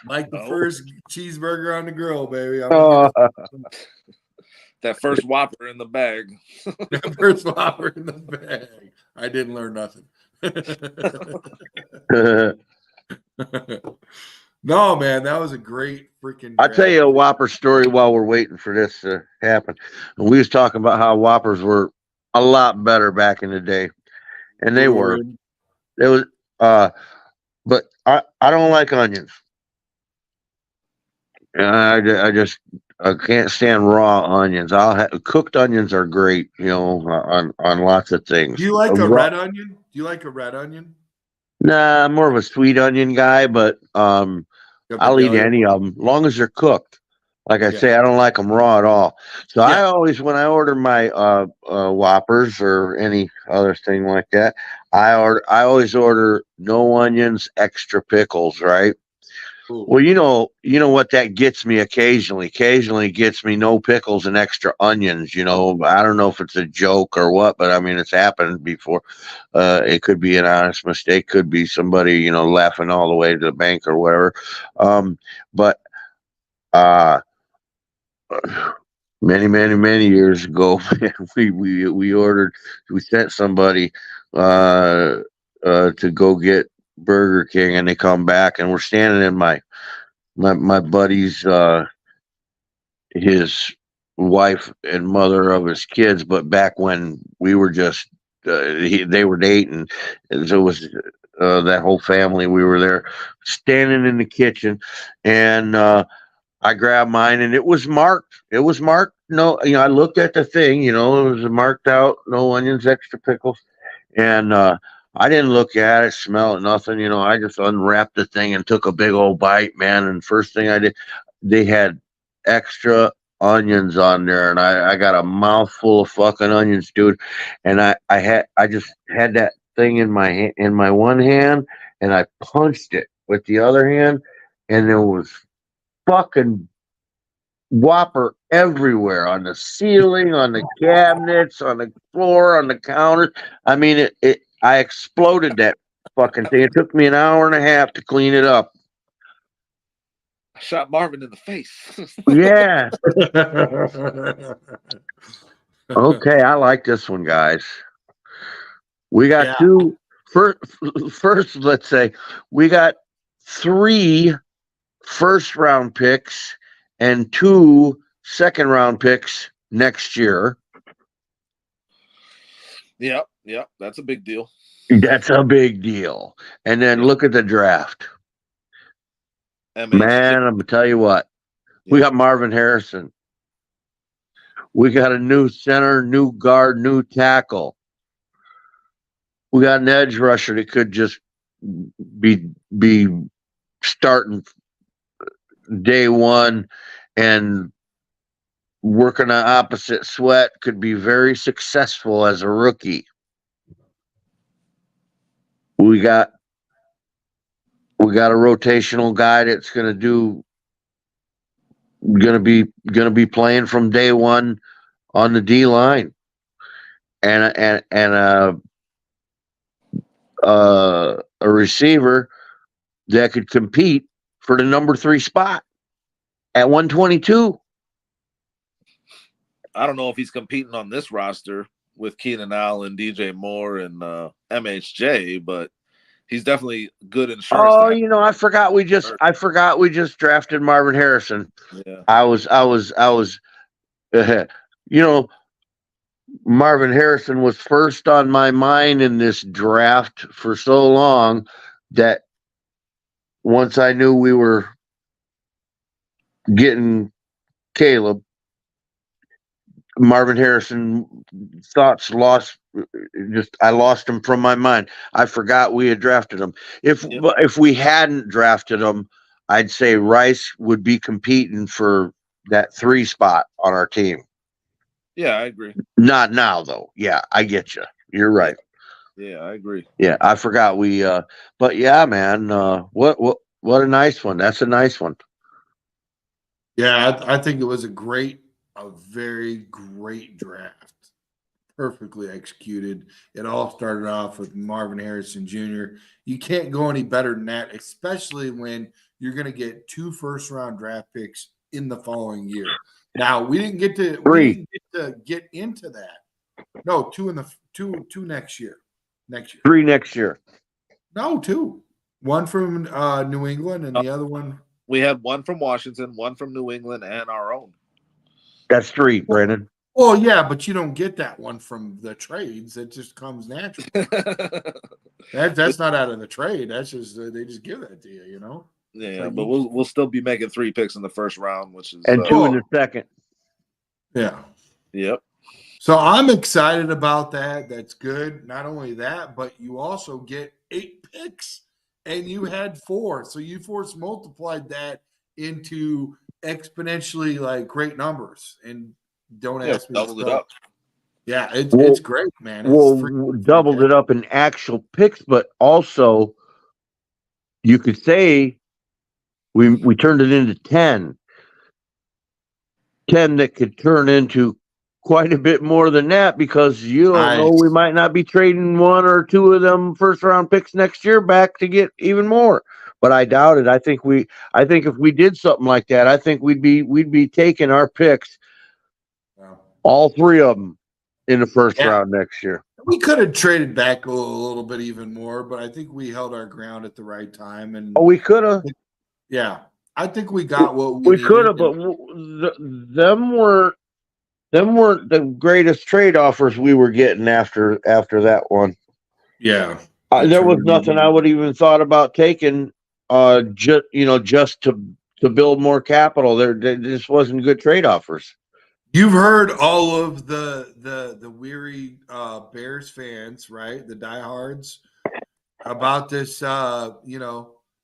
Like the first cheeseburger on the grill, baby. That first Whopper in the bag. That first Whopper in the bag. I didn't learn nothing. No, man, that was a great freaking. I'll tell you a Whopper story while we're waiting for this to happen. We was talking about how Whoppers were a lot better back in the day, and they were. It was, but I don't like onions. I can't stand raw onions. Cooked onions are great, on lots of things. Do you like a red onion? Do you like a red onion? Nah, I'm more of a sweet onion guy, but I'll eat any of them, as long as they're cooked. Like I say, I don't like them raw at all. So I always, when I order my Whoppers or any other thing like that, I always order no onions, extra pickles, right? Ooh. Well, you know what that gets me occasionally. Occasionally gets me no pickles and extra onions. I don't know if it's a joke or what, but I mean it's happened before. It could be an honest mistake, could be somebody laughing all the way to the bank or whatever. But many years ago, we sent somebody to go get Burger King, and they come back, and we're standing in my buddy's his wife and mother of his kids, but back when we were just they were dating, and so it was that whole family. We were there standing in the kitchen, and I grabbed mine, and it was marked. No, I looked at the thing, it was marked out, no onions, extra pickles. And I didn't look at it, smell it, nothing. I just unwrapped the thing and took a big old bite, man. And first thing I did, they had extra onions on there, and I got a mouthful of fucking onions, dude. And I just had that thing in my one hand, and I punched it with the other hand, and there was fucking Whopper everywhere, on the ceiling, on the cabinets, on the floor, on the counters. I mean, I exploded that fucking thing. It took me an hour and a half to clean it up. I shot Marvin in the face. Yeah. Okay, I like this one, guys. We got two first, let's say we got 3 first-round picks and 2 second-round picks next year. Yep, that's a big deal. That's a big deal. And then look at the draft. Man, I'm gonna tell you what. We got Marvin Harrison. We got a new center, new guard, new tackle. We got an edge rusher that could just be starting day one and working on opposite sweat, could be very successful as a rookie. We got a rotational guy that's gonna be playing from day one on the D line, and a receiver that could compete for the number 3 spot at 122. I don't know if he's competing on this roster with Keenan Allen, DJ Moore, and MHJ, but he's definitely good insurance. Oh, I forgot we just drafted Marvin Harrison. Yeah. I was Marvin Harrison was first on my mind in this draft for so long that once I knew we were getting Caleb, Marvin Harrison thoughts I lost him from my mind. I forgot we had drafted him. If we hadn't drafted him, I'd say Rice would be competing for that 3 spot on our team. Yeah, I agree. Not now though. Yeah, I get you. You're right. Yeah, I agree. Yeah, I forgot but yeah, man, what a nice one. That's a nice one. Yeah, I think it was a very great draft. Perfectly executed. It all started off with Marvin Harrison Jr. You can't go any better than that, especially when you're going to get 2 first-round draft picks in the following year. Now, we didn't get to get into that. No, 2 next year. 3 next year. No, 2. One from New England and the other one. We had one from Washington, one from New England, and our own. That's 3, Brandon. Well, yeah, but you don't get that one from the trades. It just comes naturally. That's not out of the trade. That's just they just give that to you, Yeah, but we'll still be making 3 picks in the first round, which is 2 in the second. Yeah. Yep. So I'm excited about that. That's good. Not only that, but you also get 8 picks, and you had 4. So you force multiplied that into exponentially like great numbers. And don't ask me. Doubled it up. Yeah, it's great, man. Doubled it up in actual picks, but also you could say we turned it into 10 that could turn into quite a bit more than that, because you don't know, we might not be trading 1 or 2 of them first round picks next year back to get even more. But I doubt it. I think if we did something like that, I think we'd be taking our picks, all 3 of them, in the first round next year. We could have traded back a little bit even more, but I think we held our ground at the right time. And we could have. Yeah, I think we got what we could have, but them weren't the greatest trade offers we were getting after that one. Yeah, there was nothing I would even thought about taking. Just to build more capital. There just wasn't good trade offers. You've heard all of the weary Bears fans, right? The diehards about this,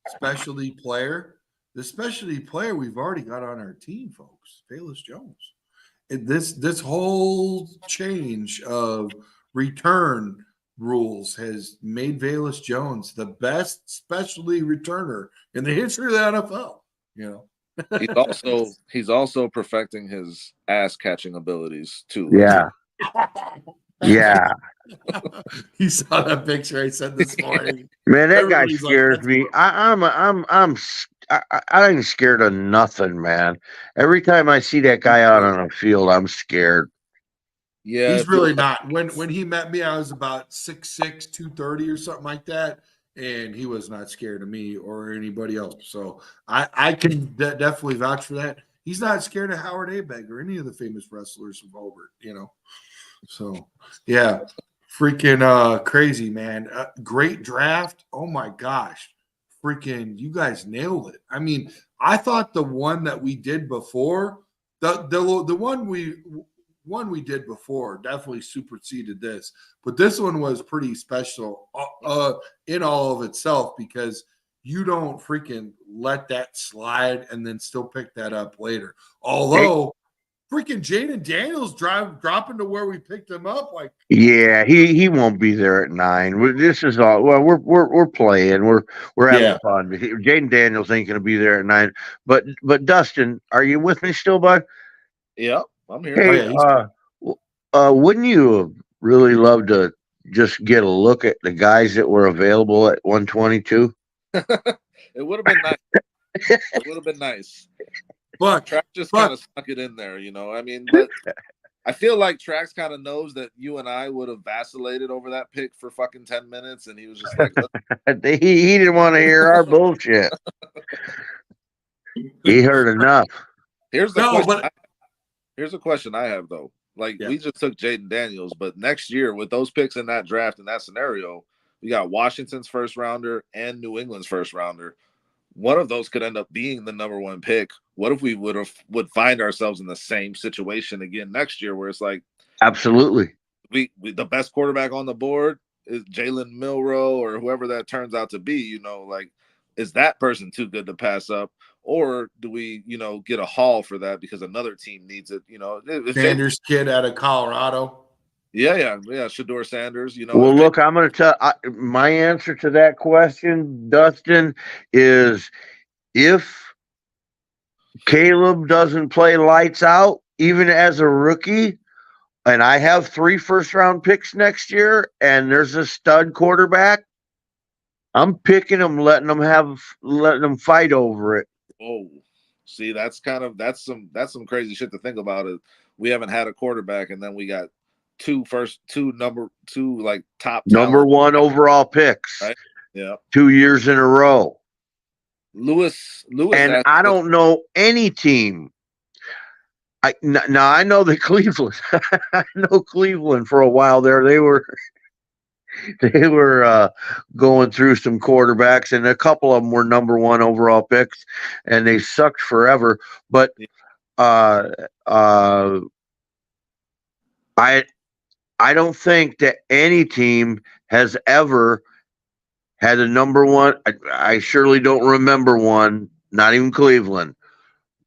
specialty player. The specialty player we've already got on our team, folks. Velus Jones. This whole change of return rules has made Velus Jones the best specialty returner in the history of the NFL. He's also perfecting his ass catching abilities too. Yeah. Yeah. You saw that picture I said this morning. Man, that guy scares me. I ain't scared of nothing, man. Every time I see that guy out on the field, I'm scared. Yeah, He's it feels really like not. When he met me, I was about 6'6", 230 or something like that, and he was not scared of me or anybody else. So I can definitely vouch for that. He's not scared of Howard Abeg or any of the famous wrestlers from over, So yeah, freaking crazy, man. Great draft. Oh my gosh. Freaking you guys nailed it. I mean, I thought the one that we did before, the one we did before definitely superseded this, but this one was pretty special in all of itself because you don't freaking let that slide and then still pick that up later. Although freaking Jaden Daniels dropping to where we picked him up, like Yeah, he won't be there at 9. This is all. Well, we're playing. We're having yeah, fun. Jaden Daniels ain't going to be there at 9. But Dustin, are you with me still, bud? yep, I'm here. oh Hey, yeah, wouldn't you have really love to just get a look at the guys that were available at 122? It would have been nice. It would have been nice. but Track just kind but of stuck it in there, I mean, but I feel like Trax kind of knows that you and I would have vacillated over that pick for fucking 10 minutes, and he was just like, He didn't want to hear our bullshit. He heard enough. here's the no, question. but Here's a question I have though. Like yeah, we just took Jaden Daniels, but next year with those picks in that draft in that scenario, we got Washington's first rounder and New England's first rounder. One of those could end up being the number one pick. What if we would find ourselves in the same situation again next year, where it's like Absolutely. we the best quarterback on the board is Jalen Milrow or whoever that turns out to be. Like is that person too good to pass up? Or do we, get a haul for that because another team needs it? If Sanders kid out of Colorado. yeah, Shador Sanders. Well, If look, I'm going to tell my answer to that question, Dustin, is if Caleb doesn't play lights out, even as a rookie, and I have 3 first-round picks next year, and there's a stud quarterback, I'm picking them, letting them fight over it. oh, see, that's some crazy shit to think about. It we haven't had a quarterback, and then we got two like top Number talent, 1 overall picks, right? Yeah, 2 years in a row. Lewis And asked I don't know any team. Now I know the Cleveland. I know Cleveland for a while there. They were going through some quarterbacks, and a couple of them were number 1 overall picks, and they sucked forever. But uh, uh, I I don't think that any team has ever had a number 1. I surely don't remember one. Not even Cleveland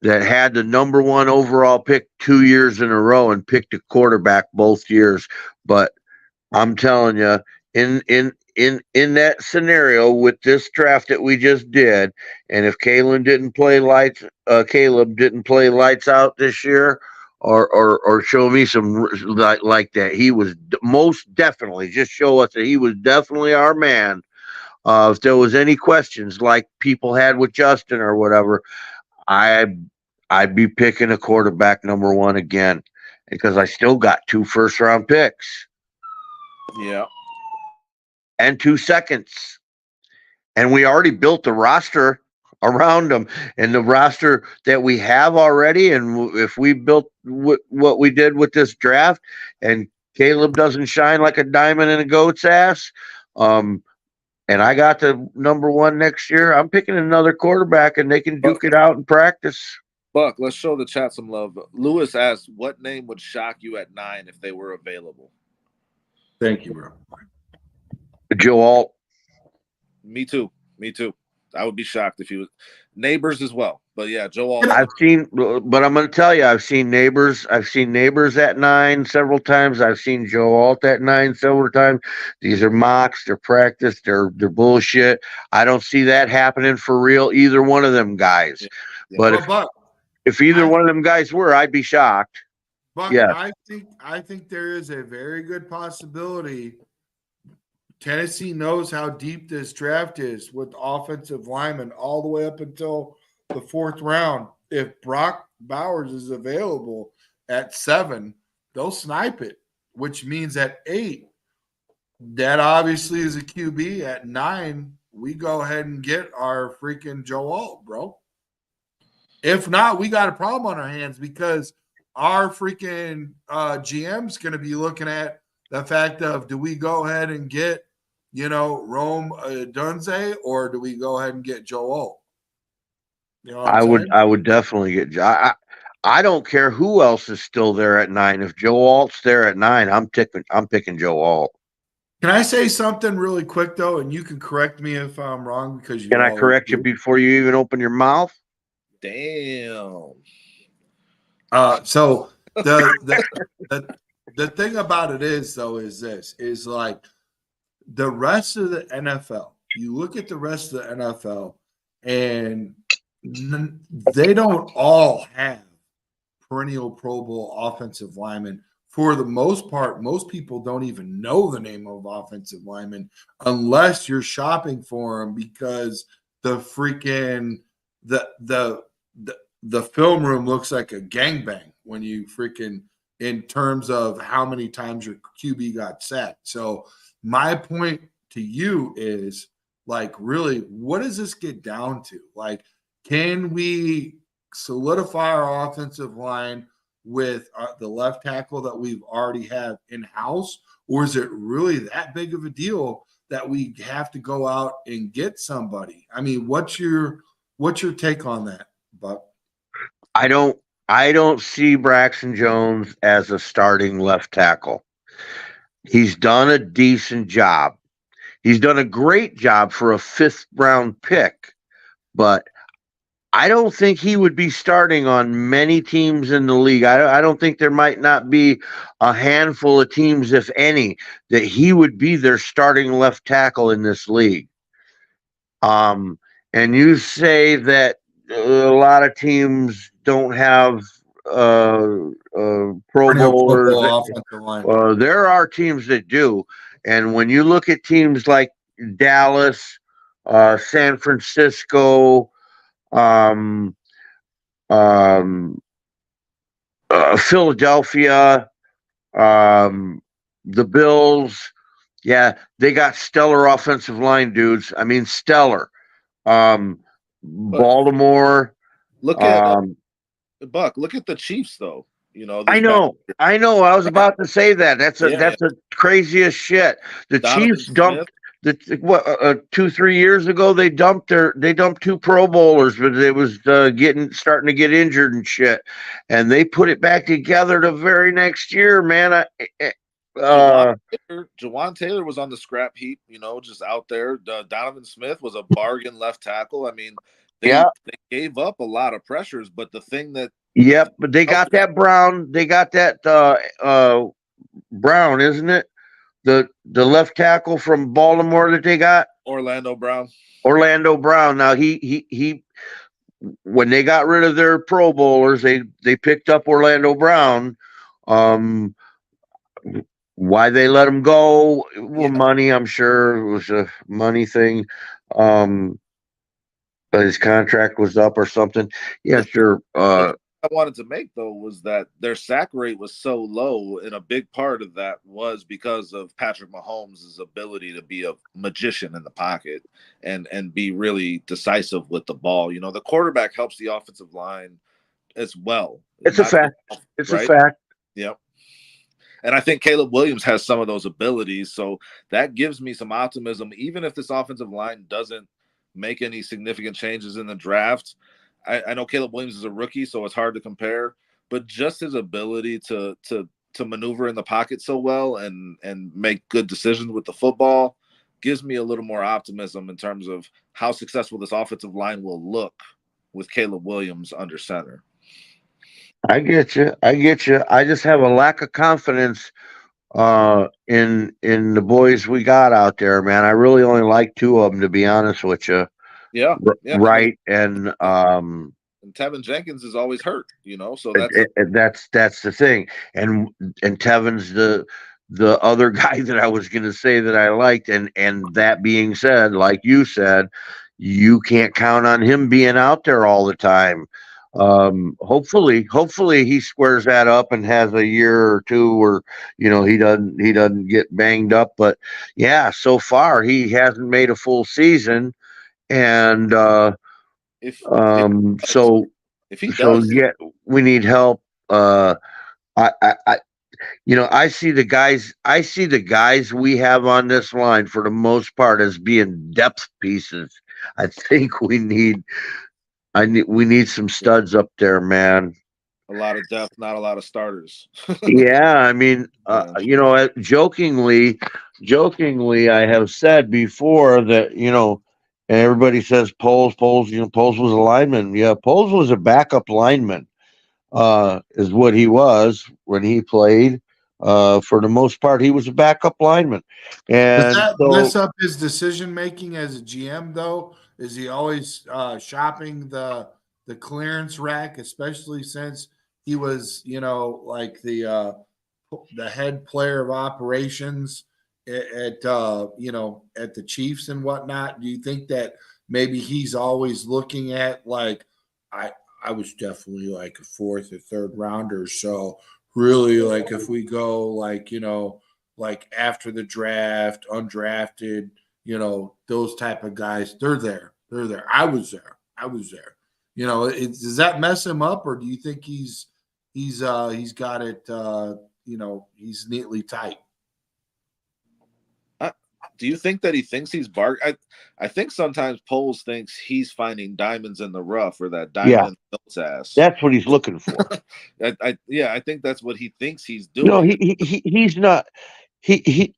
that had the number 1 overall pick 2 years in a row and picked a quarterback both years. But I'm telling you, in that scenario with this draft that we just did, and if Caleb didn't play lights out this year, or show me some like that, he was most definitely just show us that he was definitely our man. If there was any questions like people had with Justin or whatever, I I'd be picking a quarterback number 1 again because I still got 2 first-round picks yeah. and 2 seconds. And we already built the roster around them. And the roster that we have already, and if we built what we did with this draft and Caleb doesn't shine like a diamond in a goat's ass, and I got the number 1 next year, I'm picking another quarterback and they can duke it out in practice. Buck, let's show the chat some love. Lewis asked, "What name would shock you at 9 if they were available?" Thank you, bro. Joe Alt. Me too. I would be shocked if he was Neighbors as well. But yeah, Joe Alt. But I'm going to tell you, I've seen Neighbors at 9 several times. I've seen Joe Alt at 9 several times. These are mocks, they're practice, they're bullshit. I don't see that happening for real, either one of them guys. Yeah. But if either one of them guys were, I'd be shocked. But Yeah. I think there is a very good possibility. Tennessee knows how deep this draft is with offensive linemen all the way up until the 4th round. If Brock Bowers is available at 7, they'll snipe it. which means at 8, that obviously is a QB. At 9, we go ahead and get our freaking Joe Alt, bro. If not, we got a problem on our hands because our freaking GM's going to be looking at the fact of, do we go ahead and get, Rome Dunze, or do we go ahead and get Joe Alt? You know what I'm saying? I would definitely get. I don't care who else is still there at 9. If Joe Alt's there at 9, I'm picking Joe Alt. Can I say something really quick though, and you can correct me if I'm wrong because you Can I always correct you do. before you even open your mouth? Damn. So the thing about it is though is like the rest of the NFL. You look at the rest of the NFL, and they don't all have perennial Pro Bowl offensive linemen. For the most part, most people don't even know the name of offensive lineman unless you're shopping for them because the freaking the film room looks like a gangbang when you freaking in terms of how many times your QB got sacked. So my point to you is like, really, what does this get down to? Like, can we solidify our offensive line with the left tackle that we've already have in house, or is it really that big of a deal that we have to go out and get somebody? I mean, what's your take on that, Buck? I don't see Braxton Jones as a starting left tackle. He's done a decent job. He's done a great job for a 5th round pick, but I don't think he would be starting on many teams in the league. I don't think there might not be a handful of teams, if any, that he would be their starting left tackle in this league. And you say that a lot of teams don't have Pro Bowlers. There are teams that do. And when you look at teams like Dallas, San Francisco, Philadelphia, the Bills, yeah, they got stellar offensive line dudes. I mean, stellar. Baltimore. Look at Buck. Look at the Chiefs, though. I know. I was about to say that. That's a craziest shit. The Donovan Chiefs dumped what 2-3 years ago. They dumped 2 Pro Bowlers, but it was starting to get injured and shit, and they put it back together the very next year. Man, Jawan Taylor was on the scrap heap. Just out there. Donovan Smith was a bargain left tackle. I mean, they gave up a lot of pressures, but the thing that but they got that Brown. They got that Brown, isn't it? The left tackle from Baltimore that they got? Orlando Brown. Now he when they got rid of their Pro Bowlers, they picked up Orlando Brown. Why they let him go? Well, money, I'm sure it was a money thing. But his contract was up or something. Yeah, sure. I wanted to make though was that their sack rate was so low, and a big part of that was because of Patrick Mahomes' ability to be a magician in the pocket and be really decisive with the ball. The quarterback helps the offensive line as well. It's a fact. It's a fact. Yep. And I think Caleb Williams has some of those abilities, so that gives me some optimism. Even if this offensive line doesn't make any significant changes in the draft, I know Caleb Williams is a rookie, so it's hard to compare, but just his ability to maneuver in the pocket so well and make good decisions with the football gives me a little more optimism in terms of how successful this offensive line will look with Caleb Williams under center. I get you. I just have a lack of confidence in the boys we got out there, man. I really only like 2 of them, to be honest with you. Yeah. Right. And Tevin Jenkins is always hurt, so that's the thing. And Tevin's the other guy that I was going to say that I liked. And that being said, like you said, you can't count on him being out there all the time. Hopefully he squares that up and has a year or two where he doesn't get banged up. But yeah, so far he hasn't made a full season, and If so if he so does, yeah, we need help. I I see the guys we have on this line for the most part as being depth pieces. I think we need some studs up there, man. a lot of depth, not a lot of starters. Yeah, I mean, Yeah. jokingly, I have said before that, and everybody says Poles was a lineman. Yeah, Poles was a backup lineman, is what he was when he played. For the most part, he was a backup lineman, Does and that so mess up his decision making as a GM though? Is he always shopping the clearance rack, especially since he was, like the head player of operations at the Chiefs and whatnot? Do you think that maybe he's always looking at like I I was definitely like a fourth or third rounder, so really like if we go like like after the draft, undrafted, those type of guys, they're there. They're there. I was there. I was there. Does that mess him up, or do you think he's got it he's neatly tight? Do you think that he thinks he's bark? I think sometimes Poles thinks he's finding diamonds in the rough or that yeah, diamond in his ass. that's what he's looking for. I think that's what he thinks he's No, doing. he's not. He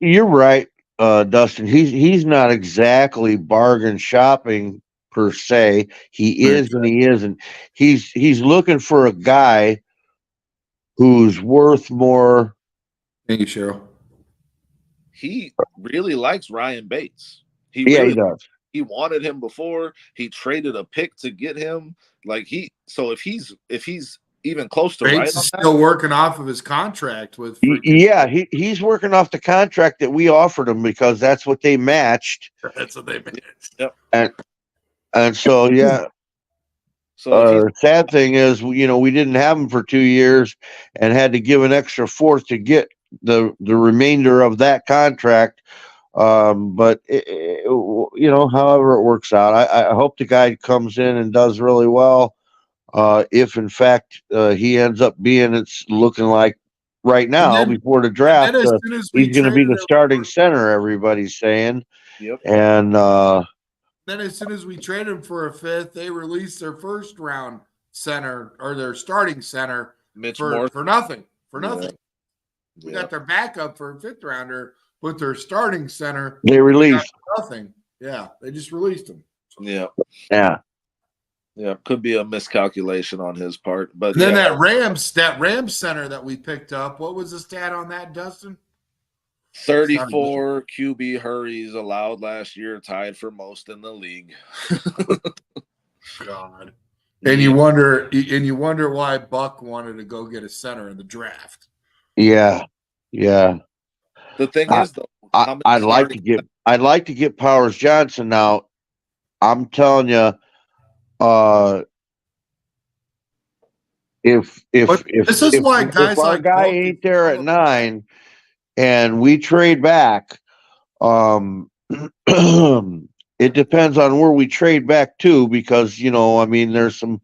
You're right, Dustin. He's not exactly bargain shopping per se. He Right. is and he isn't. He's looking for a guy who's worth more. Thank you, Cheryl. He really likes Ryan Bates. He Yeah, he really does. he wanted him before. He traded a pick to get him. If he's even close to right Bates on is that, still working off of his contract with freaking. Yeah, he's working off the contract that we offered him because that's what they matched. That's what they managed. yep. And so yeah, So if he's sad thing is, we didn't have him for 2 years and had to give an extra fourth to get the remainder of that contract. But however it works out, I hope the guy comes in and does really well. If in fact he ends up being, it's looking like right And now then, before the and draft, then as soon as we he's going to be traded the him, starting center. Everybody's saying, yep. and then as soon as we traded him for a fifth, they released their first round center or their starting center Mitch for Morse. nothing. For Yeah. nothing. We got their backup for a fifth rounder, but their starting center they released. nothing. Yeah, they just released him. Yeah. Yeah. Yeah. Could be a miscalculation on his part. But And then yeah, that Rams center that we picked up, what was the stat on that, Dustin? 34 QB hurries allowed last year, tied for most in the league. God. And you wonder why Buck wanted to go get a center in the draft. Yeah. Yeah. The thing is, though, I'd like to get Powers Johnson now. I'm telling you, if this is why guys if our like guy Buck ain't there at 9 and we trade back, it depends on where we trade back to, because I mean there's some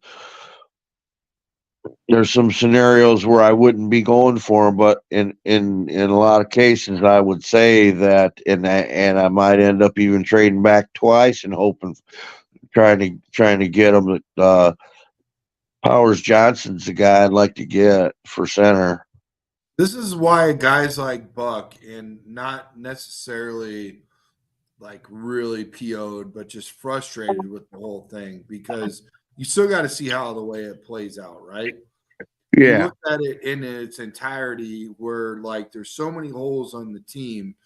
scenarios where I wouldn't be going for him, but in a lot of cases I would say that, and I might end up even trading back twice and hoping, trying to get him. Powers Johnson's the guy I'd like to get for center. This is why guys like Buck, and not necessarily like really PO'd, but just frustrated with the whole thing, because you still got to see how the way it plays out, right? You Yeah. look at it in its entirety, where like there's so many holes on the team,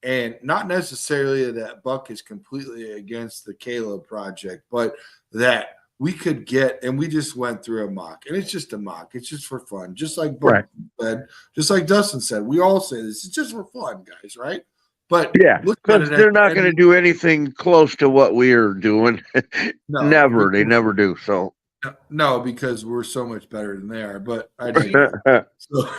and not necessarily that Buck is completely against the Caleb project, but that we could get, and we just went through a mock, and it's just a mock, it's just for fun, just like Buck said, just like Dustin said, we all say this, it's just for fun, guys, right? But Yeah, look at because it they're not going to do anything close to what we are doing. No, Never. They never do. So No, because we're so much better than they are. But I mean, so,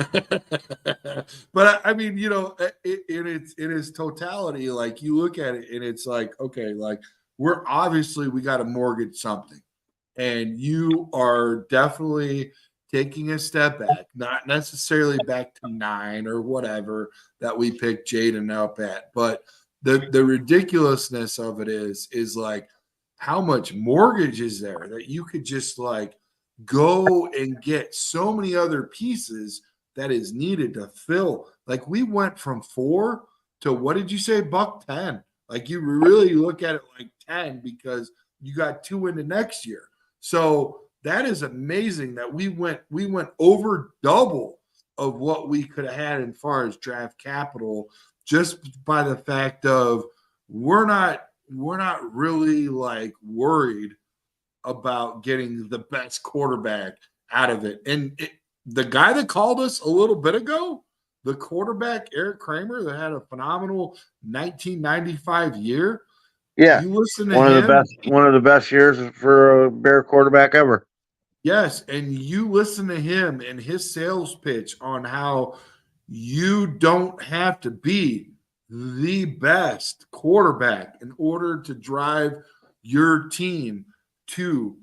but I mean, in its totality, like you look at it and it's like, okay, like we got to mortgage something, and you are definitely taking a step back, not necessarily back to 9 or whatever that we picked Jaden up at, but the ridiculousness of it is like how much mortgage is there that you could just like go and get so many other pieces that is needed to fill. Like we went from 4 to what did you say, $110? Like you really look at it like 10 because you got 2 into next year. So that is amazing that we went over double of what we could have had as far as draft capital just by the fact of we're not really like worried about getting the best quarterback out of it. And the guy that called us a little bit ago, the quarterback Eric Kramer that had a phenomenal 1995 year. Yeah, You listen to one of the best years for a Bear quarterback ever. Yes, and you listen to him and his sales pitch on how you don't have to be the best quarterback in order to drive your team to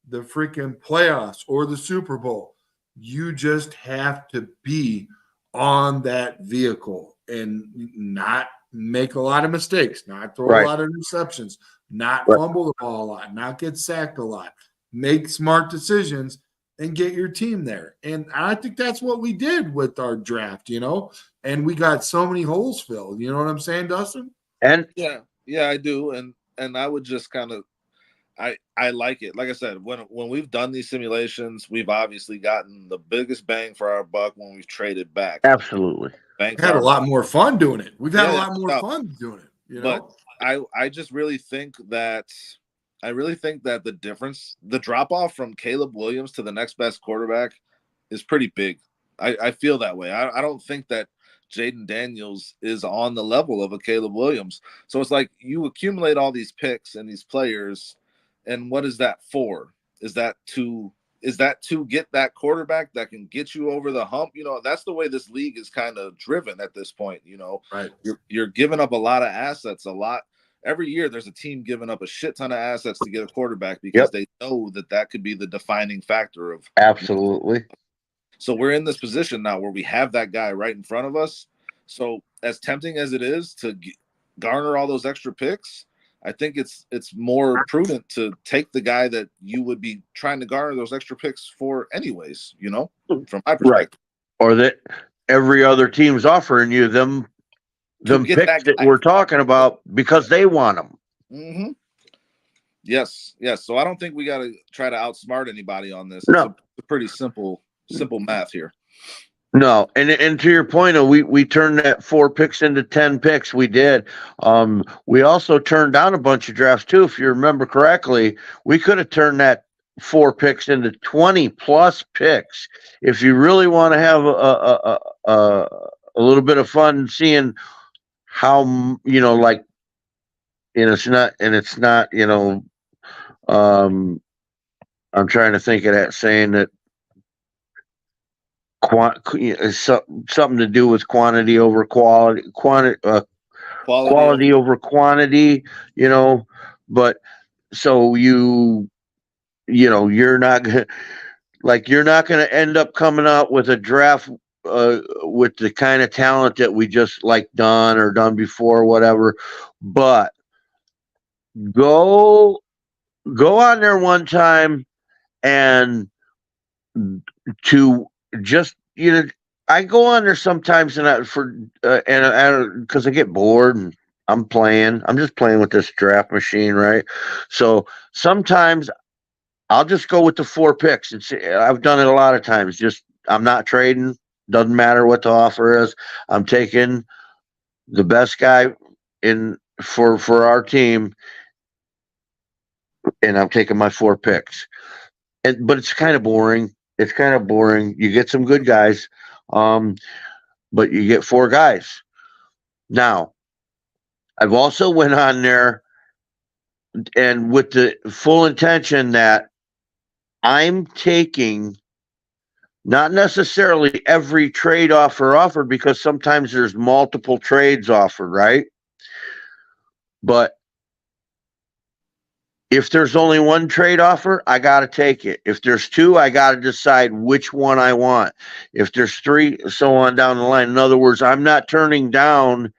the freaking playoffs or the Super Bowl. You just have to be on that vehicle and not make a lot of mistakes, not throw a Right. lot of interceptions, not Right. fumble the ball a lot, not get sacked a lot, make smart decisions and get your team there. And I think that's what we did with our draft, and we got so many holes filled. You know what I'm saying, Dustin? And Yeah, I do, and I would just kind of I like it. Like I said, when we've done these simulations, we've obviously gotten the biggest bang for our buck when we've traded back. absolutely. Bang We for had a our lot buck. more fun doing it. We've had a Yeah, lot more no, fun doing it, but I just really think that the difference, the drop off from Caleb Williams to the next best quarterback is pretty big. I feel that way. I don't think that Jaden Daniels is on the level of a Caleb Williams. So it's like you accumulate all these picks and these players, and what is that for? Is that to get that quarterback that can get you over the hump? That's the way this league is kind of driven at this point. Right. You're giving up a lot of assets, a lot. Every year there's a team giving up a shit ton of assets to get a quarterback because they know that could be the defining factor of. Absolutely. So we're in this position now where we have that guy right in front of us. So as tempting as it is to garner all those extra picks, I think it's more prudent to take the guy that you would be trying to garner those extra picks for anyways, from my perspective. Right. Or that every other team's offering you them picks that we're talking about because they want them. Mm-hmm. Yes. So I don't think we got to try to outsmart anybody on this. No. It's a pretty simple math here. No, and to your point, we turned that 4 picks into 10 picks. We did. We also turned down a bunch of drafts too. If you remember correctly, we could have turned that 4 picks into 20 plus picks. If you really want to have a little bit of fun seeing how like, and it's not I'm trying to think of that saying that. Something to do with quantity over quality, quality over quantity, but so you're not gonna end up coming out with a draft with the kind of talent that we just like done before, whatever. But go on there one time and to just I go on there sometimes and because I get bored and I'm just playing with this draft machine, right? So sometimes I'll just go with the 4 picks. I've done it a lot of times. Just I'm not trading. Doesn't matter what the offer is. I'm taking the best guy in for our team, and I'm taking my 4 picks. But it's kind of boring. You get some good guys, but you get 4 guys. Now, I've also went on there and with the full intention that I'm taking not necessarily every trade offer offered because sometimes there's multiple trades offered, right? But if there's only one trade offer, I got to take it. If there's two, I got to decide which one I want. If there's three, so on down the line. In other words, I'm not turning down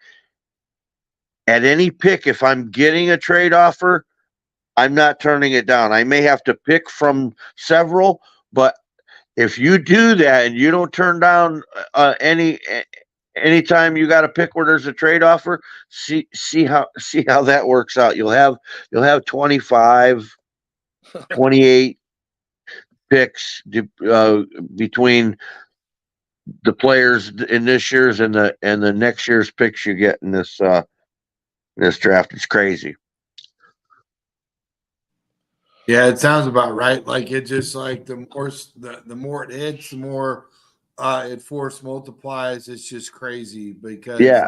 at any pick. If I'm getting a trade offer, I'm not turning it down. I may have to pick from several, but if you do that and you don't turn down anytime you got to pick where there's a trade offer, see how that works out. You'll have 25, 28 picks between the players in this year's and the next year's picks you get in this draft. It's crazy. Yeah, it sounds about right. Like it just like the more it hits, the more it force multiplies. It's just crazy because Yeah,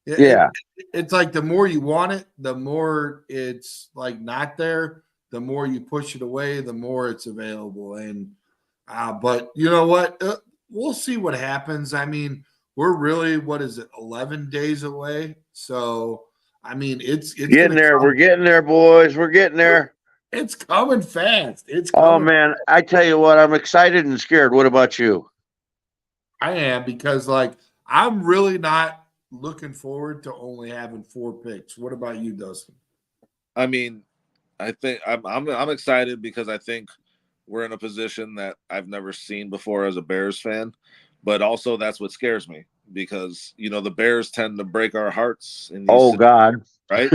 yeah, it's like the more you want it, the more it's like not there. The more you push it away, the more it's available. And but you know what? We'll see what happens. I mean, we're really what is it, 11 days away? So I mean, it's getting gonna there. come. We're getting there, boys. We're getting there. It's coming fast. It's Oh coming. man, I tell you what, I'm excited and scared. What about you? I am because like I'm really not looking forward to only having 4 picks. What about you, Dustin? I mean, I think I'm excited because I think we're in a position that I've never seen before as a Bears fan, but also that's what scares me because the Bears tend to break our hearts in these Oh God. right?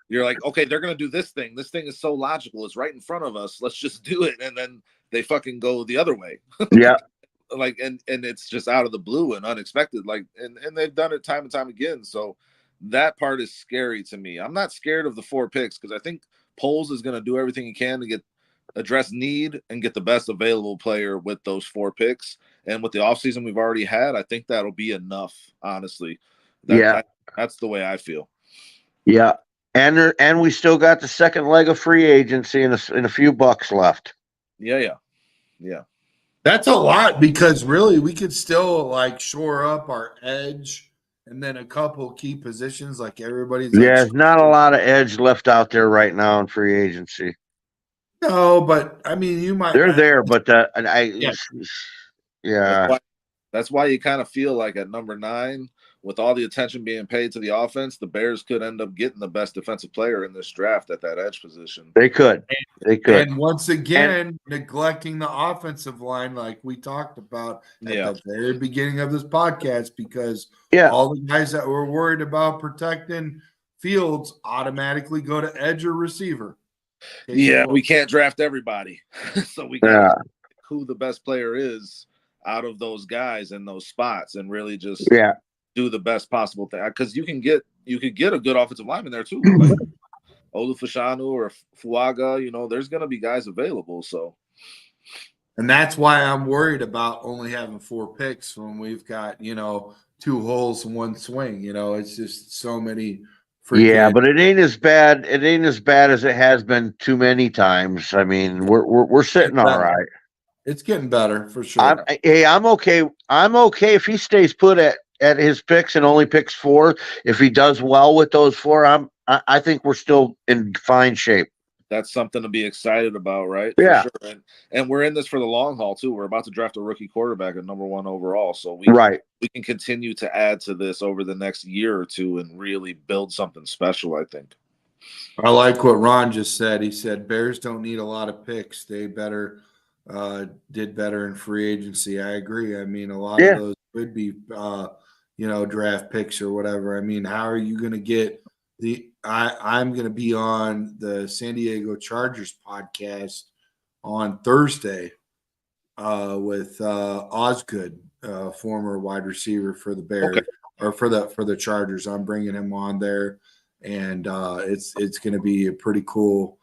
You're like, okay, they're gonna do this thing. This thing is so logical. It's right in front of us. Let's just do it, and then they fucking go the other way. Yeah. Like, and it's just out of the blue and unexpected. Like, and they've done it time and time again. So that part is scary to me. I'm not scared of the 4 picks because I think Poles is gonna do everything he can to address need and get the best available player with those 4 picks. And with the offseason we've already had, I think that'll be enough. Honestly, Yeah. that's the way I feel. Yeah. And we still got the second leg of free agency and a few bucks left. Yeah. That's a lot because really we could still like shore up our edge and then a couple key positions like everybody's Yeah, like there's not a lot of edge left out there right now in free agency. no, but I mean you might They're there, but Yeah. yeah. That's why you kind of feel like at number 9, with all the attention being paid to the offense, the Bears could end up getting the best defensive player in this draft at that edge position. They could. And once again, neglecting the offensive line like we talked about at the very beginning of this podcast because all the guys that were worried about protecting Fields automatically go to edge or receiver. Yeah, we can't draft everybody. So we got to who the best player is out of those guys in those spots and really just do the best possible thing. Because you could get a good offensive lineman there too. Like Olufashanu or Fuaga, there's going to be guys available. So, and that's why I'm worried about only having 4 picks when we've got 2 holes and 1 swing. It's just so many. Yeah, but it ain't as bad. It ain't as bad as it has been too many times. I mean, we're sitting all right. It's getting better for sure. I'm okay. I'm okay if he stays put at his picks and only picks 4. If he does well with those 4, I think we're still in fine shape. That's something to be excited about, right? Yeah. For sure. And we're in this for the long haul too. We're about to draft a rookie quarterback at number 1 overall. So we can continue to add to this over the next year or 2 and really build something special, I think. I like what Ron just said. He said Bears don't need a lot of picks. They did better in free agency. I agree. I mean, a lot of those would be draft picks or whatever. I mean, how are you going to get I'm going to be on the San Diego Chargers podcast on Thursday with Osgood, former wide receiver for the Bears or for the Chargers. I'm bringing him on there, and it's going to be a pretty cool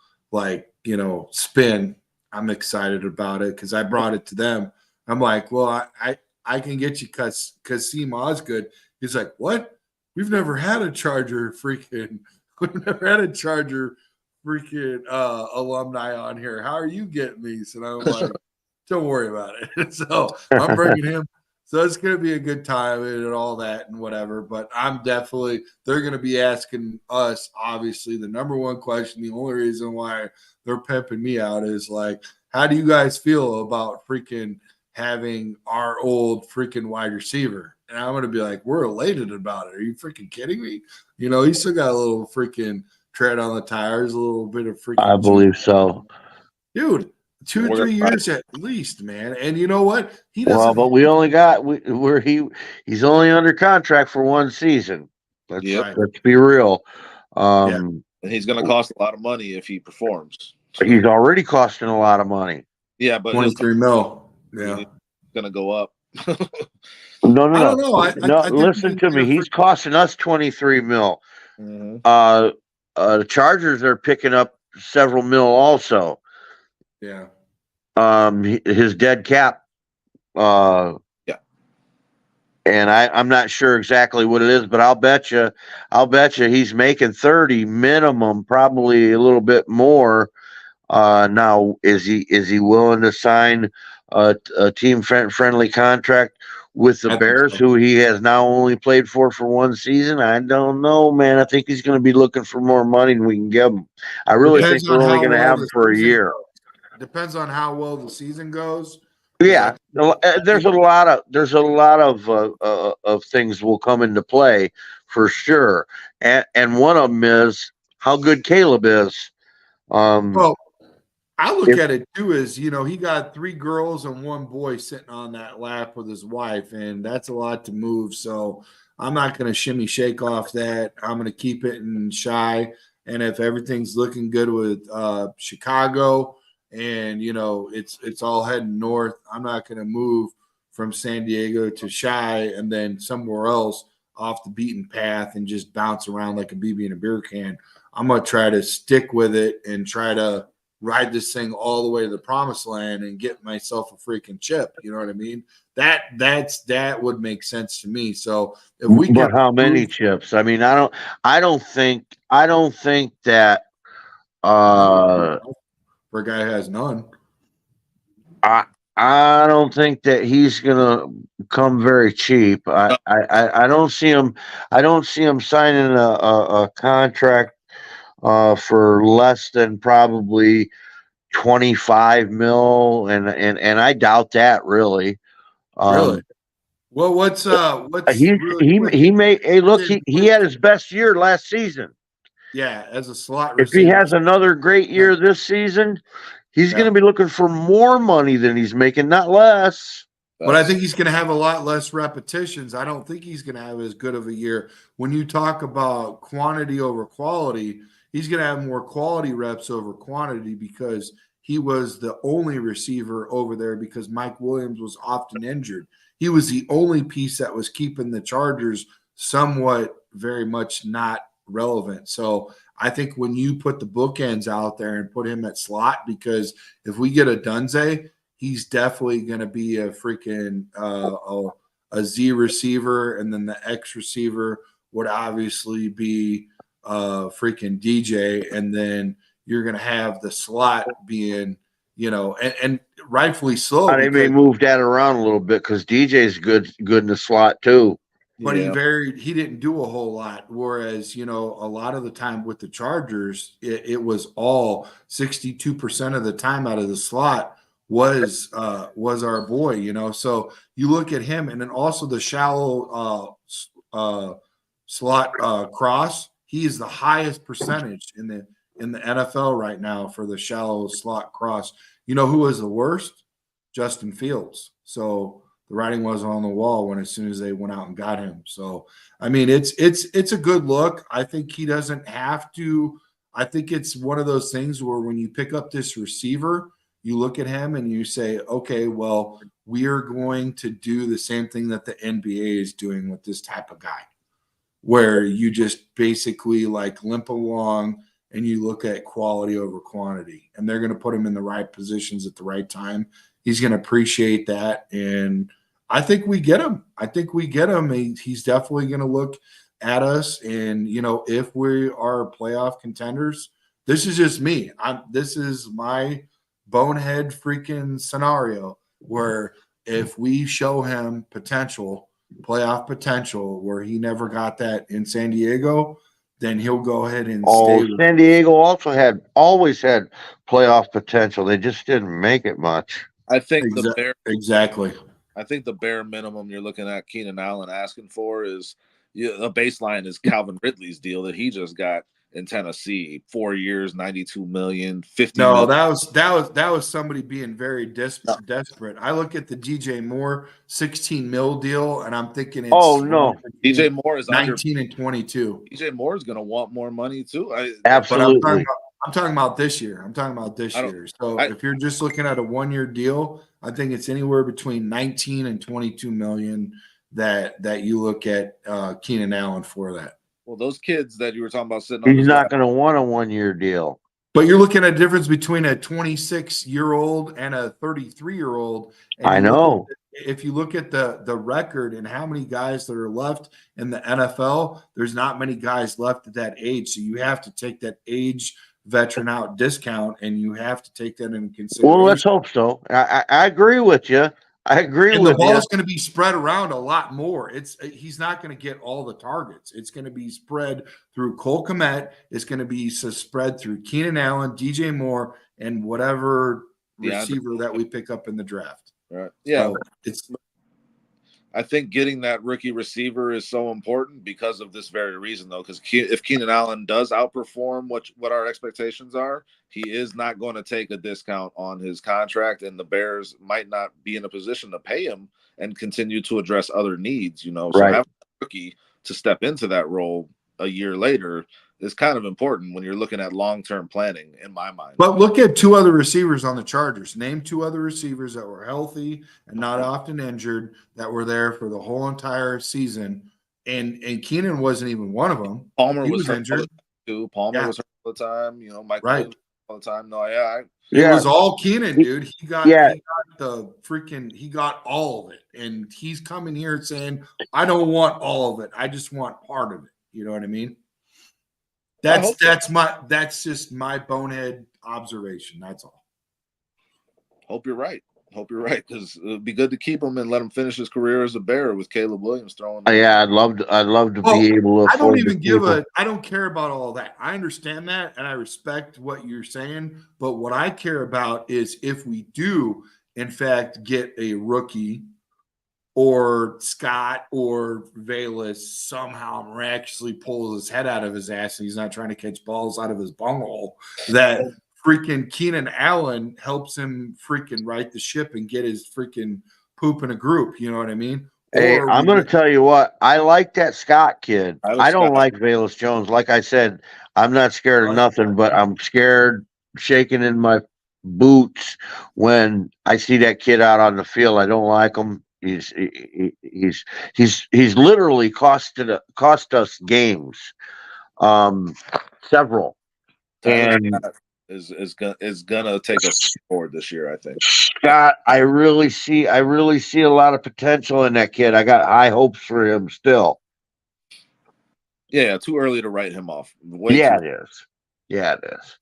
spin. I'm excited about it because I brought it to them. I'm like, well, I can get you Kasim Osgood. He's like, what? We've never had a Charger freaking alumni on here. How are you getting these? And I'm like, don't worry about it. So I'm bringing him. So it's going to be a good time and all that and whatever. But they're going to be asking us, obviously, the number one question. The only reason why they're pimping me out is like, how do you guys feel about freaking having our old freaking wide receiver? And I'm going to be like, we're elated about it. Are you freaking kidding me? He's still got a little freaking tread on the tires, a little bit of freaking I believe so. dude. 2 3 years at least, man. And you know what? He doesn't. Well, but we only got he's only under contract for one season. Let's be real. And he's going to cost a lot of money if he performs. He's already costing a lot of money. Yeah, but 23 mil. Yeah, he's going to go up. No. I don't know. I think listen to me. He's costing us 23 mil. Mm-hmm. The Chargers are picking up several mil also. Yeah. His dead cap. And I'm not sure exactly what it is, but I'll bet you he's making 30 minimum, probably a little bit more. Now, is he willing to sign a team friendly contract with the Bears, who he has now only played for one season? I don't know, man. I think he's going to be looking for more money than we can give him. I really think we're only going to have him for a year. Depends on how well the season goes. Yeah, there's a lot of things will come into play for sure, and one of them is how good Caleb is. Well, I look at it too as, he got 3 girls and 1 boy sitting on that lap with his wife, and that's a lot to move. So I'm not going to shimmy shake off that. I'm going to keep it in shy. And if everything's looking good with Chicago and, it's all heading north, I'm not going to move from San Diego to Shy and then somewhere else off the beaten path and just bounce around like a BB in a beer can. I'm going to try to stick with it and try to ride this thing all the way to the promised land and get myself a freaking chip. You know what I mean? That would make sense to me. So if we but how many chips? I mean, I don't think that for a guy who has none. I don't think that he's gonna come very cheap. I don't see him. I don't see him signing a contract for less than probably 25 mil, and I doubt that really. Really? Well, what's he may. Hey, look, he had his best year last season. Yeah, as a slot receiver. If he has another great year this season, he's going to be looking for more money than he's making, not less. But I think he's going to have a lot less repetitions. I don't think he's going to have as good of a year. When you talk about quantity over quality, he's going to have more quality reps over quantity because he was the only receiver over there because Mike Williams was often injured. He was the only piece that was keeping the Chargers somewhat very much not relevant. So I think when you put the bookends out there and put him at slot, because if we get a Dunze, he's definitely going to be a freaking a Z receiver, and then the X receiver would obviously be freaking DJ, and then you're going to have the slot being, and rightfully so. They may move that around a little bit because DJ's good in the slot too. But he didn't do a whole lot. Whereas, a lot of the time with the Chargers, it was all 62% of the time out of the slot was our boy, So you look at him, and then also the shallow slot cross. He is the highest percentage in the NFL right now for the shallow slot cross. You know who was the worst? Justin Fields. So the writing was on the wall as soon as they went out and got him. So I mean, it's a good look. I think he doesn't have to. I think it's one of those things where when you pick up this receiver, you look at him and you say, okay, well, we are going to do the same thing that the NBA is doing with this type of guy, where you just basically like limp along and you look at quality over quantity, and they're going to put him in the right positions at the right time. He's going to appreciate that. And I think we get him. He's definitely going to look at us. And, if we are playoff contenders, this is just me. This is my bonehead freaking scenario where if we show him potential, playoff potential, where he never got that in San Diego, then he'll go ahead and Oh, stay. San Diego also always had playoff potential. They just didn't make it much. I think the Exactly. I think the bare minimum you're looking at Keenan Allen asking for is a baseline is Calvin Ridley's deal that he just got in Tennessee, 4 years, 92 million, 50 No, million. that was somebody being very desperate. I look at the DJ Moore 16 mil deal, and I'm thinking it's no, DJ Moore is 19 and 22. DJ Moore is going to want more money too. Absolutely. I'm talking about this year. I'm talking about this year. So if you're just looking at a 1-year deal, I think it's anywhere between 19 and 22 million that you look at Keenan Allen for that. Well, those kids that you were talking about sitting on, he's not going to want a 1-year deal. But you're looking at a difference between a 26-year-old and a 33-year-old. I know. If you look at the record and how many guys that are left in the NFL, there's not many guys left at that age. So you have to take that age veteran out discount, and you have to take that into consideration. Well, let's hope so. I agree with you. I agree with you. The ball is going to be spread around a lot more. He's not going to get all the targets. It's going to be spread through Cole Kmet. It's going to be spread through Keenan Allen, DJ Moore, and whatever receiver that we pick up in the draft. Right. Yeah. So I think getting that rookie receiver is so important because of this very reason, though. Because if Keenan Allen does outperform what our expectations are, he is not going to take a discount on his contract, and the Bears might not be in a position to pay him and continue to address other needs. So having a rookie to step into that role a year later is kind of important when you're looking at long-term planning, in my mind. But look at 2 other receivers on the Chargers. Name 2 other receivers that were healthy and not often injured that were there for the whole entire season. And Keenan wasn't even one of them. Palmer was injured too. Palmer was hurt all the time. Mike Williams all the time. No, it was all Keenan, dude. He got all of it. And he's coming here saying, I don't want all of it. I just want part of it. You know what I mean? That's just my bonehead observation. That's all. Hope you're right. Because it would be good to keep him and let him finish his career as a Bear with Caleb Williams throwing. Yeah, I'd love to be able to. I don't care about all that. I understand that and I respect what you're saying. But what I care about is if we do, in fact, get a rookie or Scott or Valus somehow miraculously pulls his head out of his ass and he's not trying to catch balls out of his bunghole, that freaking Keenan Allen helps him freaking right the ship and get his freaking poop in a group. You know what I mean? Hey, I'm going to tell you what. I like that Scott kid. I don't like Valus Jones. Like I said, I'm not scared of nothing, but I'm scared shaking in my boots when I see that kid out on the field. I don't like him. He's literally cost us games, several, and is gonna take us forward this year. I think Scott. I really see a lot of potential in that kid. I got high hopes for him still. Yeah, too early to write him off. It is. Yeah, it is.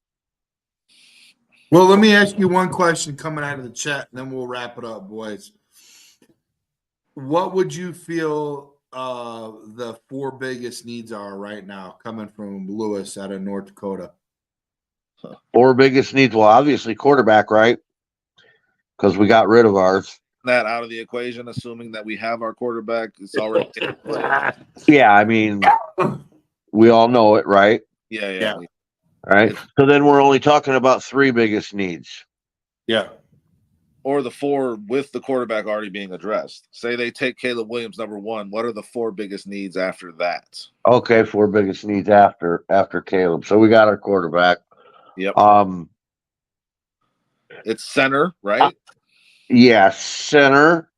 Well, let me ask you one question coming out of the chat, and then we'll wrap it up, boys. What would you feel the 4 biggest needs are right now coming from Lewis out of North Dakota? 4 biggest needs. Well, obviously quarterback, right? Because we got rid of ours. That out of the equation, assuming that we have our quarterback, it's already. Yeah, I mean, we all know it, right? Yeah. Right. So then we're only talking about 3 biggest needs. Yeah. Or the 4 with the quarterback already being addressed. Say they take Caleb Williams number 1. What are the 4 biggest needs after that? Okay, 4 biggest needs after Caleb. So we got our quarterback. Yep. It's center, right? Yes, center,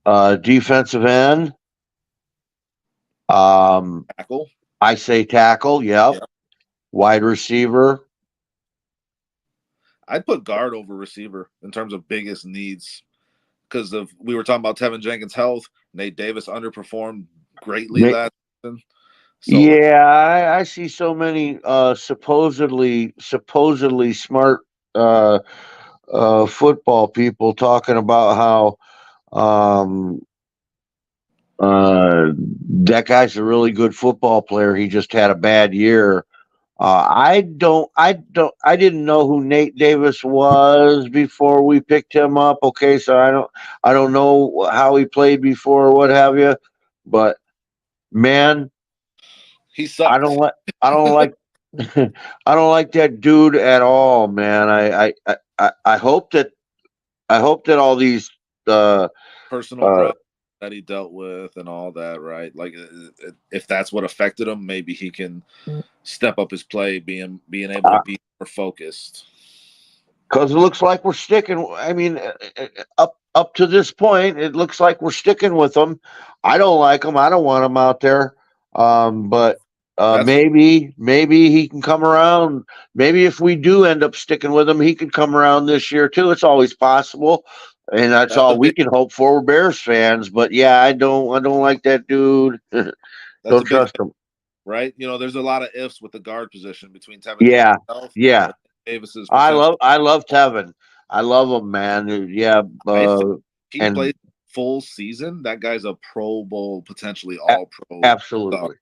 defensive end. Tackle. I say tackle. Yep. Wide receiver. I'd put guard over receiver in terms of biggest needs because we were talking about Tevin Jenkins' health. Nate Davis underperformed greatly last season. So Yeah, I see so many supposedly smart uh, football people talking about how that guy's a really good football player. He just had a bad year. I didn't know who Nate Davis was before we picked him up. Okay, so I don't know how he played before or what have you, but man, he I sucked. don't like, I don't like, I don't like that dude at all, man. I hope that all these, uh, Personal uh, problems that he dealt with and all that, right? Like if that's what affected him, maybe he can step up his play, being able to be more focused. because it looks like we're sticking. I mean, up to this point, it looks like we're sticking with them. I don't like them. I don't want them out there. But That's maybe he can come around. Maybe if we do end up sticking with him, he could come around this year too. It's always possible, and that's that's a all we big can hope for. We're Bears fans, but yeah, I don't like that dude. that's Don't a big trust him. right. There's a lot of ifs with the guard position between Tevin Yeah, Coleman's health yeah. and Davis's potential. I love Tevin. I love him, man. Yeah, I think he and plays full season. That guy's a Pro Bowl, potentially a- all pro. absolutely,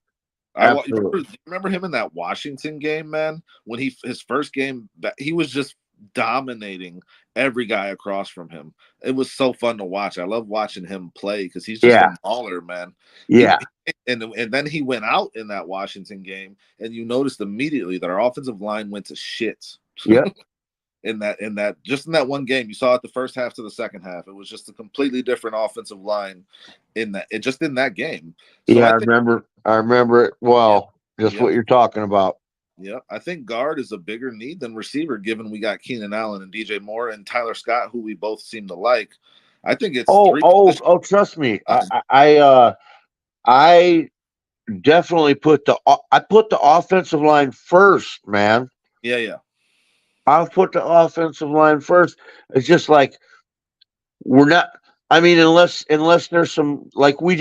You absolutely. remember him in that Washington game, man? When his first game, he was just dominating every guy across from him. It was so fun to watch. I love watching him play because he's just Yeah, a mauler, man. He yeah, and then he went out in that Washington game, and you noticed immediately that our offensive line went to shit. yeah, In that one game, you saw it the first half to the second half. It was just a completely different offensive line in that game. So yeah. I think I remember it yeah, well. Just yeah, what you're talking about. yeah. I think guard is a bigger need than receiver, given we got Keenan Allen and DJ Moore and Tyler Scott, who we both seem to like. I think it's three positions. Trust me. I definitely I put the offensive line first, man. Yeah, yeah. I'll put the offensive line first. It's just like we're not. I mean, unless there's some like we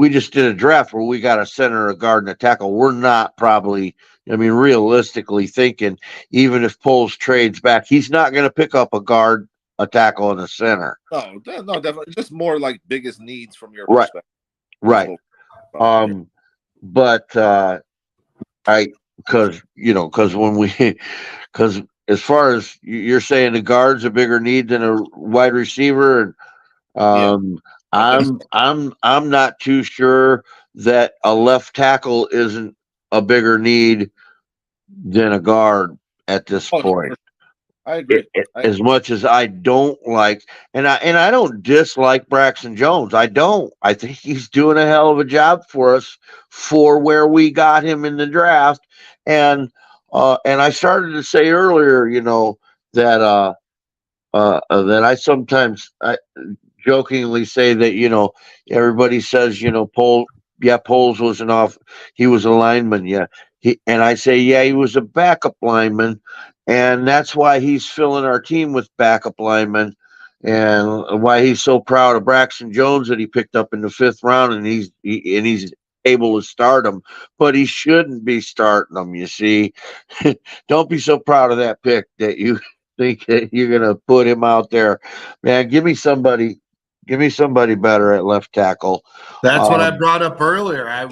just did a draft where we got a center, a guard, and a tackle. We're not probably. I mean, realistically thinking, even if Poles trades back, he's not going to pick up a guard, a tackle, and a center. No, definitely. Just more like biggest needs from your Right, perspective is right. what we're about here. But I because when we because as far as you're saying the guard's a bigger need than a wide receiver, and Yeah, um, I think so. I'm not too sure that a left tackle isn't a bigger need than a guard at this Oh, no, point. I agree. As much as I don't like, and I don't dislike Braxton Jones. I don't. I think he's doing a hell of a job for us for where we got him in the draft. And I started to say earlier, that that I sometimes jokingly say that everybody says Poles was he was a lineman, yeah, and I say yeah, he was a backup lineman, and that's why he's filling our team with backup linemen, and why he's so proud of Braxton Jones that he picked up in the 5th round, and he's able to start him, but he shouldn't be starting them. You see, don't be so proud of that pick that you think that you're gonna put him out there, man. Give me somebody better at left tackle. That's what I Um, brought up earlier. I'm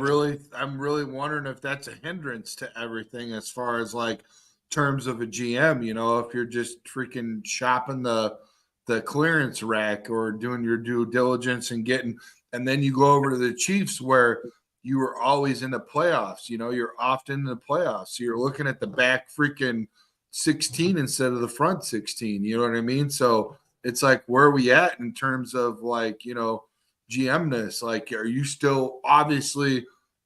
really wondering if that's a hindrance to everything as far as like terms of a GM. If you're just freaking shopping the clearance rack or doing your due diligence and then you go over to the Chiefs where you were always in the playoffs. You're often in the playoffs. So you're looking at the back freaking 16 instead of the front 16. You know what I mean? So it's like, where are we at in terms of like, GMness? Like, are you still, obviously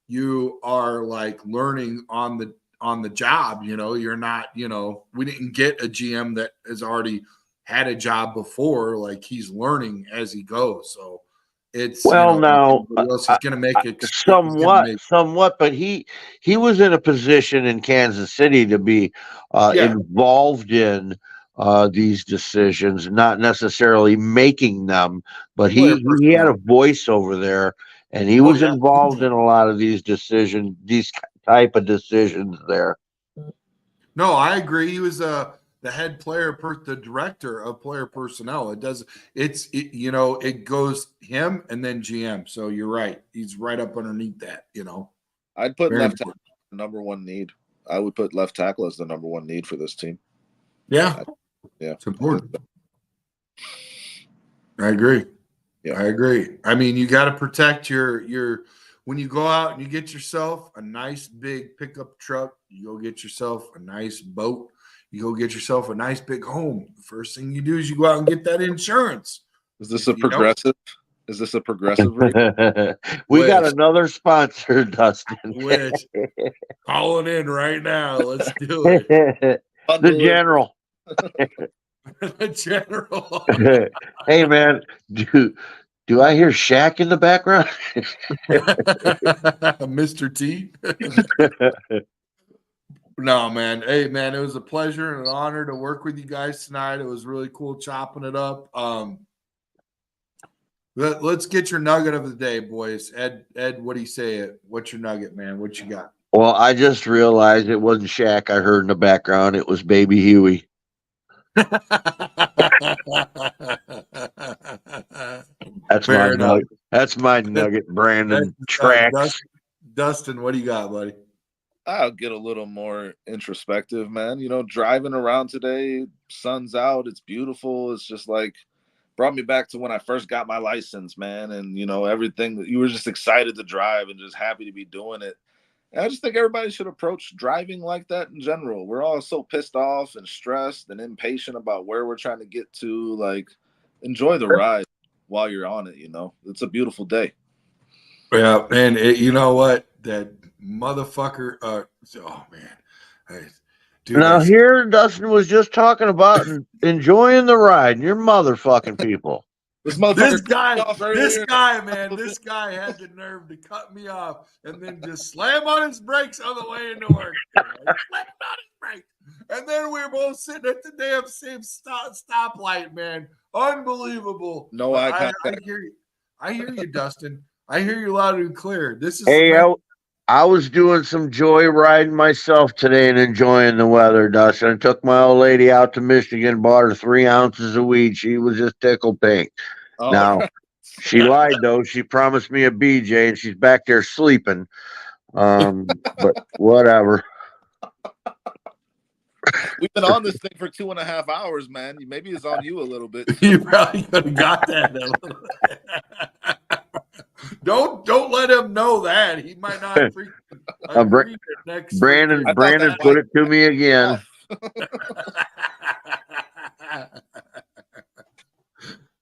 you are like learning on the job? You're not, we didn't get a GM that has already had a job before. Like, he's learning as he goes. So it's, well, now, everybody else is going to make it. He's going to somewhat, make, but he was in a position in Kansas City to be yeah, involved in these decisions, not necessarily making them, but player he had a personnel. voice over there, and he Oh, was yeah. involved in a lot of these type of decisions there. No, I agree. He was the head the director of player personnel. It goes him and then GM. So you're right. He's right up underneath that, I'd put Very left tackle important. number one need. I would put left tackle as the number one need for this team. Yeah. Yeah. It's important. I agree. Yeah. I agree. I mean, you got to protect your when you go out and you get yourself a nice big pickup truck, you go get yourself a nice boat, you go get yourself a nice big home. The first thing you do is you go out and get that insurance. Is this If a you don't, progressive? Is this a progressive rate? We got Wish. another sponsor, Dustin. Wish. Calling in right now. Let's do it. The general. The general. Hey man, do I hear Shaq in the background? Mr. T. No, man. Hey, man, it was a pleasure and an honor to work with you guys tonight. It was really cool chopping it up. Let's get your nugget of the day, boys. Ed, what do you say? What's your nugget, man? What you got? Well, I just realized it wasn't Shaq I heard in the background. It was Baby Huey. That's Fair my enough. nugget. That's my nugget. Brandon tracks. Dustin, what do you got, buddy? I'll get a little more introspective, man. Driving around today, sun's out, it's beautiful. It's just like brought me back to when I first got my license, man. And everything that you were just excited to drive and just happy to be doing it. And I just think everybody should approach driving like that in general. We're all so pissed off and stressed and impatient about where we're trying to get to. Like, enjoy the ride while you're on it. It's a beautiful day. Yeah, and you know what? That motherfucker. Oh man, dude. Now here, Dustin was just talking about enjoying the ride, and you're motherfucking people. This This motherfucker. guy, man, this guy had the nerve to cut me off and then just slam on his brakes on the way into work. Slammed on his brakes. And then we were both sitting at the damn same stoplight, man. Unbelievable. No eye contact. I hear you, Dustin. I hear you loud and clear. This is Hey, I was doing some joyriding myself today and enjoying the weather, Dustin. I took my old lady out to Michigan, bought her 3 ounces of weed. She was just tickled pink. Oh, now, she lied, though. She promised me a BJ, and she's back there sleeping. But whatever. We've been on this thing for 2.5 hours, man. Maybe it's on you a little bit. You probably could have got that. Don't let him know that. He might not agree next Brandon put it to me again.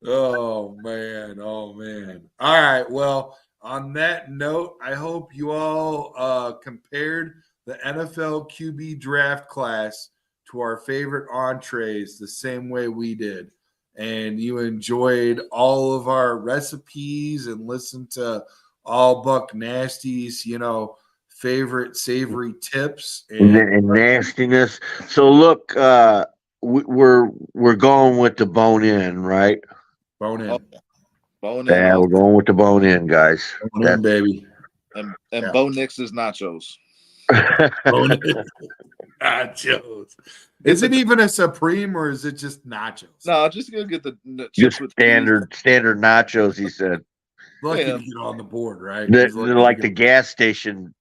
Oh man. All right. Well, on that note, I hope you all compared the NFL QB draft class to our favorite entrees the same way we did. And you enjoyed all of our recipes and listened to all Buck Nasty's, favorite savory tips and nastiness. So look, we're going with the bone in, right? Bone in. Bone in. Yeah, we're going with the bone in, guys. Bone in, baby. And Bo Nix's nachos. Bone in. Nachos. Is it even a Supreme or is it just nachos? No, just gonna get the just standard nachos. He said. Lucky to get on the board, right? They're like the gas station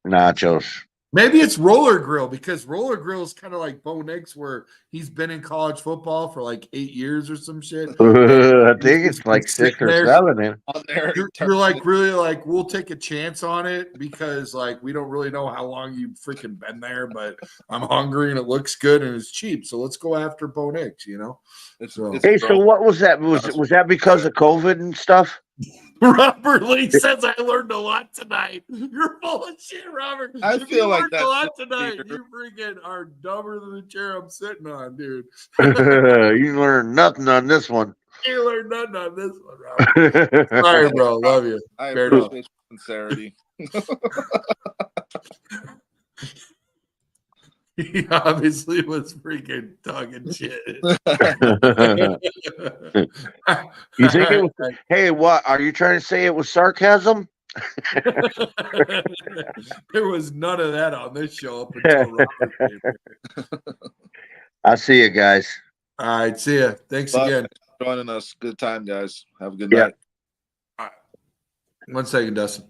nachos. Maybe it's Roller Grill because Roller Grill is kind of like Bo Nix, where he's been in college football for like 8 years or some shit. I think it's like 6 or 7. Man. You're like really like we'll take a chance on it because like we don't really know how long you've freaking been there, but I'm hungry and it looks good and it's cheap, so let's go after Bo Nix. So what was that? Was that because of COVID and stuff? Robert Lee says I learned a lot tonight. You're full of shit, Robert. I feel like learned a lot tonight. You freaking are dumber than the chair I'm sitting on, dude. You learned nothing on this one. You learned nothing on this one, Robert. Sorry, bro. Love you. I appreciate your sincerity. He obviously was freaking talking shit. You think it was? Hey, what are you trying to say? It was sarcasm? There was none of that on this show up until Robert came here. I'll see you guys. All right, see ya. Thanks Bye. again. Joining us. Good time, guys. Have a good Yeah. night. All right. 1 second, Dustin.